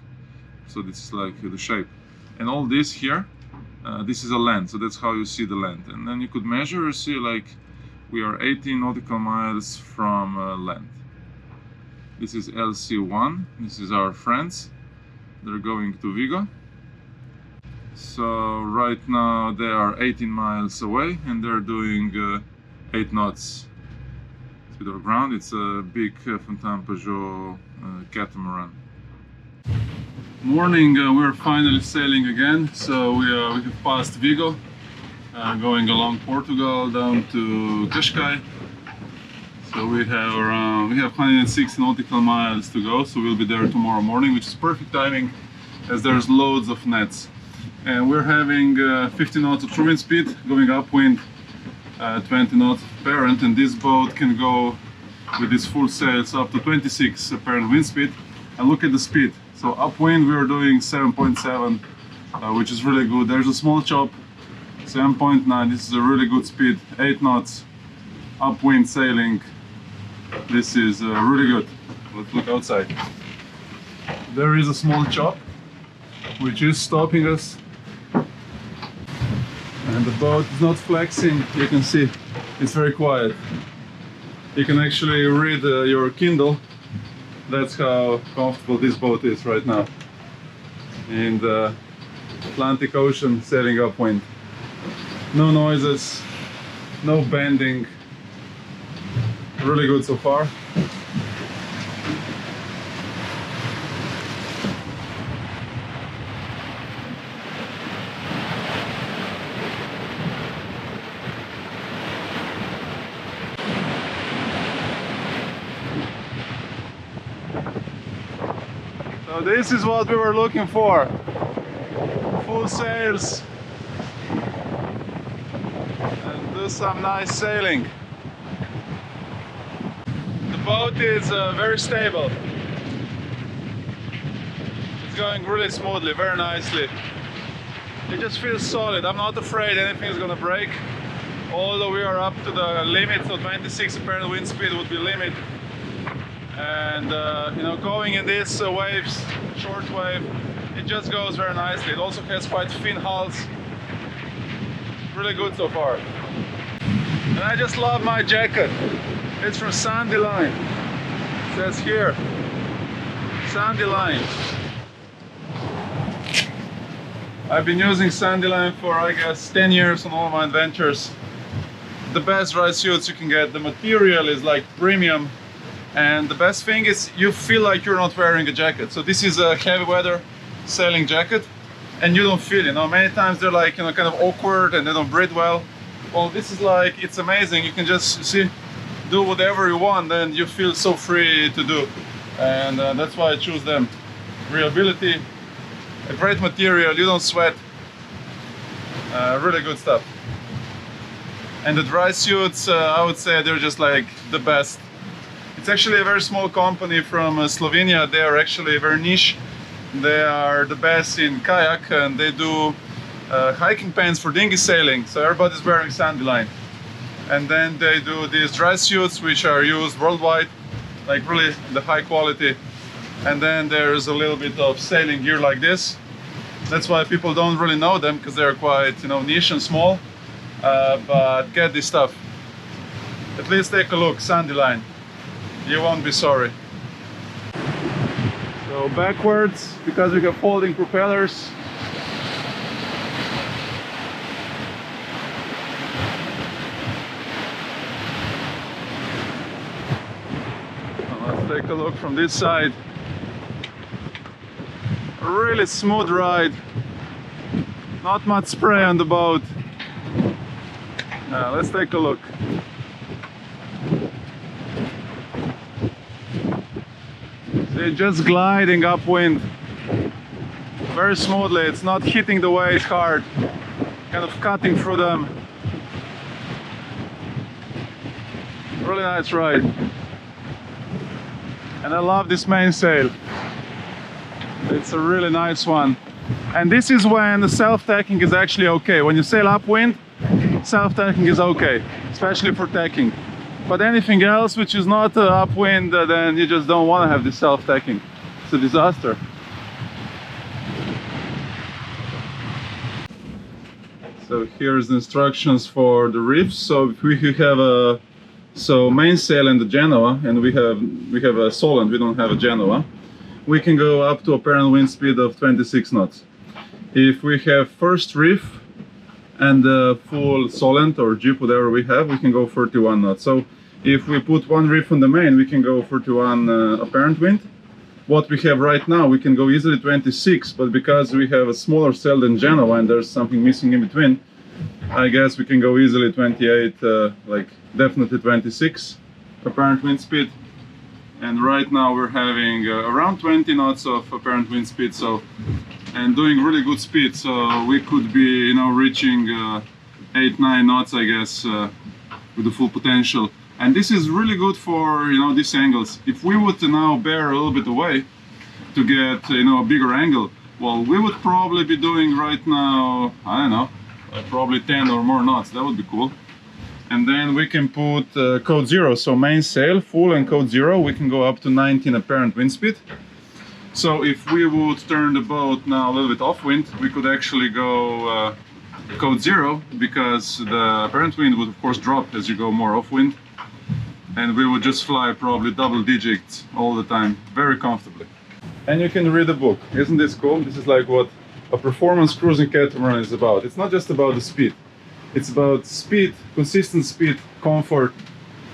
A: So this is like the shape, and all this here. This is a land, so that's how you see the land. And then you could measure or see, like, we are 18 nautical miles from land. This is LC1. This is our friends. They're going to Vigo. So right now they are 18 miles away, and they're doing 8 knots to the ground. It's a big Fontaine Peugeot Catamaran. Morning, we're finally sailing again. So we have passed Vigo, going along Portugal down to Biscay. So we have 160 nautical miles to go. So we'll be there tomorrow morning, which is perfect timing, as there's loads of nets. And we're having 50 knots of true wind speed, going upwind, 20 knots apparent, and this boat can go with its full sails up to 26 apparent wind speed. And look at the speed. So upwind we are doing 7.7, which is really good. There's a small chop, 7.9. This is a really good speed. 8 knots, upwind sailing. This is really good. Let's look outside. There is a small chop, which is stopping us. And the boat is not flexing. You can see it's very quiet. You can actually read your Kindle. That's how comfortable this boat is right now in the Atlantic Ocean, sailing upwind. No noises, no bending. Really good so far. So this is what we were looking for. Full sails and do some nice sailing. The boat is very stable. It's going really smoothly, very nicely. It just feels solid. I'm not afraid anything is gonna break. Although we are up to the limit, so 26 apparent wind speed would be limit. And you know, going in these waves, short wave, it just goes very nicely. It also has quite thin hulls. Really good so far. And I just love my jacket. It's from Sandy Line. It says here, Sandy Line. I've been using Sandy Line for, I guess, 10 years on all my adventures. The best dry suits you can get. The material is like premium. And the best thing is you feel like you're not wearing a jacket. So this is a heavy weather sailing jacket and you don't feel it. You know, many times they're like, you know, kind of awkward and they don't breathe well. Well, this is like, it's amazing. You can just, see, do whatever you want and you feel so free to do. And that's why I choose them. Reliability, a great material, you don't sweat. Really good stuff. And the dry suits, I would say they're just like the best. It's actually a very small company from Slovenia. They are actually very niche. They are the best in kayak and they do hiking pants for dinghy sailing. So everybody's wearing Sandy Line. And then they do these dry suits which are used worldwide, like really the high quality. And then there's a little bit of sailing gear like this. That's why people don't really know them, because they're quite, you know, niche and small. But get this stuff. At least take a look, Sandy Line. You won't be sorry. So backwards, because we have folding propellers. Let's take a look from this side. A really smooth ride. Not much spray on the boat. Now let's take a look. See, just gliding upwind very smoothly. It's not hitting the waves hard, kind of cutting through them. Really nice ride. And I love this mainsail. It's a really nice one. And this is when the self-tacking is actually okay. When you sail upwind, self-tacking is okay, especially for tacking. But anything else which is not upwind, then you just don't want to have this self-tacking. It's a disaster. So here's the instructions for the reefs. So if we have a mainsail and the Genoa, and we have a Solent, we don't have a Genoa, we can go up to apparent wind speed of 26 knots. If we have first reef and the full Solent or Jeep, whatever we have, we can go 31 knots. So if we put one reef on the main, we can go 41 apparent wind. What we have right now, we can go easily 26, but because we have a smaller sail than Genoa and there's something missing in between, I guess we can go easily 28, like definitely 26 apparent wind speed. And right now we're having around 20 knots of apparent wind speed, so, and doing really good speed, so we could be, you know, reaching 8-9 knots, I guess, with the full potential. And this is really good for, you know, these angles. If we would now bear a little bit away to get, you know, a bigger angle, well, we would probably be doing right now, I don't know, probably 10 or more knots. That would be cool. And then we can put code 0, so mainsail, full and code 0, we can go up to 19 apparent wind speed. So if we would turn the boat now a little bit off wind, we could actually go code 0, because the apparent wind would of course drop as you go more off wind. And we would just fly probably double digits all the time, very comfortably. And you can read the book. Isn't this cool? This is like what a performance cruising catamaran is about. It's not just about the speed. It's about speed, consistent speed, comfort,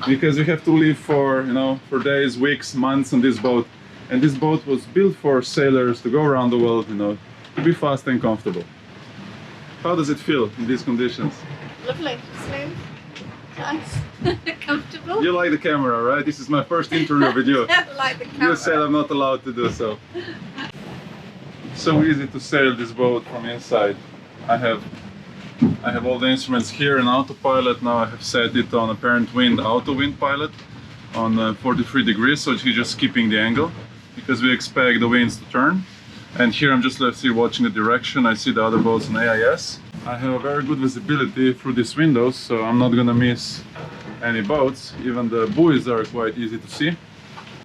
A: because you have to live for, you know, for days, weeks, months on this boat. And this boat was built for sailors to go around the world, you know, to be fast and comfortable. How does it feel in these conditions?
B: Lovely, smooth, nice, comfortable.
A: You like the camera, right? This is my first interview with you.
B: I like the camera.
A: You said I'm not allowed to do so. so easy to sail this boat from inside. I have all the instruments here in autopilot. Now I have set it on apparent wind, auto wind pilot on 43 degrees, so he's just keeping the angle because we expect the winds to turn. And here I'm just let's see watching the direction. I see the other boats on AIS. I have a very good visibility through these windows, so I'm not gonna miss any boats. Even the buoys are quite easy to see.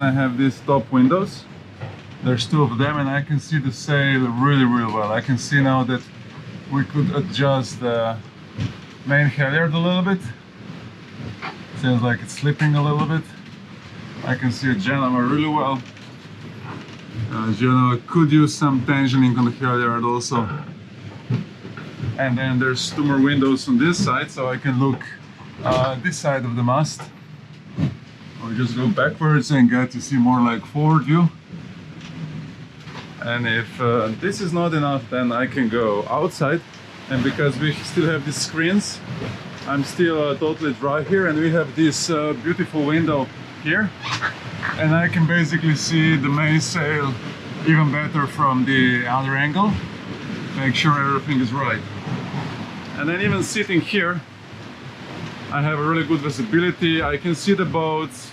A: I have these top windows. There's two of them and I can see the sail really well. I can see now that we could adjust the main halyard a little bit. Seems like it's slipping a little bit. I can see Genoa really well. Genoa could use some tensioning on the halyard also. And then there's two more windows on this side, so I can look this side of the mast. Or just go backwards and get to see more like forward view. And if this is not enough, then I can go outside. And because we still have these screens, I'm still totally dry here, and we have this beautiful window here. And I can basically see the mainsail even better from the other angle. Make sure everything is right. And then even sitting here, I have a really good visibility. I can see the boats.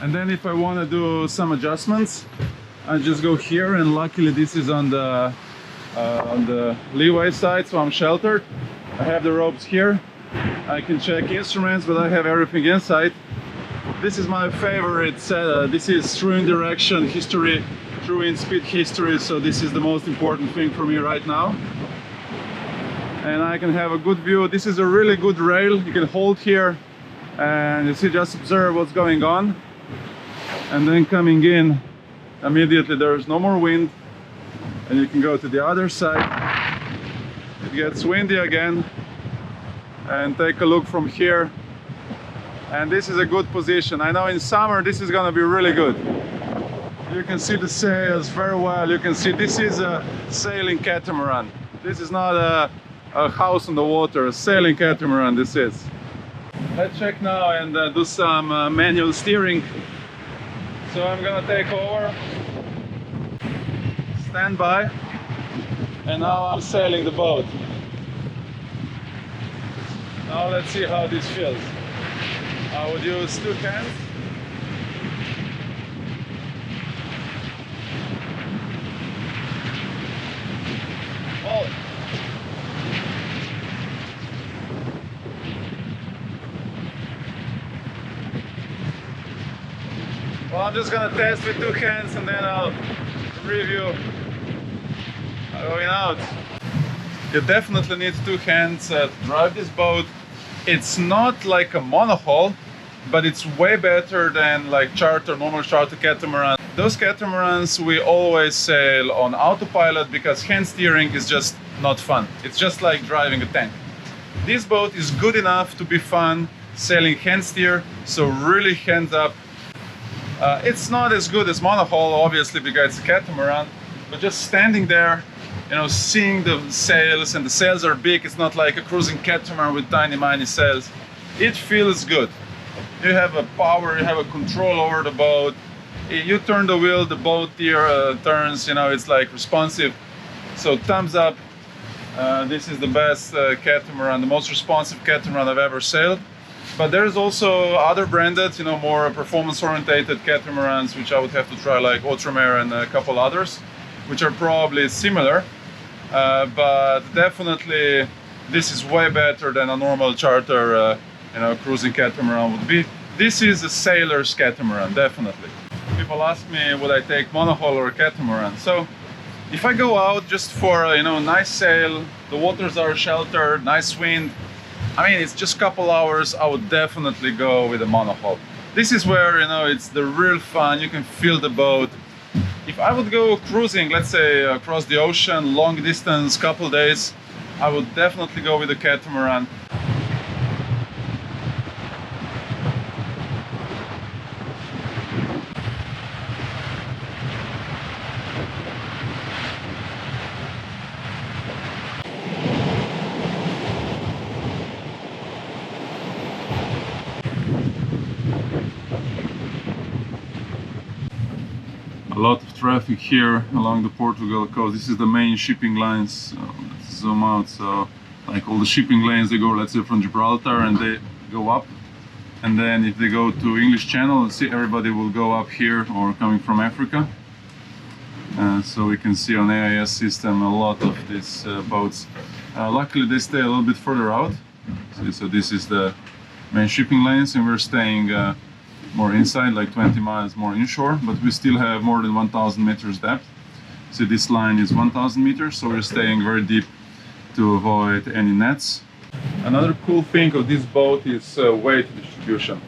A: And then if I want to do some adjustments, I just go here, and luckily this is on the leeway side, so I'm sheltered. I have the ropes here. I can check instruments, but I have everything inside. This is my favorite set. This is true in direction history, true in speed history, so this is the most important thing for me right now. And I can have a good view. This is a really good rail. You can hold here and you see, just observe what's going on. And then coming in, immediately there's no more wind, and you can go to the other side. It gets windy again, and take a look from here. And this is a good position. I know in summer this is gonna be really good. You can see the sails very well. You can see this is a sailing catamaran. This is not a house on the water, a sailing catamaran this is. Let's check now and do some manual steering. So I'm gonna take over, stand by, and now I'm sailing the boat. Now let's see how this feels. I would use two hands. Oh. Well, I'm just gonna test with two hands and then I'll review going out. You definitely need two hands to drive this boat. It's not like a monohull, but it's way better than like normal charter catamaran. Those catamarans we always sail on autopilot because hand steering is just not fun. It's just like driving a tank. This boat is good enough to be fun sailing hand steer, so really hands up. It's not as good as monohull, obviously, because it's a catamaran, but just standing there, you know, seeing the sails, and the sails are big. It's not like a cruising catamaran with tiny sails. It feels good. You have a power, you have a control over the boat. You turn the wheel, the boat here turns, you know, it's like responsive. So thumbs up. This is the best catamaran, the most responsive catamaran I've ever sailed. But there's also other branded, you know, more performance-orientated catamarans, which I would have to try, like Outremer and a couple others, which are probably similar. But definitely, this is way better than a normal charter, you know, cruising catamaran would be. This is a sailor's catamaran, definitely. People ask me, would I take monohull or catamaran? So, if I go out just for, you know, nice sail, the waters are sheltered, nice wind, I mean, it's just a couple hours, I would definitely go with a monohull. This is where, you know, it's the real fun, you can feel the boat. If I would go cruising, let's say across the ocean, long distance, couple days, I would definitely go with a catamaran. A lot of traffic here along the Portugal coast. This is the main shipping lines. So let's zoom out. So like all the shipping lanes, they go, let's say, from Gibraltar, and they go up. And then if they go to English Channel, see, everybody will go up here, or coming from Africa. So we can see on AIS system a lot of these boats. Luckily they stay a little bit further out. So this is the main shipping lanes, and we're staying more inside, like 20 miles more inshore, but we still have more than 1,000 meters depth. See, this line is 1,000 meters, so we're staying very deep to avoid any nets. Another cool thing of this boat is weight distribution.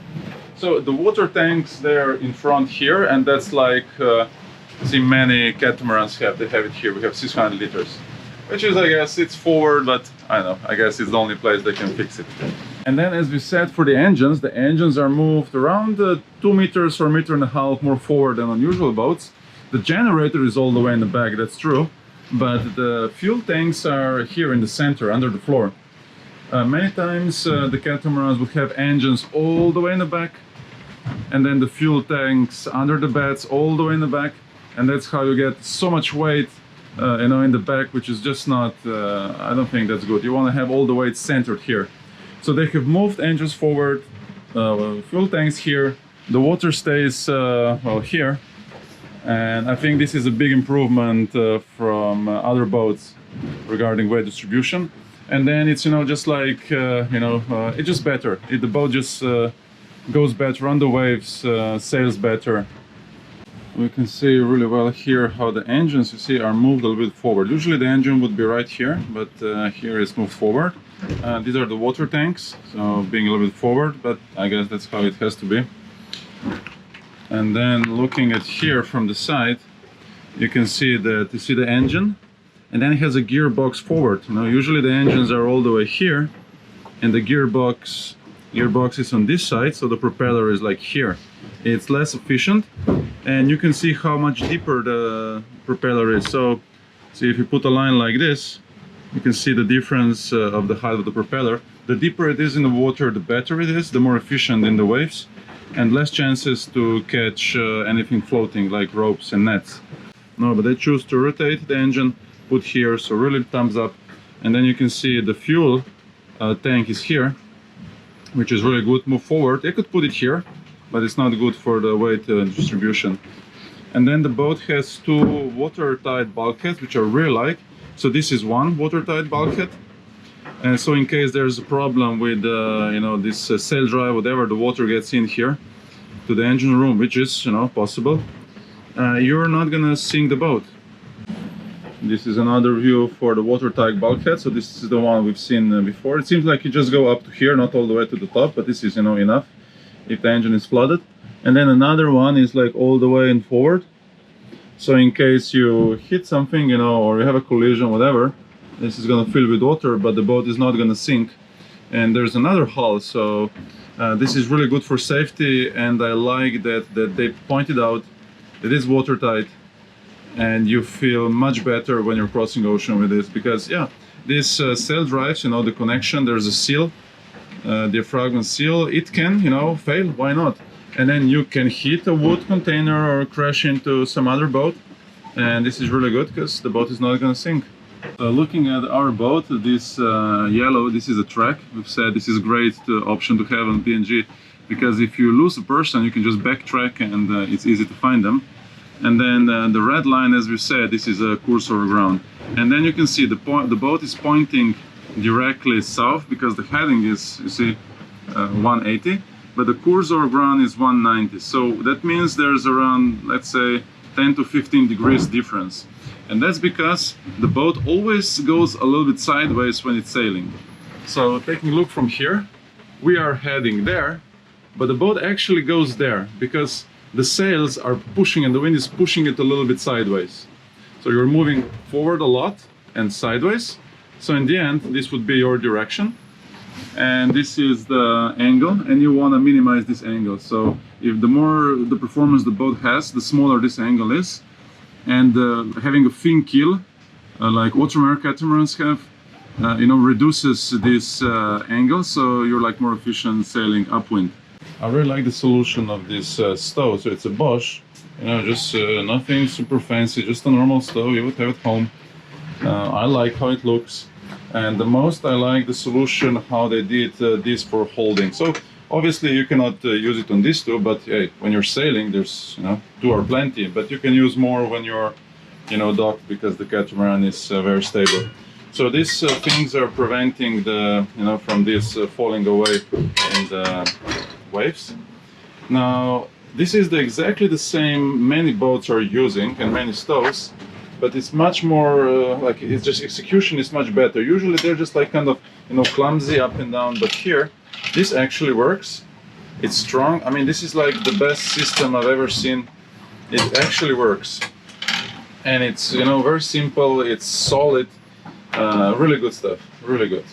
A: So the water tanks, they're in front here, and that's like see, many catamarans have. They have it here. We have 600 liters, which is, I guess, it's forward, but I don't know, I guess it's the only place they can fix it. And then, as we said, for the engines are moved around 2 meters or 1.5 meters more forward than on usual boats. The generator is all the way in the back, that's true, but the fuel tanks are here in the center, under the floor. Many times the catamarans would have engines all the way in the back, and then the fuel tanks under the beds all the way in the back, and that's how you get so much weight you know, in the back, which is just not, I don't think that's good. You want to have all the weight centered here. So they have moved engines forward, fuel tanks here, the water stays well here, and I think this is a big improvement from other boats regarding weight distribution. And then it's, you know, just like you know, it's just better. The boat just goes better on the waves, sails better. We can see really well here how the engines, you see, are moved a little bit forward. Usually the engine would be right here, but here it's moved forward. These are the water tanks, so being a little bit forward, but I guess that's how it has to be. And then looking at here from the side, you can see that you see the engine, and then it has a gearbox forward. You know, usually the engines are all the way here, and the gearbox is on this side, so the propeller is like here. It's less efficient, and you can see how much deeper the propeller is. So see, if you put a line like this, you can see the difference of the height of the propeller. The deeper it is in the water, the better it is, the more efficient in the waves, and less chances to catch anything floating like ropes and nets. No, but they choose to rotate the engine, put here, so really thumbs up. And then you can see the fuel tank is here, which is really good. Move forward. They could put it here, but it's not good for the weight distribution. And then the boat has 2 watertight bulkheads, which I really like. So this is one watertight bulkhead, and so in case there's a problem with you know, this sail drive, whatever, the water gets in here to the engine room, which is, you know, possible, you're not gonna sink the boat. This is another view for the watertight bulkhead. So this is the one we've seen before. It seems like you just go up to here, not all the way to the top, but this is, you know, enough if the engine is flooded. And then another one is like all the way in forward. So in case you hit something, you know, or you have a collision, whatever, this is gonna fill with water, but the boat is not gonna sink. And there's another hull, so this is really good for safety, and I like that they pointed out it is watertight, and you feel much better when you're crossing ocean with this, because yeah, this sail drives, you know, the connection, there's a seal, diaphragm seal, it can, you know, fail, why not? And then you can hit a wood container or crash into some other boat, and this is really good because the boat is not going to sink. Looking at our boat, this yellow, this is a track. We've said this is a great option to have on PNG, because if you lose a person, you can just backtrack, and it's easy to find them. And then the red line, as we said, this is a course over ground. And then you can see the boat is pointing directly south, because the heading is, you see, 180. But the course over ground is 190, so that means there's around, let's say, 10 to 15 degrees difference. And that's because the boat always goes a little bit sideways when it's sailing. So taking a look from here, we are heading there, but the boat actually goes there because the sails are pushing and the wind is pushing it a little bit sideways. So you're moving forward a lot and sideways. So in the end, this would be your direction. And this is the angle, and you want to minimize this angle. So if the more the performance the boat has, the smaller this angle is. And having a fin keel, like ultramar catamarans have, you know, reduces this angle, so you're like more efficient sailing upwind. I really like the solution of this stove. So it's a Bosch, you know, just nothing super fancy, just a normal stove you would have at home. I like how it looks, and the most I like the solution how they did this for holding. So obviously you cannot use it on this two, but hey, when you're sailing, there's, you know, two are plenty, but you can use more when you're, you know, docked, because the catamaran is very stable. So these things are preventing the, you know, from this falling away in the waves. Now this is exactly the same many boats are using and many stoves, but it's much more like, it's just execution is much better. Usually they're just like kind of, you know, clumsy up and down, but here this actually works. It's strong. I mean, this is like the best system I've ever seen. It actually works, and it's, you know, very simple. It's solid. Really good stuff. Really good.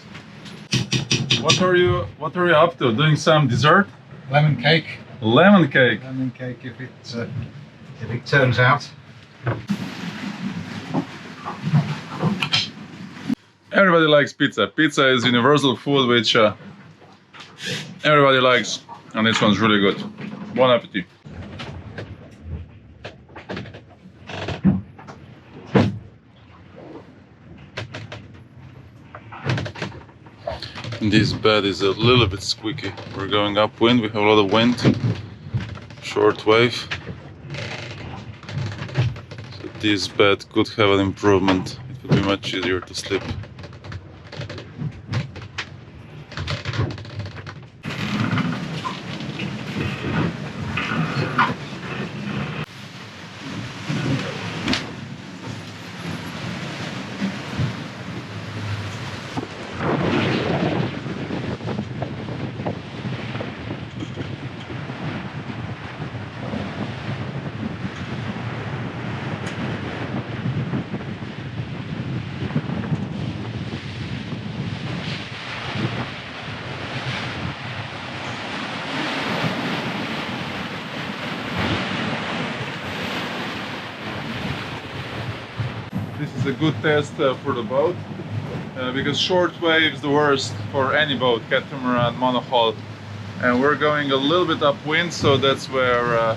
A: What are you up to? Doing some dessert?
C: Lemon cake.
A: Lemon cake.
C: Lemon cake if it turns out.
A: Everybody likes pizza. Pizza is universal food, which everybody likes, and this one's really good. Bon appetit. This bed is a little bit squeaky. We're going upwind, we have a lot of wind, short wave. So this bed could have an improvement. It would be much easier to sleep. This is a good test for the boat, because short wave is the worst for any boat, catamaran, monohull, and we're going a little bit upwind, so that's where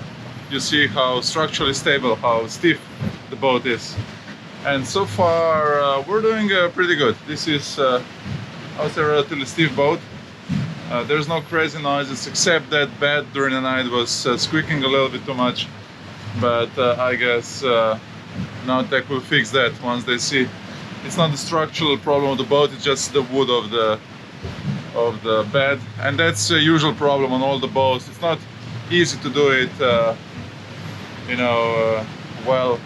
A: you see how structurally stable, how stiff the boat is. And so far we're doing pretty good. This is I would say a relatively stiff boat. There's no crazy noises, except that bed during the night was squeaking a little bit too much, but I guess Nautitech will fix that once they see it's not the structural problem of the boat, it's just the wood of the bed, and that's a usual problem on all the boats. It's not easy to do it, you know, well.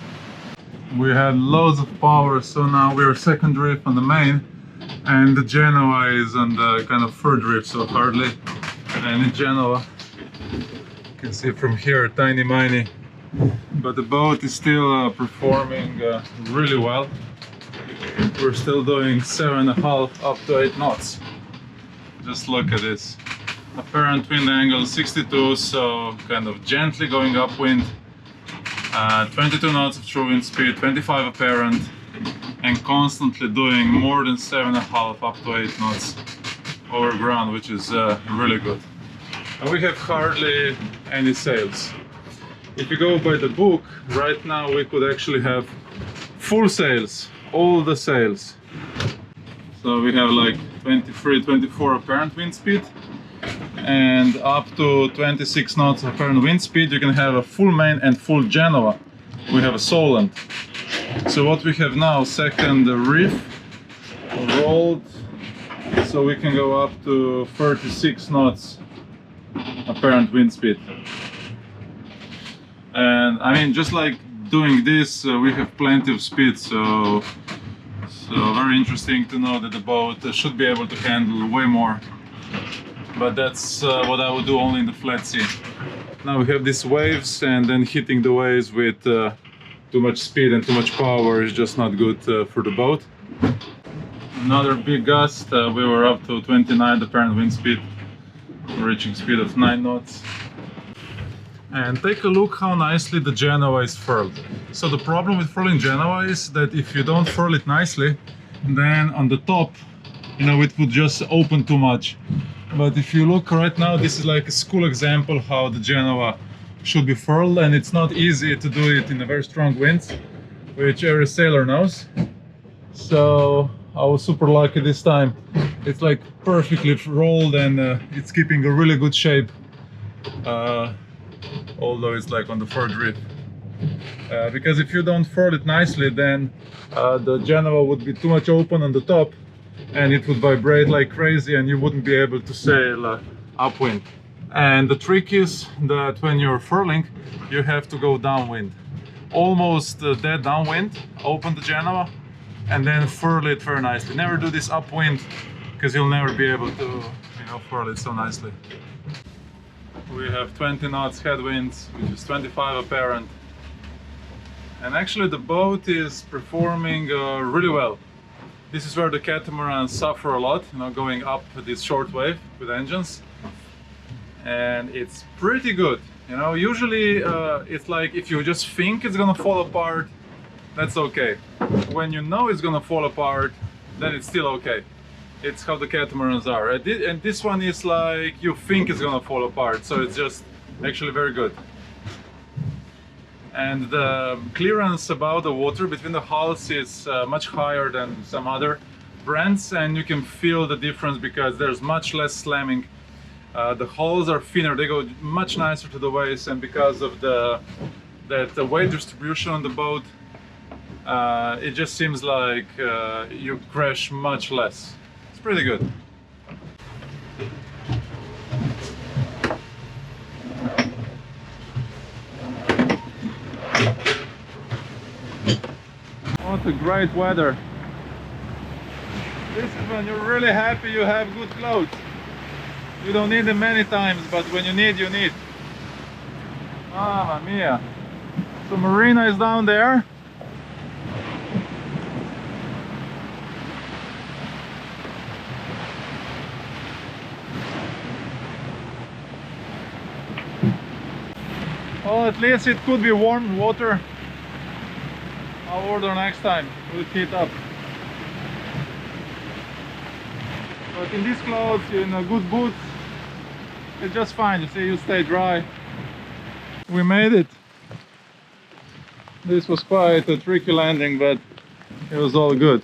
A: We had loads of power, so now we're second drift on the main, and the Genoa is on the kind of third drift, so hardly any Genoa. You can see from here, tiny miny. But the boat is still performing really well. We're still doing 7.5 up to 8 knots. Just look at this. Apparent wind angle 62, so kind of gently going upwind. 22 knots of true wind speed, 25 apparent, and constantly doing more than 7.5 up to 8 knots over ground, which is really good. And we have hardly any sails. If you go by the book, right now we could actually have full sails, all the sails. So we have like 23, 24 apparent wind speed, and up to 26 knots apparent wind speed you can have a full main and full Genoa. We have a Solent. So what we have now, second reef, rolled, so we can go up to 36 knots apparent wind speed. And I mean, just like doing this, we have plenty of speed, so very interesting to know that the boat should be able to handle way more. But that's what I would do only in the flat sea. Now we have these waves, and then hitting the waves with too much speed and too much power is just not good for the boat. Another big gust, we were up to 29 apparent wind speed, reaching speed of 9 knots. And take a look how nicely the Genoa is furled. So the problem with furling Genoa is that if you don't furl it nicely, then on the top, you know, it would just open too much. But if you look right now, this is like a school example how the Genoa should be furled, and it's not easy to do it in a very strong winds, which every sailor knows. So I was super lucky this time. It's like perfectly rolled, and it's keeping a really good shape, although it's like on the third reef. Because if you don't furl it nicely, then the Genoa would be too much open on the top, and it would vibrate like crazy, and you wouldn't be able to sail upwind. And the trick is that when you're furling, you have to go downwind, almost dead downwind. Open the Genoa and then furl it very nicely. Never do this upwind, because you'll never be able to, you know, furl it so nicely. We have 20 knots headwinds, which is 25 apparent. And actually the boat is performing really well. This is where the catamarans suffer a lot, you know, going up this short wave with engines. And it's pretty good. You know, usually it's like if you just think it's gonna fall apart, that's okay. When you know it's gonna fall apart, then it's still okay. It's how the catamarans are. And this one is like you think it's gonna fall apart, so it's just actually very good. And the clearance above the water between the hulls is much higher than some other brands, and you can feel the difference because there's much less slamming. The hulls are thinner, they go much nicer to the waist, and because of the weight distribution on the boat, it just seems like you crash much less. It's pretty good. What a great weather. This is when you're really happy you have good clothes. You don't need them many times, but when you need, you need. Mamma mia. So Marina is down there. Well, at least it could be warm water. I'll order next time, we'll heat up. But in these clothes, in good boots, it's just fine. You see, you stay dry. We made it. This was quite a tricky landing, but it was all good.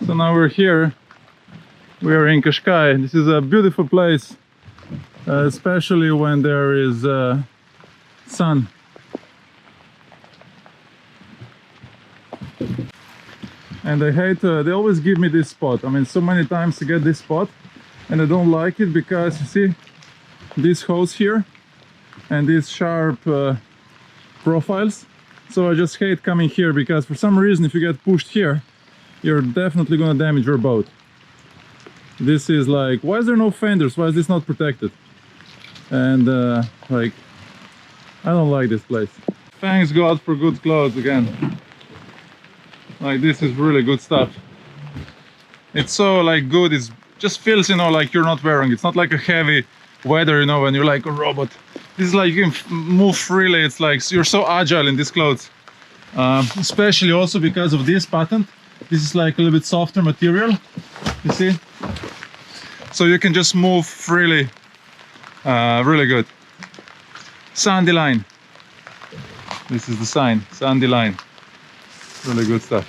A: So now we're here. We are in Cascais. This is a beautiful place, especially when there is sun. And I hate, they always give me this spot. I mean, so many times to get this spot, and I don't like it because you see this hose here and these sharp profiles. So I just hate coming here, because for some reason if you get pushed here, you're definitely gonna damage your boat. This is like, why is there no fenders? Why is this not protected? And like, I don't like this place. Thanks God for good clothes again. Like, this is really good stuff. It's so like good, it just feels, you know, like you're not wearing. It's not like a heavy weather, you know, when you're like a robot. This is like you can move freely. It's like you're so agile in these clothes. Especially also because of this patent. This is like a little bit softer material, you see? So you can just move freely. Really good. Sandy line. This is the sign, sandy line. Really good stuff.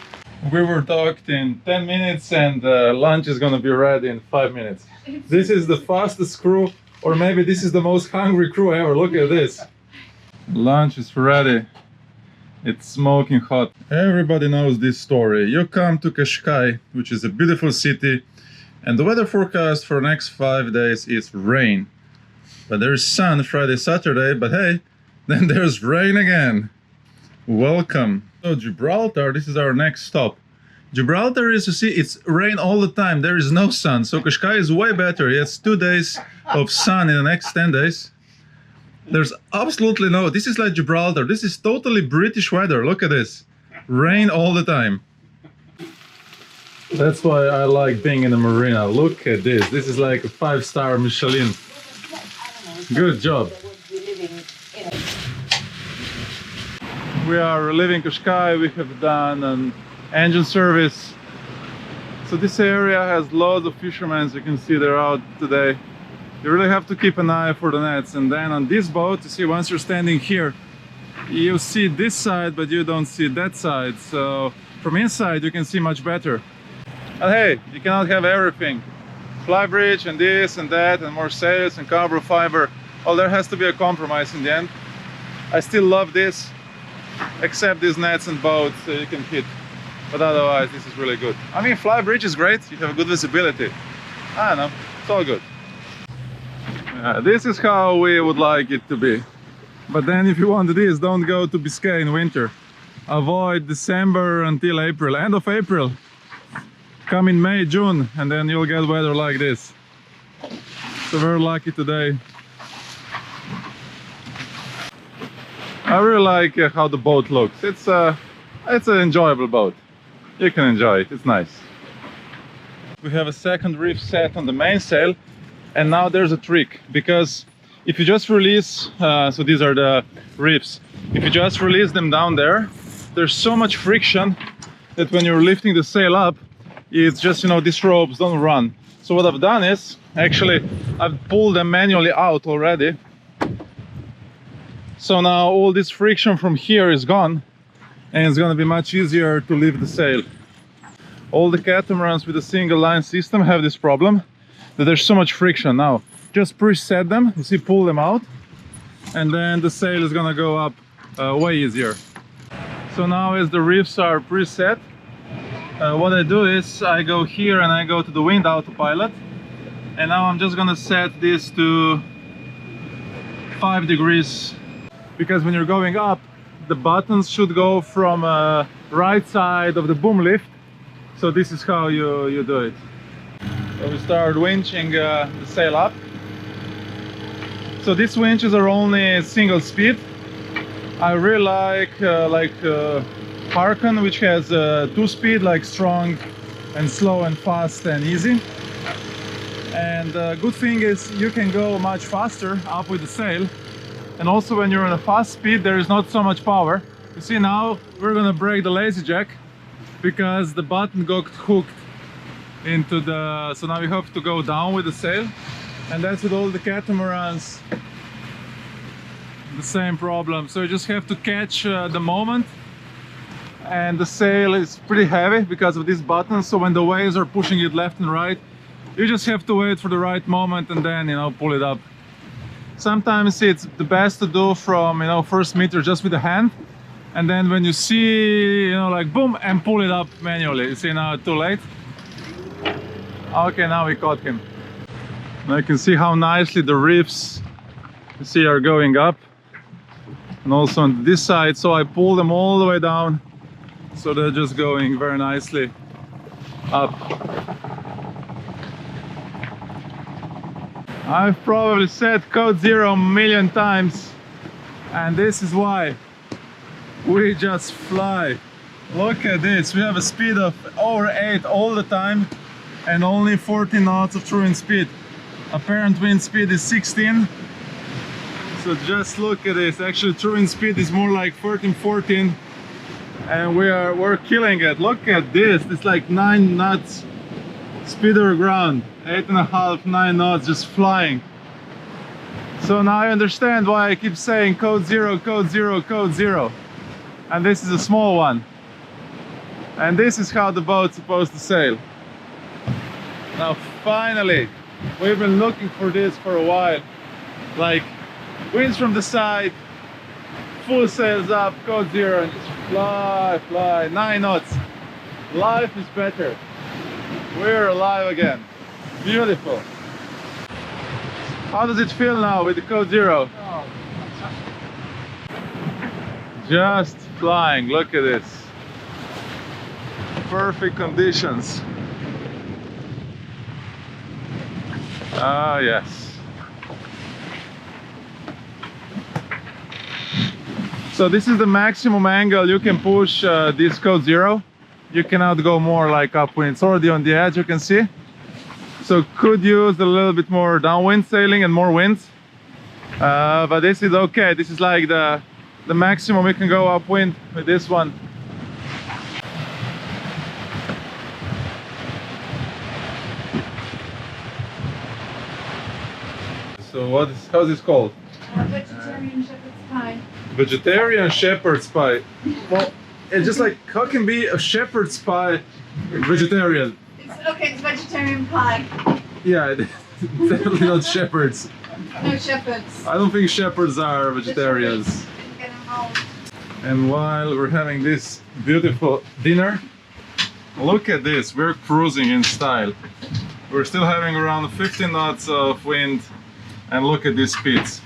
A: We were docked in 10 minutes and lunch is gonna be ready in 5 minutes. This is the fastest crew, or maybe this is the most hungry crew ever. Look at this. Lunch is ready. It's smoking hot. Everybody knows this story. You come to Cascais, which is a beautiful city, and the weather forecast for the next 5 days is rain. But there's sun Friday, Saturday, but hey, then there's rain again. Welcome. So Gibraltar, this is our next stop. Gibraltar is, you see, it's rain all the time. There is no sun. So Cascais is way better. It's 2 days of sun in the next 10 days. There's absolutely no, this is like Gibraltar. This is totally British weather. Look at this. Rain all the time. That's why I like being in a marina. Look at this. This is like a 5-star Michelin. Good job. We are leaving Cascais. We have done an engine service. So this area has loads of fishermen. As you can see, they're out today. You really have to keep an eye for the nets. And then on this boat, you see, once you're standing here, you see this side, but you don't see that side. So from inside, you can see much better. But hey, you cannot have everything. Fly bridge and this and that and more sails and carbon fiber. Well, there has to be a compromise in the end. I still love this, except these nets and boats you can hit. But otherwise, this is really good. I mean, fly bridge is great. You have good visibility. I don't know, it's all good. This is how we would like it to be. But then if you want this, don't go to Biscay in winter. Avoid December until April, end of April. Come in May, June, and then you'll get weather like this. So we're lucky today. I really like how the boat looks. It's an enjoyable boat. You can enjoy it, it's nice. We have a second reef set on the mainsail, and now there's a trick, because if you just release, so these are the reefs, if you just release them down there, there's so much friction that when you're lifting the sail up, it's just, you know, these ropes don't run. So what I've done is, actually, I've pulled them manually out already. So now all this friction from here is gone, and it's gonna be much easier to lift the sail. All the catamarans with a single line system have this problem, that there's so much friction. Now, just preset them, you see, pull them out, and then the sail is gonna go up way easier. So now as the reefs are preset, what I do is I go here and I go to the wind autopilot, and now I'm just gonna set this to 5 degrees, because when you're going up, the buttons should go from right side of the boom lift. So this is how you do it. So we start winching the sail up. So these winches are only single speed. I really like Harken, which has 2-speed, like strong and slow and fast and easy. And the good thing is you can go much faster up with the sail. And also when you're on a fast speed, there is not so much power. You see, now we're gonna break the lazy jack because the button got hooked into the... So now we have to go down with the sail. And that's with all the catamarans, the same problem. So you just have to catch the moment. And the sail is pretty heavy because of these buttons. So when the waves are pushing it left and right, you just have to wait for the right moment and then, you know, pull it up. Sometimes it's the best to do from, you know, first meter just with the hand, and then when you see, you know, like boom, and pull it up manually. You see, now too late. Okay, now we caught him. Now you can see how nicely the reefs, you see, are going up, and also on this side. So I pull them all the way down, so they're just going very nicely up. I've probably said code 0 a million times, and this is why we just fly. Look at this, we have a speed of over 8 all the time and only 14 knots of true wind speed. Apparent wind speed is 16. So just look at this, actually true wind speed is more like 13, 14, and we're killing it. Look at this, it's like 9 knots speed over ground. 8.5, 9 knots, just flying. So now I understand why I keep saying code 0, code 0, code 0. And this is a small one. And this is how the boat's supposed to sail. Now finally, we've been looking for this for a while. Like, winds from the side, full sails up, code 0, and just fly, fly, 9 knots. Life is better. We're alive again. Beautiful. How does it feel now with the code 0?
C: Oh,
A: Just flying, look at this. Perfect conditions. Ah, yes. So this is the maximum angle you can push this code 0. You cannot go more like upwind. It's already on the edge, you can see. So could use a little bit more downwind sailing and more winds. But this is okay. This is like the maximum we can go upwind with this one. So how's this called?
B: Vegetarian shepherd's pie.
A: Vegetarian shepherd's pie. Well, it's just like, how can be a shepherd's pie vegetarian?
B: It's vegetarian pie.
A: Yeah, definitely not shepherds.
B: No shepherds.
A: I don't think shepherds are vegetarians.
B: Didn't get involved.
A: And while we're having this beautiful dinner, look at this, we're cruising in style. We're still having around 15 knots of wind, and look at these speeds.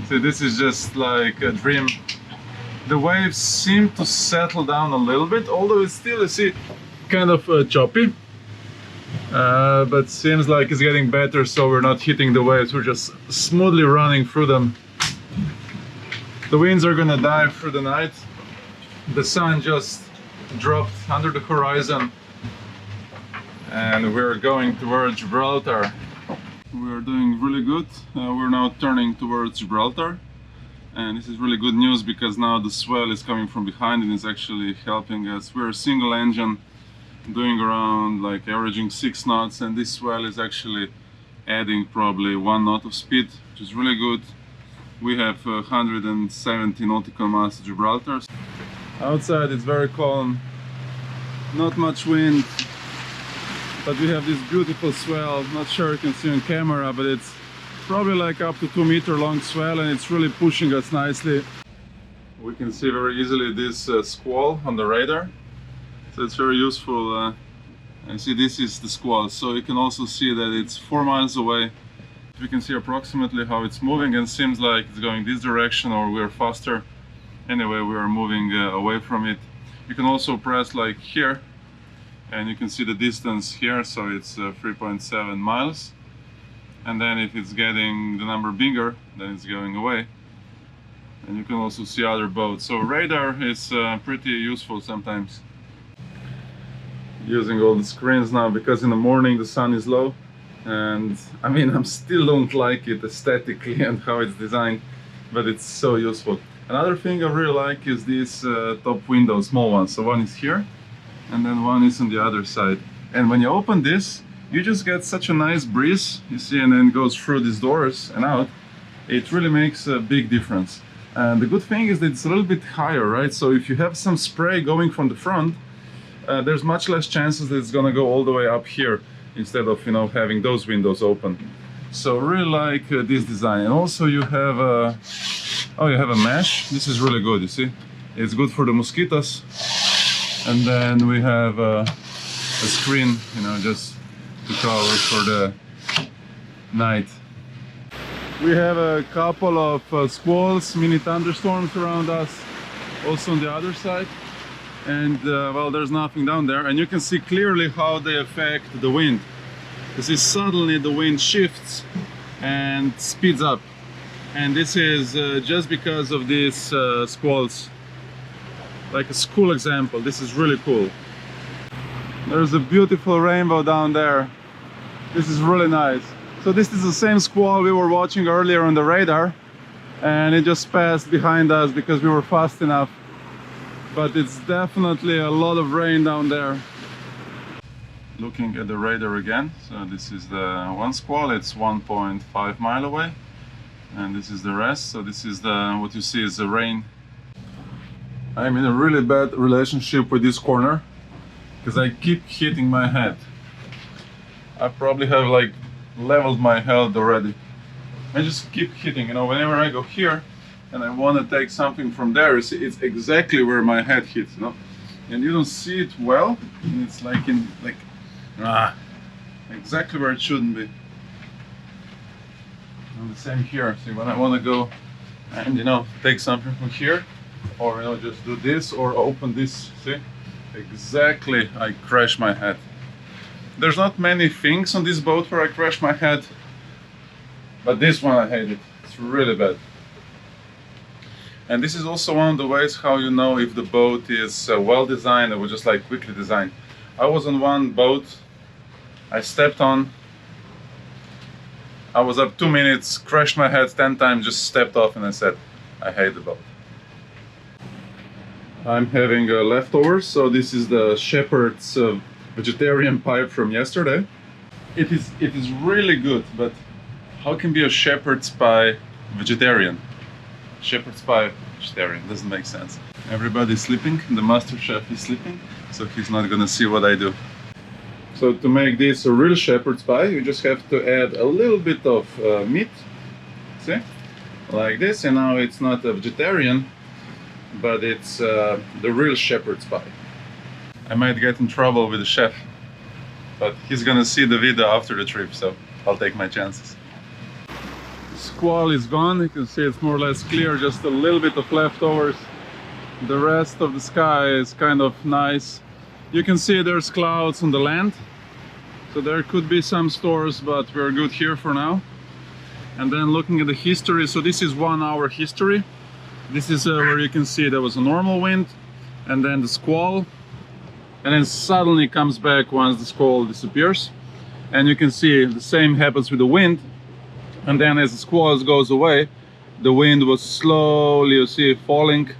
A: So this is just like a dream. The waves seem to settle down a little bit, although it's still, you see, kind of choppy. But seems like it's getting better, so we're not hitting the waves, we're just smoothly running through them. The winds are gonna die through the night. The sun just dropped under the horizon and we're going towards Gibraltar. We're doing really good. We're now turning towards Gibraltar, and this is really good news because now the swell is coming from behind and is actually helping us. We're a single engine doing around like averaging 6 knots, and this swell is actually adding probably 1 knot of speed, which is really good. We have 170 nautical miles to Gibraltar. Outside it's very calm, not much wind, but we have this beautiful swell. Not sure you can see on camera, but it's probably like up to 2 meter long swell, and it's really pushing us nicely. We can see very easily this squall on the radar, so it's very useful. And see, this is the squall, so you can also see that it's 4 miles away. We can see approximately how it's moving, and seems like it's going this direction or we're faster. Anyway, we are moving away from it. You can also press like here and you can see the distance here, so it's 3.7 miles. And then if it's getting the number bigger, then it's going away. And you can also see other boats. So radar is pretty useful sometimes. Using all the screens now because in the morning the sun is low. And I mean, I still don't like it aesthetically and how it's designed, but it's so useful. Another thing I really like is these top windows, small ones. So one is here and then one is on the other side. And when you open this, you just get such a nice breeze, you see, and then it goes through these doors and out. It really makes a big difference. And the good thing is that it's a little bit higher, right? So if you have some spray going from the front, there's much less chances that it's gonna go all the way up here, instead of, you know, having those windows open. So really like this design. And also you have a you have a mesh. This is really good, you see, it's good for the mosquitoes. And then we have a screen, you know, just to cover for the night. We have a couple of squalls, mini thunderstorms around us, also on the other side. And well, there's nothing down there, and you can see clearly how they affect the wind. You see, suddenly the wind shifts and speeds up, and this is just because of these squalls. Like a school example, this is really cool. There's a beautiful rainbow down there. This is really nice. So this is the same squall we were watching earlier on the radar, and it just passed behind us because we were fast enough. But it's definitely a lot of rain down there. Looking at the radar again, so this is the one squall, it's 1.5 mile away, and this is the rest. So this is the, what you see is the rain. I'm in a really bad relationship with this corner because I keep hitting my head. I probably have like leveled my head already. I just keep hitting, you know, whenever I go here and I want to take something from there, you see, it's exactly where my head hits, you know, and you don't see it well, and it's like in exactly where it shouldn't be. And the same here. See, when I want to go and, you know, take something from here, or, you know, just do this or open this, see, exactly I crash my head. There's not many things on this boat where I crash my head, but this one I hate it. It's really bad. And this is also one of the ways how you know if the boat is well designed or just like quickly designed. I was on one boat, I stepped on, I was up 2 minutes, crashed my head 10 times, just stepped off, and I said, I hate the boat. I'm having leftovers, so this is the shepherd's vegetarian pie from yesterday. It is really good, but How can be a shepherd's pie vegetarian? Shepherd's pie vegetarian, doesn't make sense. Everybody's sleeping, the master chef is sleeping, so he's not gonna see what I do. So to make this a real shepherd's pie, you just have to add a little bit of meat, see? Like this, and now it's not a vegetarian, but it's the real shepherd's pie. I might get in trouble with the chef, but he's gonna see the video after the trip, so I'll take my chances. Squall is gone, you can see it's more or less clear, just a little bit of leftovers. The rest of the sky is kind of nice. You can see there's clouds on the land, so there could be some storms, but we're good here for now. And then looking at the history, so this is 1 hour history. This is where you can see there was a normal wind, and then the squall, and then suddenly comes back once the squall disappears. And you can see the same happens with the wind, and then as the squall goes away, the wind was slowly, you see, falling.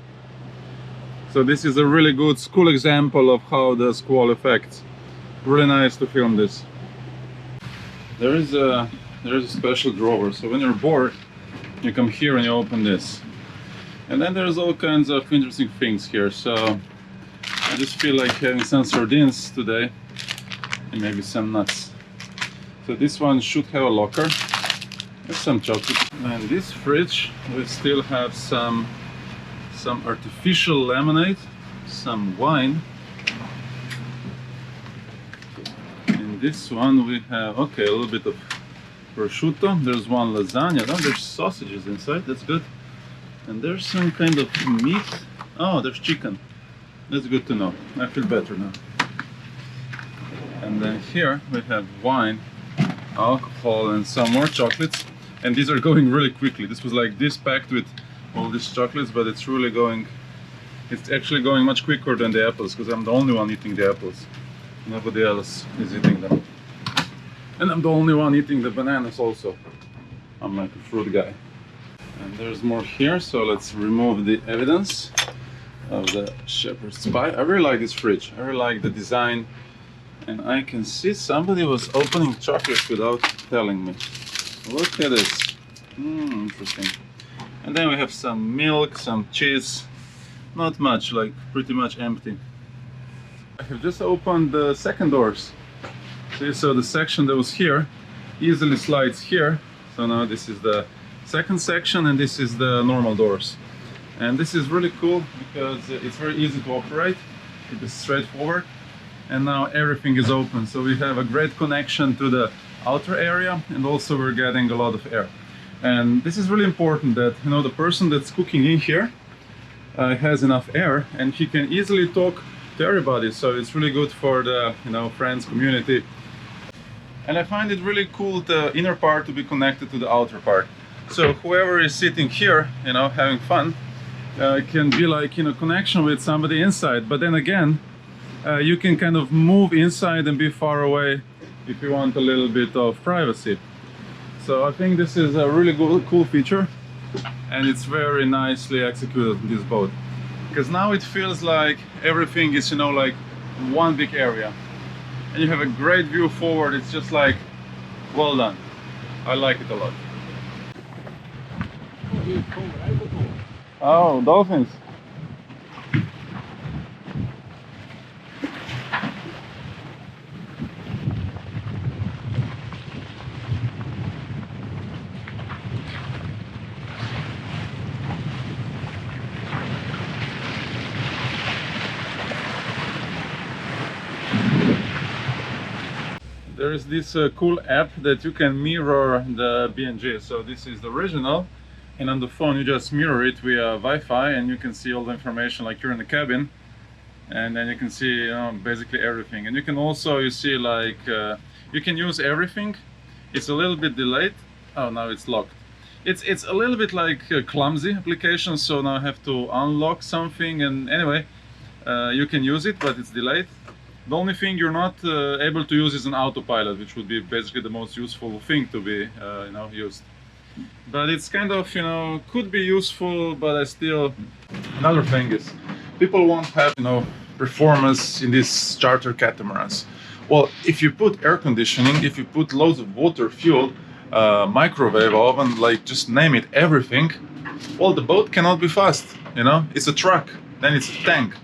A: So this is a really good school example of how the squall affects. Really nice to film this. There is a special drawer, so when you're bored, you come here and you open this. And then there's all kinds of interesting things here, so I just feel like having some sardines today, and maybe some nuts. So this one should have a locker, and some chocolate. And this fridge, we still have some artificial lemonade, some wine. In this one we have, okay, a little bit of prosciutto. There's one lasagna. Oh, there's sausages inside, that's good. And there's some kind of meat. Oh, there's chicken. That's good to know. I feel better now. And then here we have wine, alcohol, and some more chocolates. And these are going really quickly. This was like this packed with all these chocolates, but it's really going, it's actually going much quicker than the apples, because I'm the only one eating the apples. Nobody else is eating them. And I'm the only one eating the bananas also. I'm like a fruit guy. And there's more here, so let's remove the evidence of the shepherd's pie. I really like this fridge. I really like the design. And I can see somebody was opening chocolates without telling me. Look at this. Interesting. And then we have some milk, some cheese. Not much, like pretty much empty. I have just opened the second doors. See, so the section that was here easily slides here. So now this is the second section, and this is the normal doors. And this is really cool because it's very easy to operate. It is straightforward. And now everything is open. So we have a great connection to the outer area, and also we're getting a lot of air. And this is really important that, you know, the person that's cooking in here has enough air, and he can easily talk to everybody. So it's really good for the, you know, friends, community. And I find it really cool the inner part to be connected to the outer part. So whoever is sitting here, you know, having fun, can be like in a connection with somebody inside. But then again, you can kind of move inside and be far away if you want a little bit of privacy. So I think this is a really cool feature, and it's very nicely executed in this boat, because now it feels like everything is, you know, like one big area, and you have a great view forward. It's just like, well done. I like it a lot. Oh, dolphins. There is this cool app that you can mirror the BNG. So this is the original, and on the phone you just mirror it via Wi-Fi, and you can see all the information like you're in the cabin, and then you can see, you know, basically everything. And you can also, you see, like you can use everything. It's a little bit delayed. Oh, now it's locked. It's a little bit like a clumsy application, so now I have to unlock something, and anyway, you can use it, but it's delayed. The only thing you're not able to use is an autopilot, which would be basically the most useful thing to be you know, used. But it's kind of, you know, could be useful, but I still... Another thing is, people won't have, you know, performance in these charter catamarans. Well, if you put air conditioning, if you put loads of water, fuel, microwave oven, like just name it, everything. Well, the boat cannot be fast, you know, it's a truck, then it's a tank.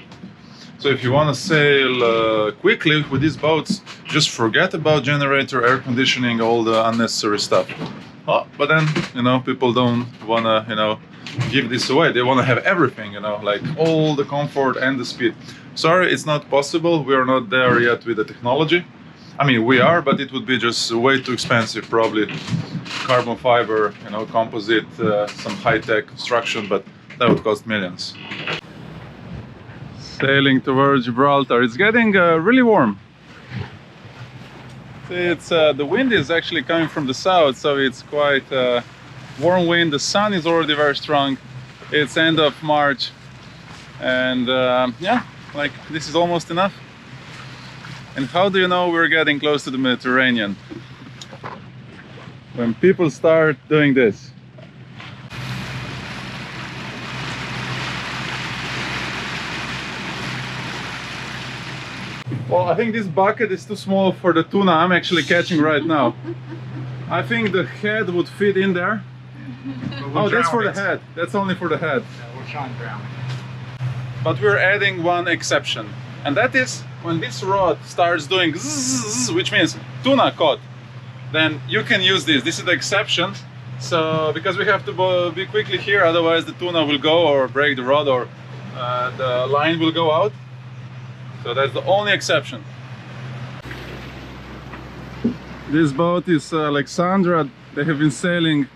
A: So if you want to sail quickly with these boats, just forget about generator, air conditioning, all the unnecessary stuff. Oh, but then, you know, people don't want to, you know, give this away. They want to have everything, you know, like all the comfort and the speed. Sorry, it's not possible. We are not there yet with the technology. I mean, we are, but it would be just way too expensive, probably carbon fiber, you know, composite, some high-tech construction, but that would cost millions. Sailing towards Gibraltar. It's getting really warm. See, it's the wind is actually coming from the south, so it's quite warm wind. The sun is already very strong. It's end of March, and yeah, like this is almost enough. And how do you know we're getting close to the Mediterranean? When people start doing this. Well, I think this bucket is too small for the tuna I'm actually catching right now. I think the head would fit in there. Oh, that's for the head. That's only for the head.
C: Yeah, we'll try and drown it.
A: But we're adding one exception. And that is when this rod starts doing zzz, which means tuna caught, then you can use this. This is the exception. So, because we have to be quickly here, otherwise the tuna will go or break the rod, or the line will go out. So that's the only exception. This boat is Alexandra. They have been sailing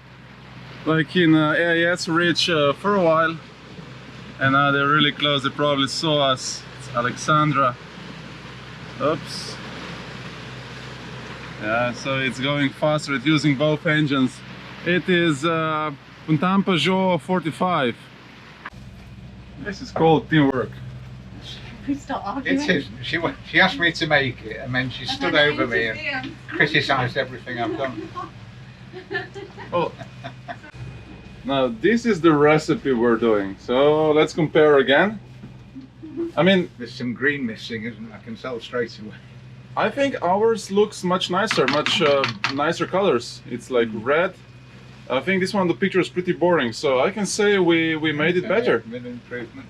A: like in AIS Reach for a while, and now they're really close. They probably saw us. It's Alexandra. Oops. Yeah, so it's going faster. It's using both engines. It is Puntan Peugeot 45. This is called teamwork.
B: We start arguing.
C: It is. She asked me to make it, and then she stood over me and criticised everything I've done.
A: Oh. Now this is the recipe we're doing. So let's compare again. I mean,
C: There's some green missing, isn't it? I can tell straight away.
A: I think ours looks much nicer, much nicer colors. It's like red. I think this one, the picture is pretty boring, so I can say we made it better.
C: Yeah, improvement.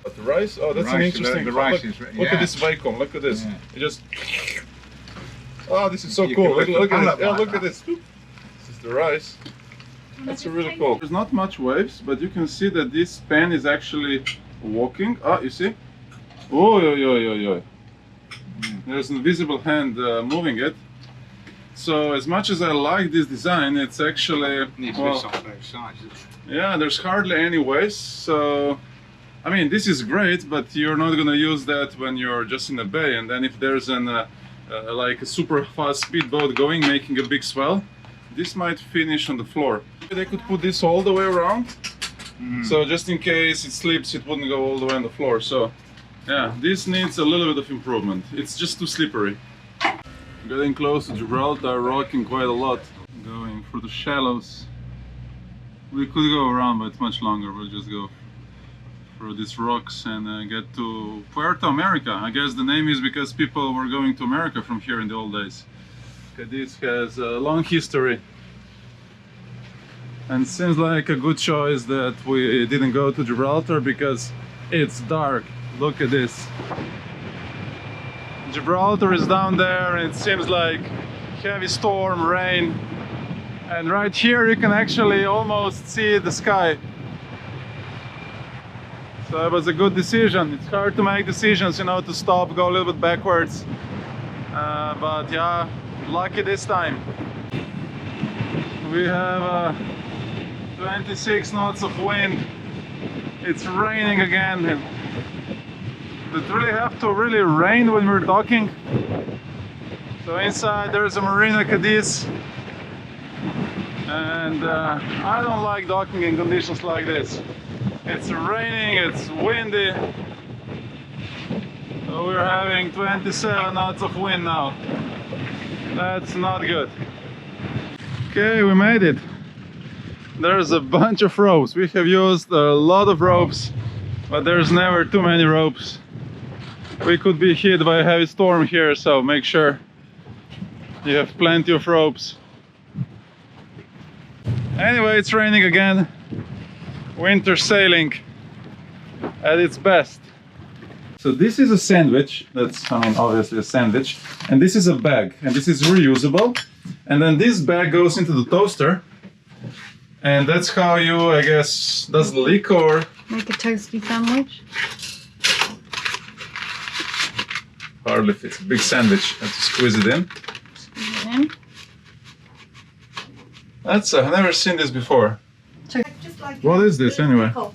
A: But the rice, oh, that's
C: The
A: an
C: rice,
A: interesting.
C: the rice
A: look,
C: is,
A: look
C: yeah.
A: at this vacuum. Look at this.
C: Yeah.
A: It just. Oh, this is so
C: You
A: cool.
C: can
A: Look at
C: lift
A: this.
C: the
A: Yeah,
C: pallet
A: look
C: like
A: at this. This is the rice. That's really cool. There's not much waves, but you can see that this pan is actually walking. Ah, you see? Oh, yo, yo, yo, yo. There's an invisible hand moving it. So as much as I like this design, it's actually
C: Needs to be on both sides.
A: yeah, there's hardly any waves. So I mean, this is great, but you're not gonna use that when you're just in a bay. And then if there's an like a super fast speedboat going, making a big swell, this might finish on the floor. They could put this all the way around, so just in case it slips, it wouldn't go all the way on the floor. So yeah, this needs a little bit of improvement. It's just too slippery. Getting close to Gibraltar, rocking quite a lot. Going for the shallows. We could go around, but it's much longer. We'll just go through these rocks and get to Puerto America. I guess the name is because people were going to America from here in the old days. Cadiz has a long history. And seems like a good choice that we didn't go to Gibraltar because it's dark. Look at this. Gibraltar is down there and it seems like heavy storm, rain. And right here you can actually almost see the sky. So it was a good decision. It's hard to make decisions, you know, to stop, go a little bit backwards. But yeah, lucky this time. We have 26 knots of wind. It's raining again. It really have to really rain when we're docking. So inside there's a Marina Cadiz. And I don't like docking in conditions like this. It's raining, it's windy. So we're having 27 knots of wind now. That's not good. Okay, we made it. There's a bunch of ropes. We have used a lot of ropes, but there's never too many ropes. We could be hit by a heavy storm here, so make sure you have plenty of ropes. Anyway, it's raining again. Winter sailing at its best. So this is a sandwich. That's, I mean, obviously a sandwich. And this is a bag, and this is reusable. And then this bag goes into the toaster. And that's how you, I guess, does the leak or...
B: Make a toasty sandwich.
A: Hardly fits. A big sandwich. Have to squeeze it in.
B: Squeeze it in.
A: That's, I've never seen this before.
B: Just like
A: What is this anyway?
B: Pickle.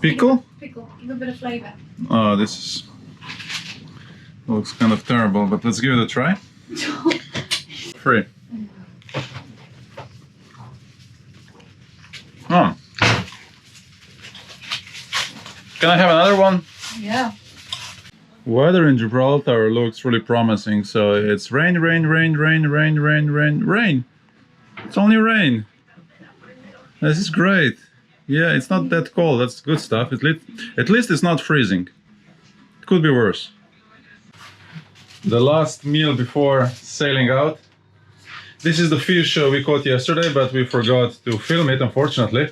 A: Pickle?
B: Pickle. Give a bit of flavour.
A: Oh, this is... looks kind of terrible, but let's give it a try. Free. Oh. Can I have another one?
B: Yeah.
A: Weather in Gibraltar looks really promising. So it's rain, rain, rain, rain, rain, rain, rain, rain. It's only rain. This is great. Yeah, it's not that cold. That's good stuff. At least it's not freezing. It could be worse. The last meal before sailing out. This is the fish we caught yesterday, but we forgot to film it, unfortunately.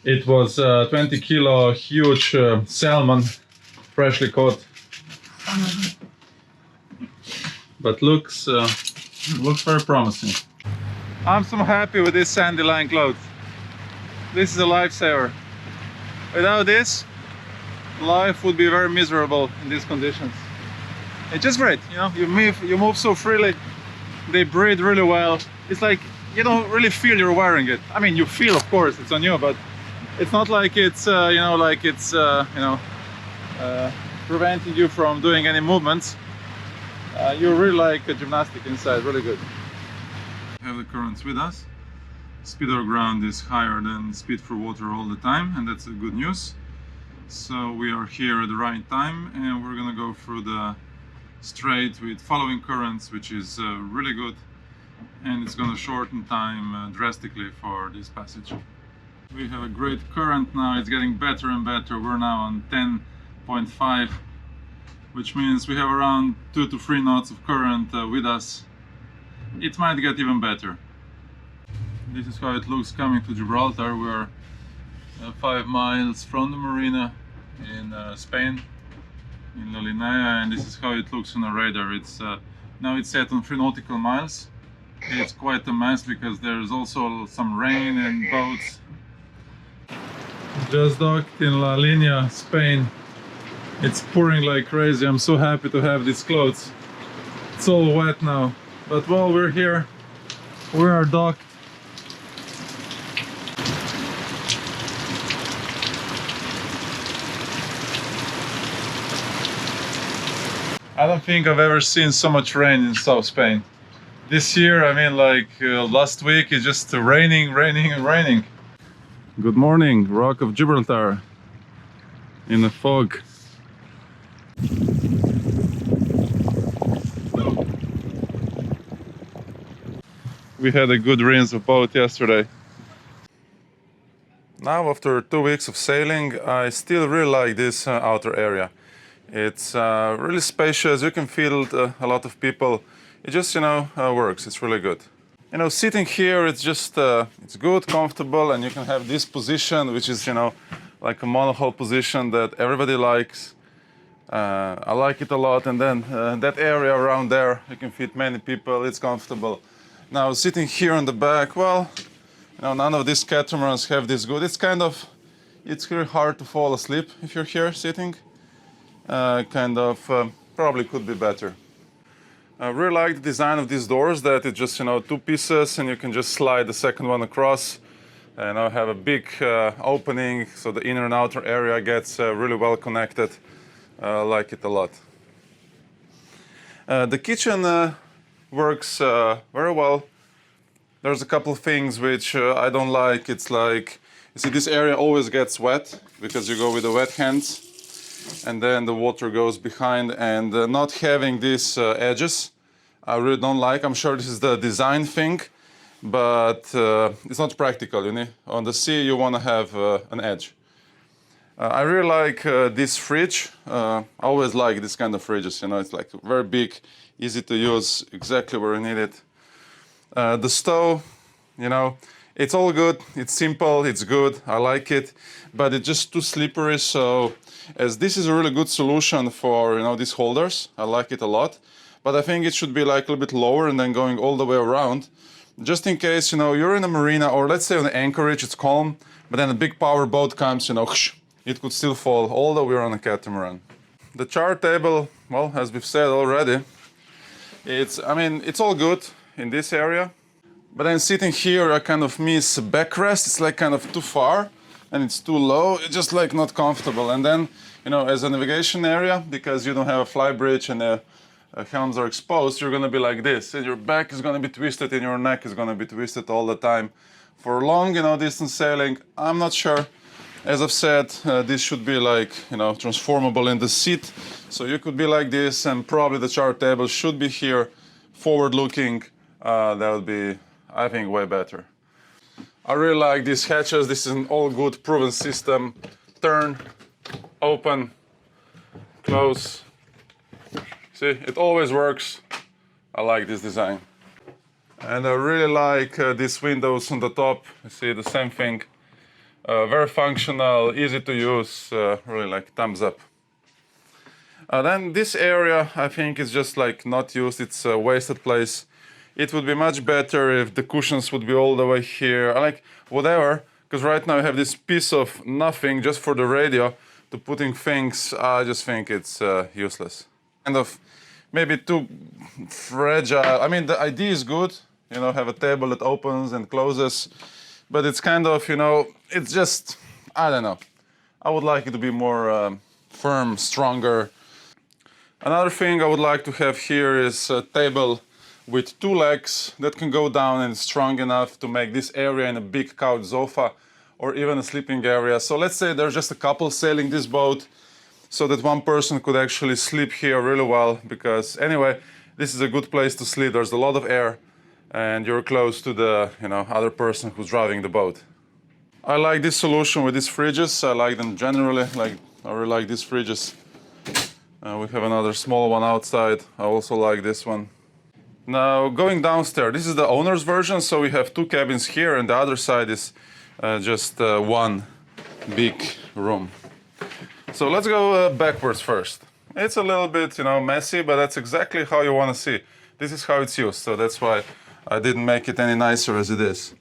A: It was 20 kilo huge salmon, freshly caught. But looks very promising. I'm so happy with this sandy line clothes. This is a lifesaver. Without this, life would be very miserable in these conditions. It's just great, you know. You move so freely. They breathe really well. It's like you don't really feel you're wearing it. I mean, you feel, of course, it's on you, but it's not like it's preventing you from doing any movements. You're really like a gymnastic inside. Really good. We have the currents with us. Speed over ground is higher than speed for water all the time, and that's good news. So we are here at the right time, and we're gonna go through the strait with following currents, which is really good, and it's gonna shorten time drastically for this passage. We have a great current now. It's getting better and better. We're now on 10.5, which means we have around 2 to 3 knots of current with us. It might get even better. This is how it looks coming to Gibraltar. We're 5 miles from the marina in Spain, in La Linea, and this is how it looks on the radar. It's now it's set on 3 nautical miles. It's quite a mess because there's also some rain and boats. Just docked in La Linea, Spain. It's pouring like crazy. I'm so happy to have these clothes. It's all wet now, but while we're here, we are docked. I don't think I've ever seen so much rain in South Spain. This year, I mean, like last week, it's just raining, raining and raining. Good morning, Rock of Gibraltar in the fog. We had a good rinse of boat yesterday. Now, after 2 weeks of sailing, I still really like this outer area. It's really spacious. You can feel a lot of people. It just, works. It's really good. Sitting here, it's just it's good, comfortable, and you can have this position, which is, like a monohull position that everybody likes. I like it a lot. And then that area around there, you can fit many people. It's comfortable. Now, sitting here on the back, well, none of these catamarans have this good. It's really hard to fall asleep if you're here sitting. Probably could be better. I really like the design of these doors, that it's just 2 pieces and you can just slide the second one across, and I have a big opening, so the inner and outer area gets really well connected. I like it a lot. The kitchen works very well. There's a couple of things which I don't like. It's like, you see, this area always gets wet because you go with the wet hands, and then the water goes behind, and not having these edges I really don't like. I'm sure this is the design thing, but it's not practical. On the sea you want to have an edge. I really like this fridge. I always like this kind of fridges. It's like very big, easy to use, exactly where you need it. The stove, It's all good, it's simple, it's good, I like it, but it's just too slippery. So as this is a really good solution for, you know, these holders, I like it a lot, but I think it should be like a little bit lower and then going all the way around, just in case, you know, you're in a marina, or let's say on the anchorage, it's calm, but then a big power boat comes, you know, it could still fall, although we're on a catamaran. The chart table, well, as we've said already, I mean, it's all good in this area. But then sitting here, I kind of miss backrest. It's like kind of too far and it's too low. It's just like not comfortable. And then, you know, as a navigation area, because you don't have a fly bridge and the helms are exposed, you're going to be like this. And your back is going to be twisted and your neck is going to be twisted all the time. For long, you know, distance sailing, I'm not sure. As I've said, this should be like, you know, transformable in the seat. So you could be like this, and probably the chart table should be here, forward looking. That would be, I think, way better. I really like these hatches. This is an all good proven system. Turn, open, close. See, it always works. I like this design. And I really like these windows on the top. You see the same thing. Very functional, easy to use, really like thumbs up. Then this area, I think, is just like not used. It's a wasted place. It would be much better if the cushions would be all the way here. I like whatever, because right now I have this piece of nothing just for the radio to putting things. I just think it's useless. Kind of maybe too fragile. I mean, the idea is good, you know, have a table that opens and closes, but it's kind of, you know, it's just, I don't know. I would like it to be more firm, stronger. Another thing I would like to have here is a table with two legs that can go down and strong enough to make this area in a big couch sofa or even a sleeping area. So let's say there's just a couple sailing this boat, so that one person could actually sleep here really well, because anyway, this is a good place to sleep. There's a lot of air and you're close to the, you know, other person who's driving the boat. I like this solution with these fridges. I like them generally. I really like these fridges. We have another small one outside. I also like this one. Now going downstairs, this is the owner's version, so we have two cabins here and the other side is just one big room. So let's go backwards first. It's a little bit, you know, messy, but that's exactly how you want to see. This is how it's used, so that's why I didn't make it any nicer as it is.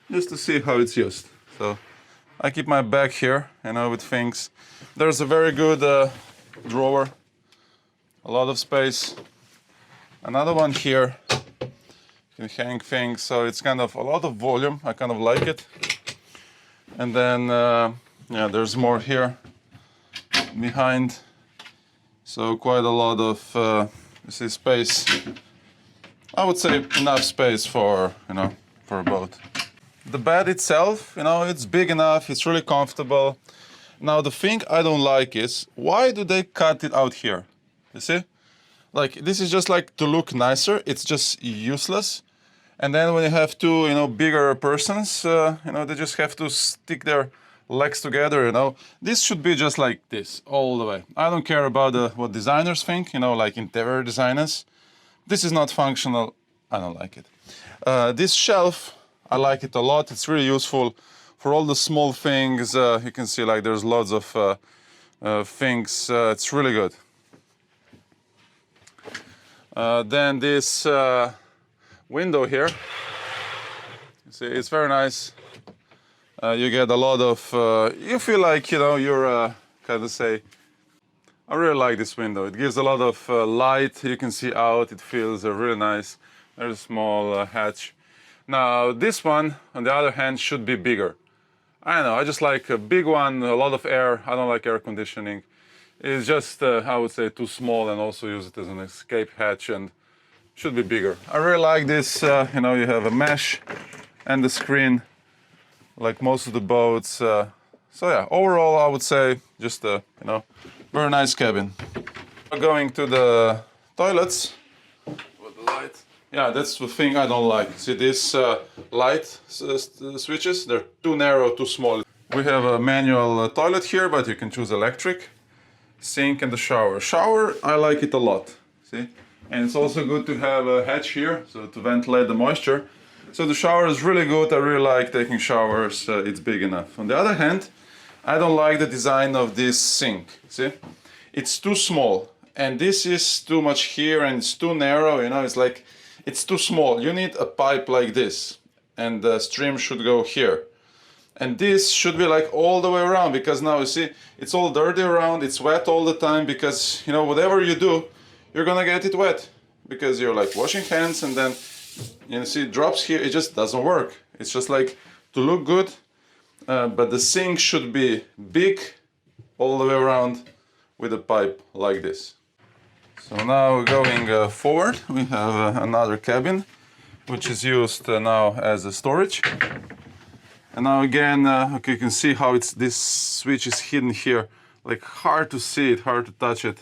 A: Just to see how it's used. So I keep my bag here, you know, with things. There's a very good drawer, a lot of space. Another one here, you can hang things, so it's kind of a lot of volume. I kind of like it. And then, yeah, there's more here behind. So quite a lot of, you see, space. I would say enough space for, you know, for a boat. The bed itself, you know, it's big enough, it's really comfortable. Now the thing I don't like is, why do they cut it out here? You see? Like, this is just like to look nicer, it's just useless. And then when you have two, you know, bigger persons, you know, they just have to stick their legs together, you know. This should be just like this, all the way. I don't care about what designers think, you know, like interior designers. This is not functional, I don't like it. This shelf, I like it a lot, it's really useful for all the small things. You can see like there's lots of things, it's really good. Then this window here, you see, it's very nice. You get a lot of, you feel like, you know, you're, kind of say, I really like this window. It gives a lot of light, you can see out, it feels really nice. There's a small hatch. Now this one, on the other hand, should be bigger. I don't know, I just like a big one, a lot of air. I don't like air conditioning. It's just, I would say, too small, and also use it as an escape hatch, and should be bigger. I really like this, you know, you have a mesh and the screen, like most of the boats. So yeah, overall, I would say just a, you know, very nice cabin. Going to the toilets with the light. Yeah, that's the thing I don't like. See these light switches? They're too narrow, too small. We have a manual toilet here, but you can choose electric. Sink and the shower. Shower, I like it a lot. See? And it's also good to have a hatch here, so to ventilate the moisture. So the shower is really good. I really like taking showers. It's big enough. On the other hand, I don't like the design of this sink. See, it's too small, and this is too much here, and it's too narrow. You know, it's like it's too small. You need a pipe like this, and the stream should go here. And this should be like all the way around, because now you see it's all dirty around, it's wet all the time, because you know whatever you do, you're gonna get it wet, because you're like washing hands, and then you see it drops here. It just doesn't work. It's just like to look good, but the sink should be big all the way around with a pipe like this. So now going forward, we have another cabin, which is used now as a storage. And now again, okay, you can see how this switch is hidden here. Like hard to see it, hard to touch it.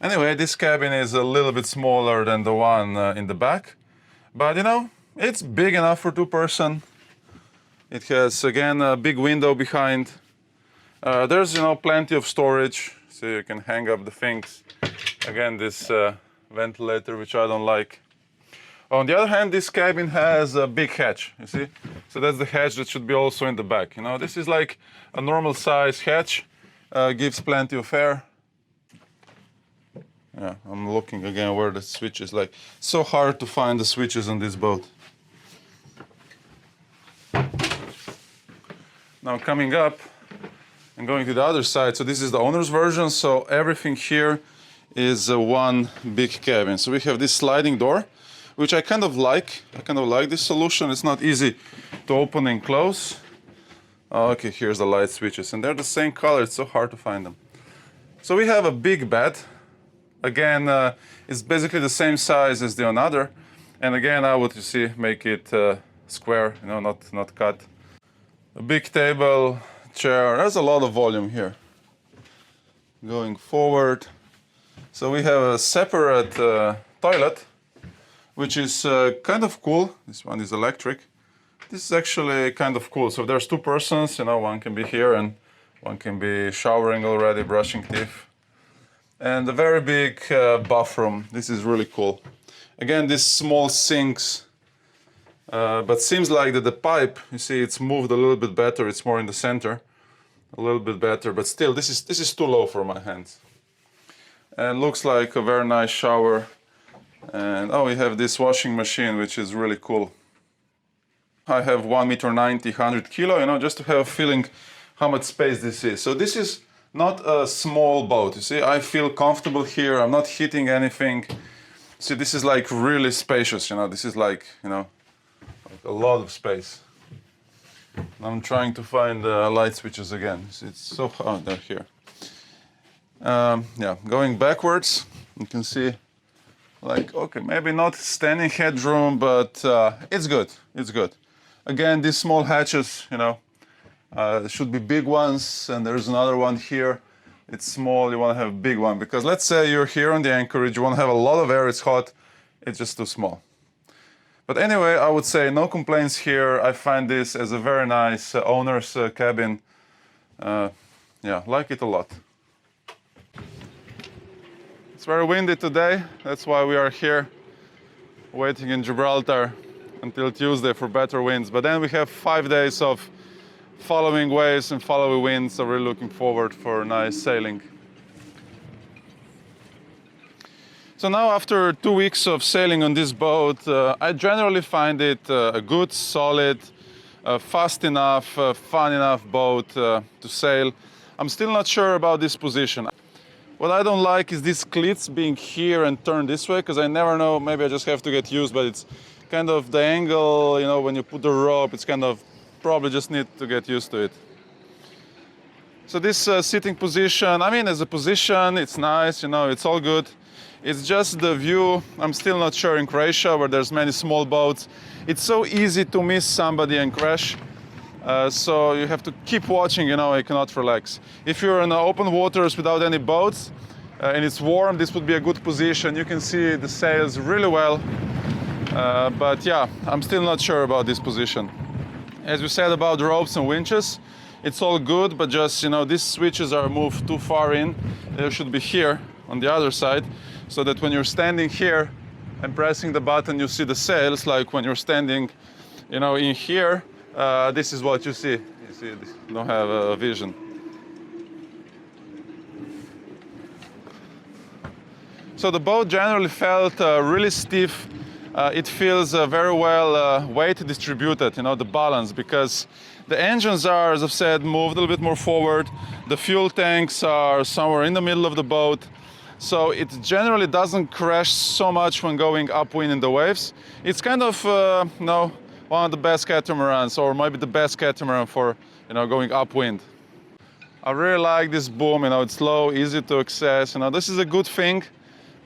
A: Anyway, this cabin is a little bit smaller than the one in the back. But you know, it's big enough for 2 person. It has again a big window behind. There's, you know, plenty of storage, so you can hang up the things. Again, this ventilator, which I don't like. On the other hand, this cabin has a big hatch, you see? So that's the hatch that should be also in the back. You know, this is like a normal size hatch, gives plenty of air. Yeah, I'm looking again where the switch is. Like, so hard to find the switches on this boat. Now coming up and going to the other side. So this is the owner's version. So everything here is one big cabin. So we have this sliding door, which I kind of like. I kind of like this solution. It's not easy to open and close. Okay, here's the light switches, and they're the same color. It's so hard to find them. So we have a big bed. Again, it's basically the same size as the another. And again, I would, you see, make it square, you know, not cut. A big table, chair. There's a lot of volume here. Going forward. So we have a separate toilet, which is kind of cool. This one is electric. This is actually kind of cool. So there's 2 persons, you know, one can be here and one can be showering already, brushing teeth. And a very big bathroom. This is really cool. Again, these small sinks, but seems like that the pipe, you see, it's moved a little bit better. It's more in the center, a little bit better, but still, this is too low for my hands. And looks like a very nice shower. And oh, we have this washing machine, which is really cool. I have 1.90 meters, 100 kilo, you know, just to have a feeling how much space this is. So this is not a small boat, you see. I feel comfortable here. I'm not hitting anything. See, this is like really spacious, you know. This is like, you know, like a lot of space. I'm trying to find the light switches again. It's so hard. They're here. Yeah, going backwards, you can see. Like, okay, maybe not standing headroom, but it's good. It's good. Again, these small hatches, you know, should be big ones, and there's another one here. It's small. You want to have a big one, because let's say you're here on the anchorage, you want to have a lot of air. It's hot. It's just too small. But anyway, I would say no complaints here. I find this as a very nice owner's cabin. Yeah, like it a lot. It's very windy today, that's why we are here waiting in Gibraltar until Tuesday for better winds. But then we have 5 days of following waves and following winds, so we're looking forward for nice sailing. So now after 2 weeks of sailing on this boat, I generally find it a good, solid, fast enough, fun enough boat to sail. I'm still not sure about this position. What I don't like is these cleats being here and turned this way, because I never know, maybe I just have to get used, but it's kind of the angle, you know, when you put the rope, it's kind of, probably just need to get used to it. So this sitting position, I mean, as a position, it's nice, you know, it's all good. It's just the view. I'm still not sure in Croatia, where there's many small boats. It's so easy to miss somebody and crash. So you have to keep watching, you know, you cannot relax. If you're in open waters without any boats and it's warm, this would be a good position. You can see the sails really well. But yeah, I'm still not sure about this position. As we said about the ropes and winches, it's all good, but just, you know, these switches are moved too far in. They should be here on the other side, so that when you're standing here, and pressing the button, you see the sails. Like when you're standing, you know, in here, this is what you see. You see, you don't have a vision. So the boat generally felt really stiff. It feels very well weight distributed, you know, the balance, because the engines are, as I've said, moved a little bit more forward. The fuel tanks are somewhere in the middle of the boat. So it generally doesn't crash so much when going upwind in the waves. It's kind of, you know, one of the best catamarans, or maybe the best catamaran for, you know, going upwind. I really like this boom, you know, it's low, easy to access. You know, this is a good thing,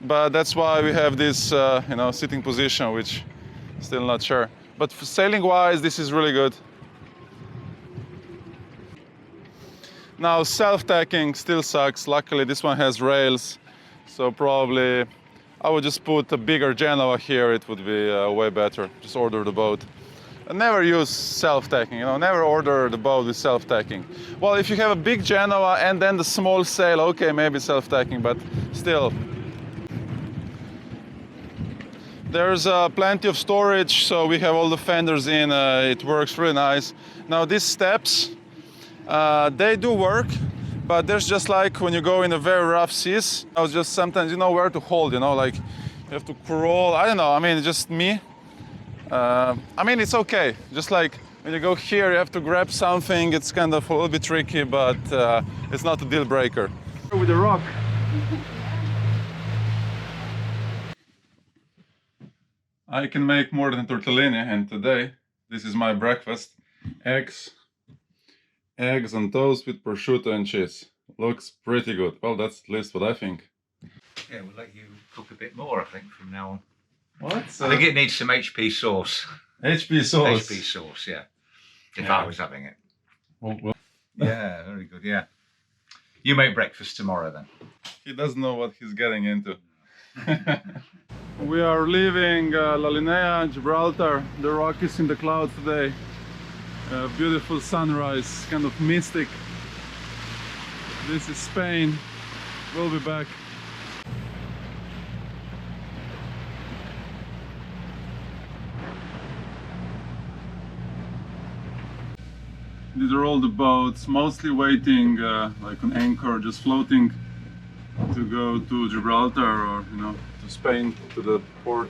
A: but that's why we have this, you know, sitting position, which still not sure. But sailing-wise, this is really good. Now, self-tacking still sucks. Luckily, this one has rails, so probably I would just put a bigger Genoa here. It would be way better. Just order the boat. I never use self-tacking, you know, never order the boat with self-tacking. Well, if you have a big Genoa and then the small sail, okay, maybe self-tacking, but still. There's plenty of storage, so we have all the fenders in. It works really nice. Now, these steps, they do work, but there's just like when you go in a very rough seas, I was just sometimes you know where to hold, you know, like you have to crawl. I don't know, I mean, it's just me. I mean, it's okay. Just like when you go here, you have to grab something. It's kind of a little bit tricky, but it's not a deal breaker. With the rock. I can make more than tortellini, and today this is my breakfast. Eggs on toast with prosciutto and cheese. Looks pretty good. Well, that's at least what I think.
C: Yeah, we'll let you cook a bit more, I think, from now on.
A: What?
C: I think it needs some HP sauce.
A: HP sauce?
C: HP sauce, yeah. If
A: Yeah.
C: I was having it.
A: Well.
C: Yeah, very good, yeah. You make breakfast tomorrow then.
A: He doesn't know what he's getting into. We are leaving La Linea, Gibraltar. The rock is in the clouds today. Beautiful sunrise, kind of mystic. This is Spain. We'll be back. These are all the boats, mostly waiting like on anchor, just floating to go to Gibraltar or, you know, to Spain, to the port.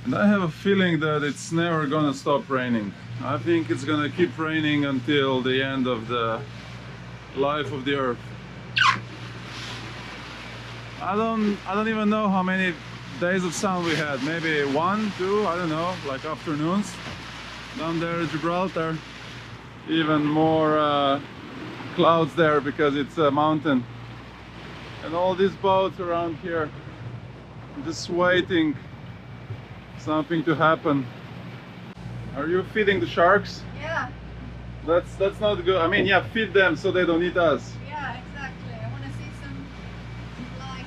A: And I have a feeling that it's never gonna stop raining. I think it's gonna keep raining until the end of the life of the earth. I don't even know how many days of sun we had. Maybe 1, 2, I don't know, like afternoons. Down there at Gibraltar, even more clouds there because it's a mountain. And all these boats around here, just waiting something to happen. Are you feeding the sharks?
B: Yeah,
A: That's not good. I mean, yeah, feed them so they don't eat us.
B: yeah, exactly. I want to see some life.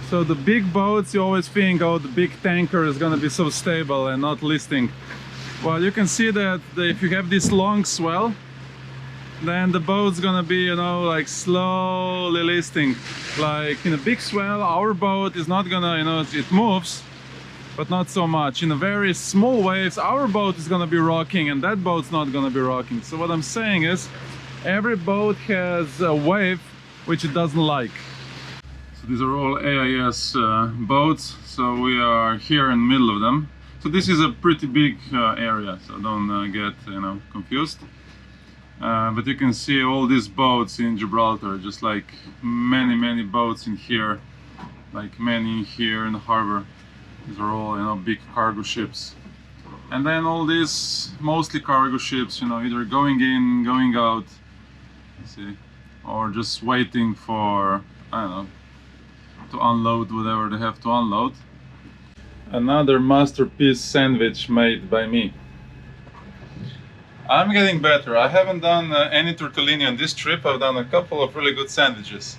A: So the big boats, you always think, oh, the big tanker is gonna be so stable and not listing. Well, you can see that if you have this long swell, then the boat's gonna be, you know, like slowly listing. Like in a big swell, our boat is not gonna, you know, it moves, but not so much. In a very small waves, our boat is gonna be rocking and that boat's not gonna be rocking. So what I'm saying is, every boat has a wave which it doesn't like. So these are all AIS boats, so we are here in the middle of them. So this is a pretty big area, so don't get, you know, confused. But you can see all these boats in Gibraltar, just like many boats in here, like many here in the harbor. These are all, you know, big cargo ships. And then all these mostly cargo ships, you know, either going in, going out, see, or just waiting for, I don't know, to unload whatever they have to unload. Another masterpiece sandwich made by me. I'm getting better. I haven't done any tortellini on this trip. I've done a couple of really good sandwiches.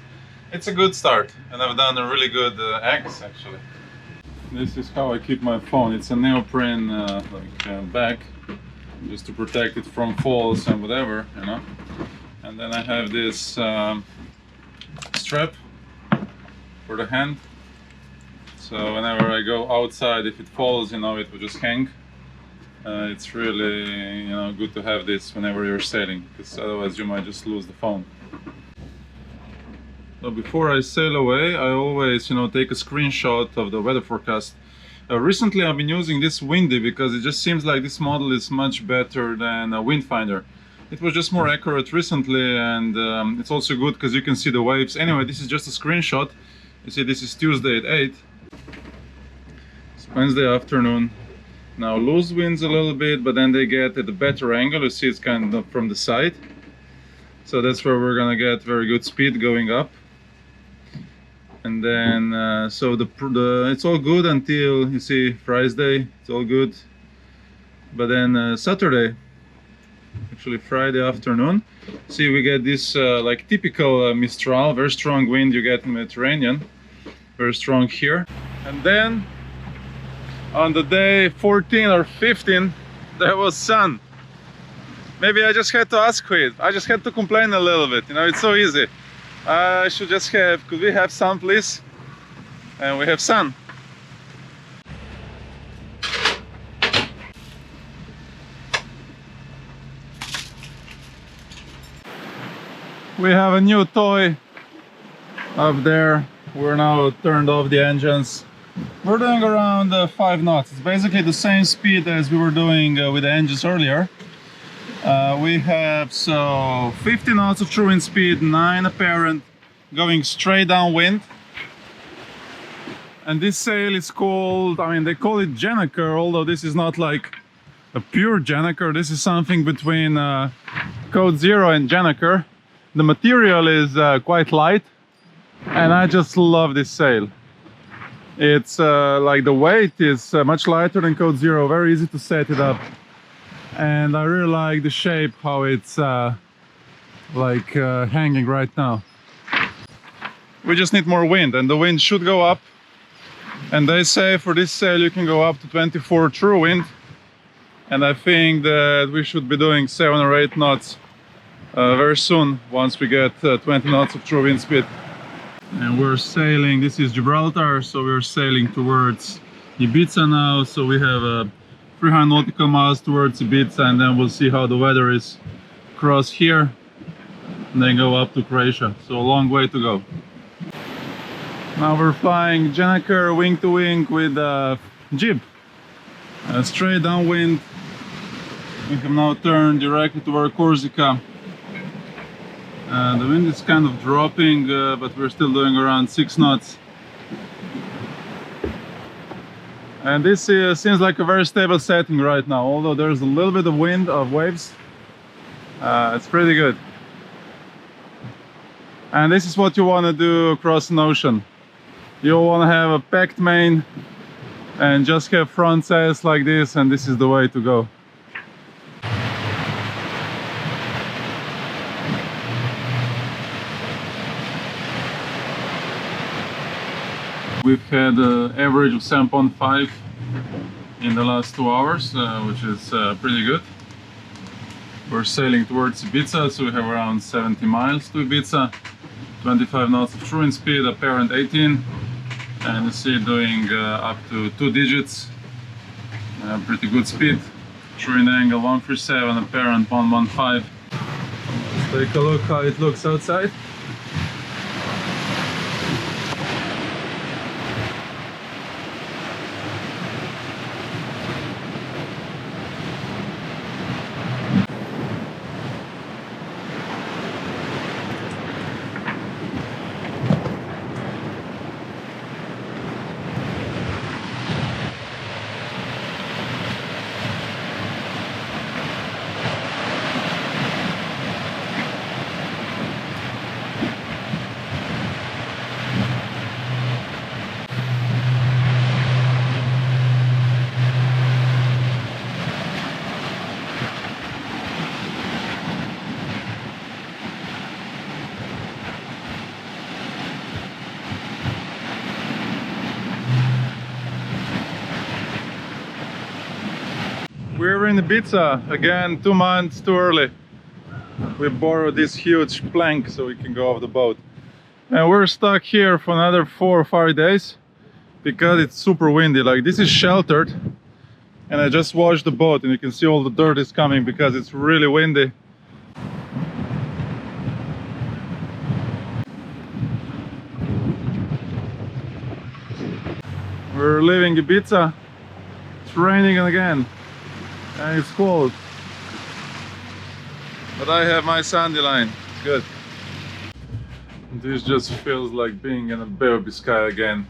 A: It's a good start, and I've done a really good eggs actually. This is how I keep my phone. It's a neoprene bag, just to protect it from falls and whatever, you know. And then I have this strap for the hand. So whenever I go outside, if it falls, you know, it will just hang. It's really, you know, good to have this whenever you're sailing, because otherwise you might just lose the phone. So before I sail away, I always, you know, take a screenshot of the weather forecast. Recently I've been using this Windy because it just seems like this model is much better than a Windfinder. It was just more accurate recently, and it's also good because you can see the waves. Anyway, this is just a screenshot. You see, this is Tuesday at 8. It's Wednesday afternoon. Now loose winds a little bit, but then they get at a better angle. You see it's kind of from the side. So that's where we're gonna get very good speed going up. And then, so it's all good until, you see, Friday, it's all good. But then Saturday, actually Friday afternoon, see, we get this like typical Mistral, very strong wind you get in Mediterranean, very strong here. And then on the day 14 or 15, there was sun. Maybe I just had to ask quit. I just had to complain a little bit, you know, it's so easy. I should just have, could we have sun please? And we have sun. We have a new toy up there. We're now turned off the engines. We're doing around 5 knots. It's basically the same speed as we were doing with the engines earlier. We have 50 knots of true wind speed, 9 apparent, going straight downwind. And this sail is called, I mean, they call it Jannaker, although this is not like a pure Jannaker. This is something between Code Zero and Jannaker. The material is quite light, and I just love this sail. It's like the weight is much lighter than Code Zero, very easy to set it up. And I really like the shape, how it's hanging right now. We just need more wind, and the wind should go up. And they say for this sail you can go up to 24 true wind. And I think that we should be doing 7 or 8 knots very soon, once we get 20 knots of true wind speed. And we're sailing, this is Gibraltar, so we're sailing towards Ibiza now. So we have 300 nautical miles towards Ibiza, and then we'll see how the weather is across here and then go up to Croatia. So a long way to go. Now we're flying Jannaker wing to wing with jib, straight downwind. We have now turned directly toward Corsica. The wind is kind of dropping, but we're still doing around 6 knots. And this seems like a very stable setting right now, although there's a little bit of wind, of waves. It's pretty good. And this is what you want to do across an ocean. You want to have a packed main and just have front sails like this, and this is the way to go. We've had an average of 7.5 in the last 2 hours, which is pretty good. We're sailing towards Ibiza, so we have around 70 miles to Ibiza. 25 knots of true wind speed, apparent 18. And you see doing up to 2 digits. Pretty good speed. True wind angle 137, apparent 115. Let's take a look how it looks outside. We're in Ibiza again, 2 months too early. We borrowed this huge plank so we can go off the boat. And we're stuck here for another 4 or 5 days. because it's super windy. Like, this is sheltered, and I just washed the boat and you can see all the dirt is coming because it's really windy. We're leaving Ibiza. It's raining again and it's cold, but I have my sandy line. It's good. This just feels like being in the Bay of Biscay again.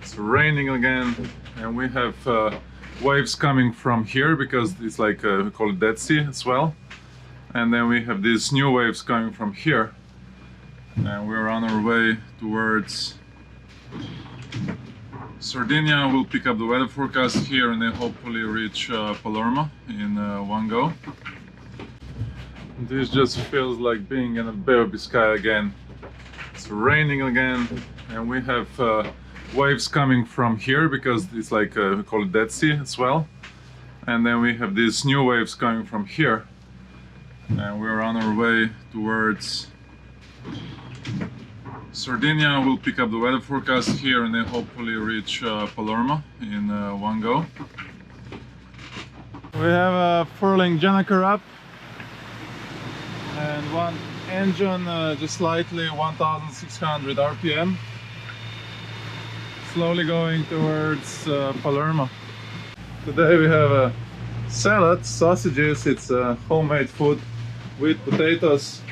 A: It's raining again, and we have waves coming from here because it's like we call it Dead Sea as well. And then we have these new waves coming from here, and we're on our way towards Sardinia. We'll pick up the weather forecast here and then hopefully reach Palermo in one go. This just feels like being in the Bay of Biscay again. It's raining again, and we have waves coming from here because it's like we call it Dead Sea as well. And then we have these new waves coming from here, and we're on our way towards Sardinia. We'll pick up the weather forecast here and then hopefully reach Palermo in one go. We have a furling Janakar up and one engine just slightly 1600 RPM, slowly going towards Palermo. Today we have a salad, sausages. It's homemade food with potatoes.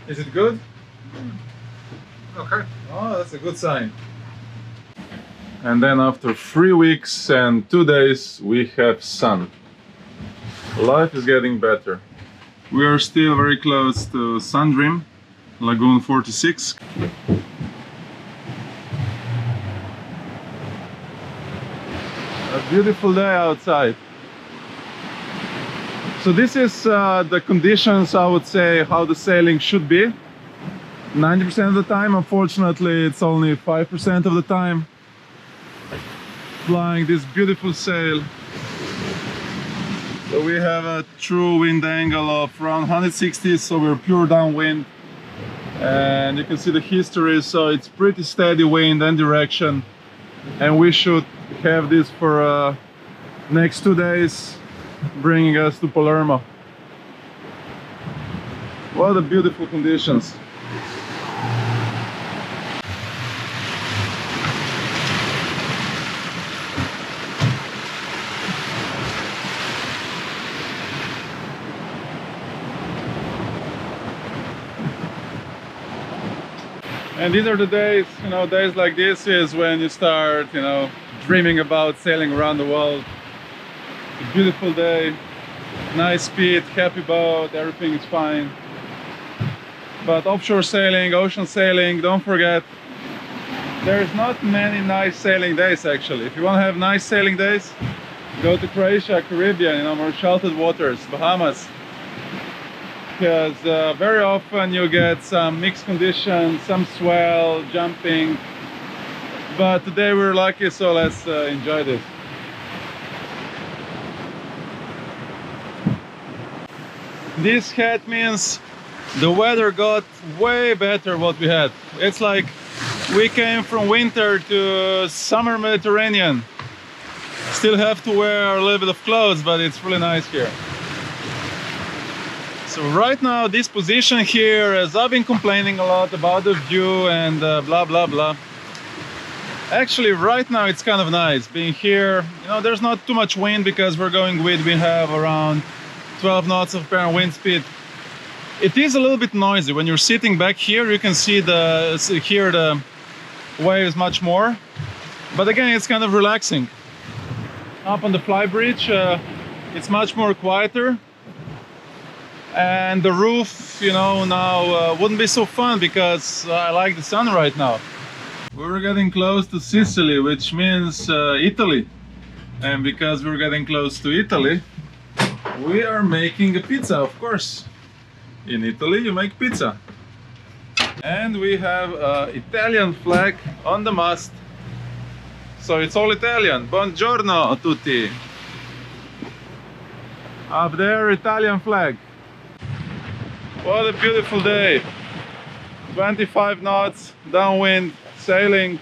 A: Is it good?
C: Okay.
A: Oh, that's a good sign. And then after 3 weeks and 2 days we have sun. Life is getting better. We are still very close to Sundream, Lagoon 46. A beautiful day outside. So this is the conditions, I would say, how the sailing should be. 90% of the time. Unfortunately, it's only 5% of the time. Flying this beautiful sail. So we have a true wind angle of around 160, so we're pure downwind. And you can see the history, so it's pretty steady wind and direction. And we should have this for next 2 days, bringing us to Palermo. What a beautiful conditions. And these are the days, you know, days like this is when you start, you know, dreaming about sailing around the world. It's a beautiful day, nice speed, happy boat, everything is fine. But offshore sailing, ocean sailing, don't forget, there's not many nice sailing days actually. If you want to have nice sailing days, go to Croatia, Caribbean, you know, more sheltered waters, Bahamas. Because very often you get some mixed conditions, some swell, jumping. But today we're lucky, so let's enjoy this. This hat means the weather got way better what we had. It's like we came from winter to summer Mediterranean. Still have to wear a little bit of clothes, but it's really nice here. So right now, this position here, as I've been complaining a lot about the view and blah blah blah. Actually, right now it's kind of nice being here. You know, there's not too much wind because we're going with, we have around 12 knots of apparent wind speed. It is a little bit noisy. When you're sitting back here, you can hear the waves much more. But again, it's kind of relaxing. Up on the fly bridge, it's much more quieter. And the roof, you know, now wouldn't be so fun because I like the sun right now. We're getting close to Sicily, which means Italy. And because we're getting close to Italy, we are making a pizza, of course. In Italy, you make pizza. And we have an Italian flag on the mast. So it's all Italian. Buongiorno a tutti. Up there, Italian flag. What a beautiful day. 25 knots, downwind, sailing.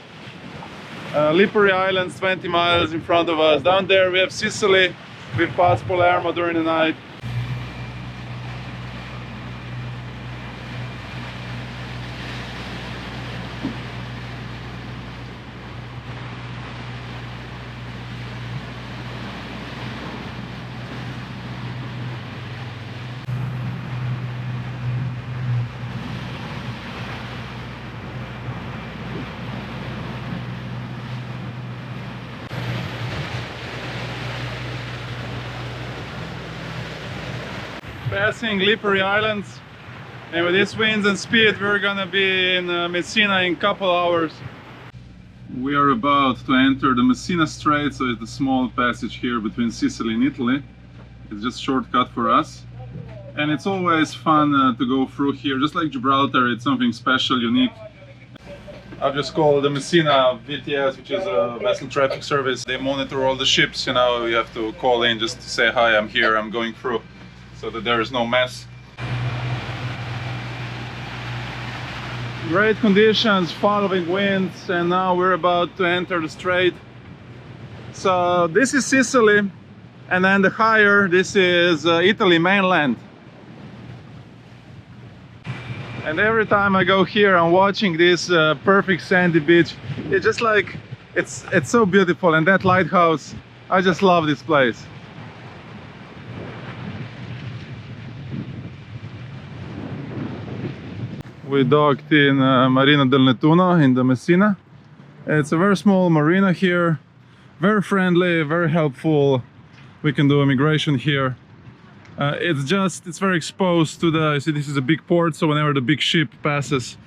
A: Lipari Islands 20 miles in front of us. Down there we have Sicily. We pass Palermo during the night. Passing Lipari Islands, and with these winds and speed we're gonna be in Messina in a couple hours. We are about to enter the Messina Strait, so it's a small passage here between Sicily and Italy. It's just a shortcut for us, and it's always fun to go through here. Just like Gibraltar, it's something special, unique. I've just called the Messina VTS, which is a vessel traffic service. They monitor all the ships, you know, you have to call in just to say, hi, I'm here, I'm going through, so that there is no mess. Great conditions, following winds, and now we're about to enter the strait. So this is Sicily, and then the higher, this is Italy mainland. And every time I go here, I'm watching this perfect sandy beach. It's just like, it's so beautiful, and that lighthouse, I just love this place. We docked in Marina del Nettuno in the Messina. It's a very small marina here, very friendly, very helpful. We can do immigration here. It's very exposed to the, you see, this is a big port, so whenever the big ship passes,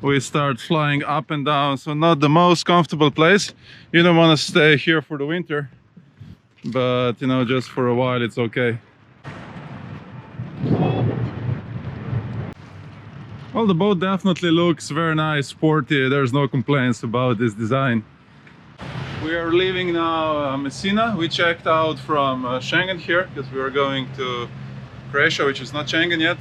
A: we start flying up and down. So not the most comfortable place. You don't want to stay here for the winter, but you know, just for a while it's okay. Well, the boat definitely looks very nice, sporty. There's no complaints about this design. We are leaving now Messina. We checked out from Schengen here because we were going to Croatia, which is not Schengen yet.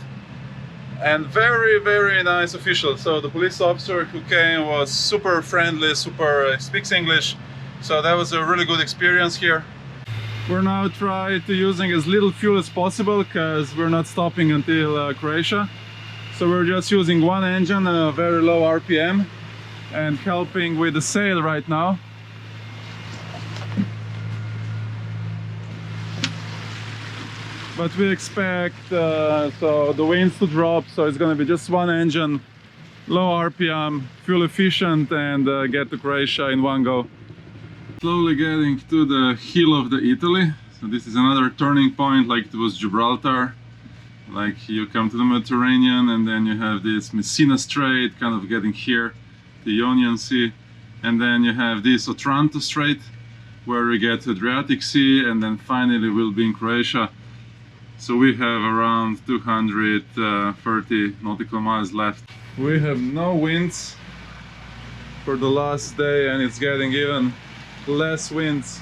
A: And very, very nice officials. So the police officer who came was super friendly, speaks English. So that was a really good experience here. We're now trying to using as little fuel as possible because we're not stopping until Croatia. So we're just using one engine, a very low RPM, and helping with the sail right now. But we expect so the winds to drop, so it's going to be just one engine, low RPM, fuel efficient, and get to Croatia in one go. Slowly getting to the heel of the Italy. So this is another turning point, like it was Gibraltar. Like you come to the Mediterranean and then you have this Messina Strait, kind of getting here, the Ionian Sea, and then you have this Otranto Strait where we get to Adriatic Sea, and then finally we'll be in Croatia. So we have around 230 nautical miles left. We have no winds for the last day, and it's getting even less winds.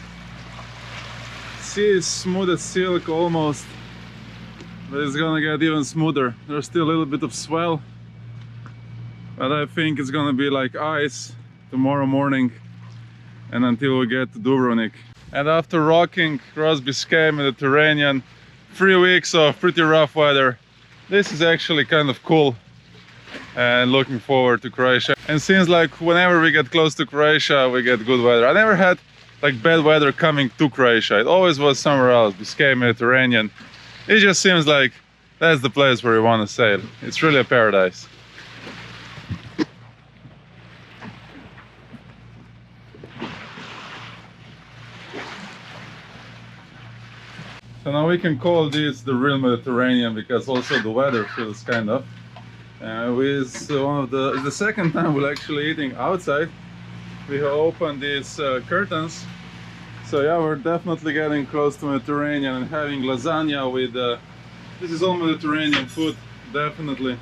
A: Sea is smooth as silk almost, but it's gonna get even smoother. There's still a little bit of swell, but I think it's gonna be like ice tomorrow morning and until we get to Dubrovnik. And after rocking across Biscay, Mediterranean, 3 weeks of pretty rough weather, this is actually kind of cool, and looking forward to Croatia. And seems like whenever we get close to Croatia, we get good weather. I never had like bad weather coming to Croatia. It always was somewhere else, Biscay, Mediterranean. It just seems like that's the place where you want to sail. It's really a paradise. So now we can call this the real Mediterranean, because also the weather feels kind of. It's the second time we're actually eating outside. We have opened these curtains. So yeah, we're definitely getting close to Mediterranean, and having lasagna with this is all Mediterranean food, definitely.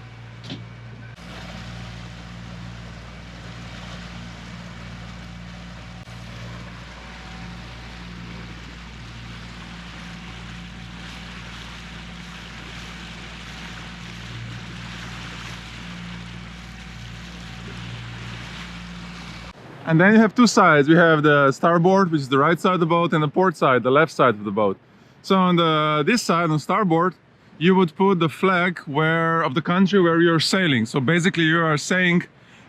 A: And then you have two sides. We have the starboard, which is the right side of the boat, and the port side, the left side of the boat. So on this side, on starboard, you would put the flag of the country where you're sailing. So basically you are saying,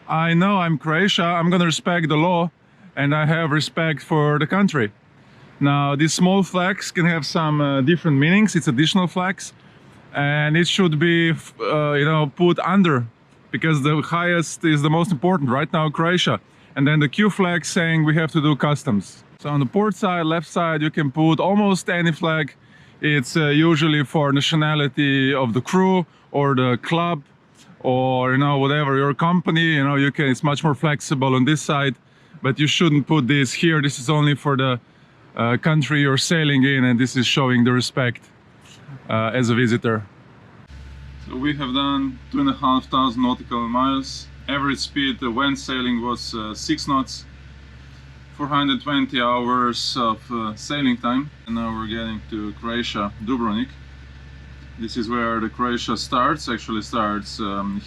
A: I know I'm Croatia, I'm gonna respect the law, and I have respect for the country. Now these small flags can have some different meanings. It's additional flags, and it should be you know, put under, because the highest is the most important right now, Croatia. And then the Q flag saying we have to do customs. So on the port side, left side, you can put almost any flag. It's usually for nationality of the crew or the club, or you know, whatever your company, you know, you can, it's much more flexible on this side, but you shouldn't put this here. This is only for the country you're sailing in, and this is showing the respect as a visitor. So we have done 2,500 nautical miles. Average speed when sailing was 6 knots, 420 hours of sailing time. And now we're getting to Croatia, Dubrovnik. This is where the Croatia starts, actually starts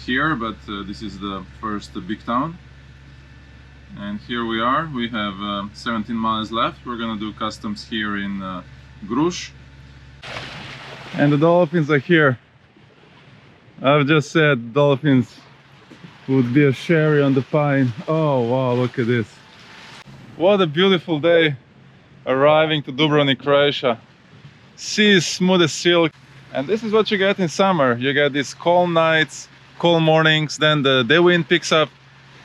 A: here, but this is the first big town. And here we are, we have 17 miles left. We're gonna do customs here in Gruž. And the dolphins are here. I've just said dolphins would be a cherry on the pine. Oh wow, look at this. What a beautiful day arriving to Dubrovnik, Croatia. Sea is smooth as silk. And this is what you get in summer. You get these calm nights, calm mornings, then the day wind picks up.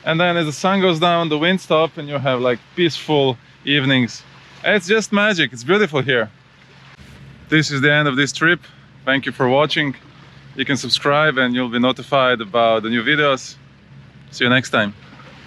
A: And then as the sun goes down, the wind stops, and you have like peaceful evenings. It's just magic. It's beautiful here. This is the end of this trip. Thank you for watching. You can subscribe and you'll be notified about the new videos. See you next time.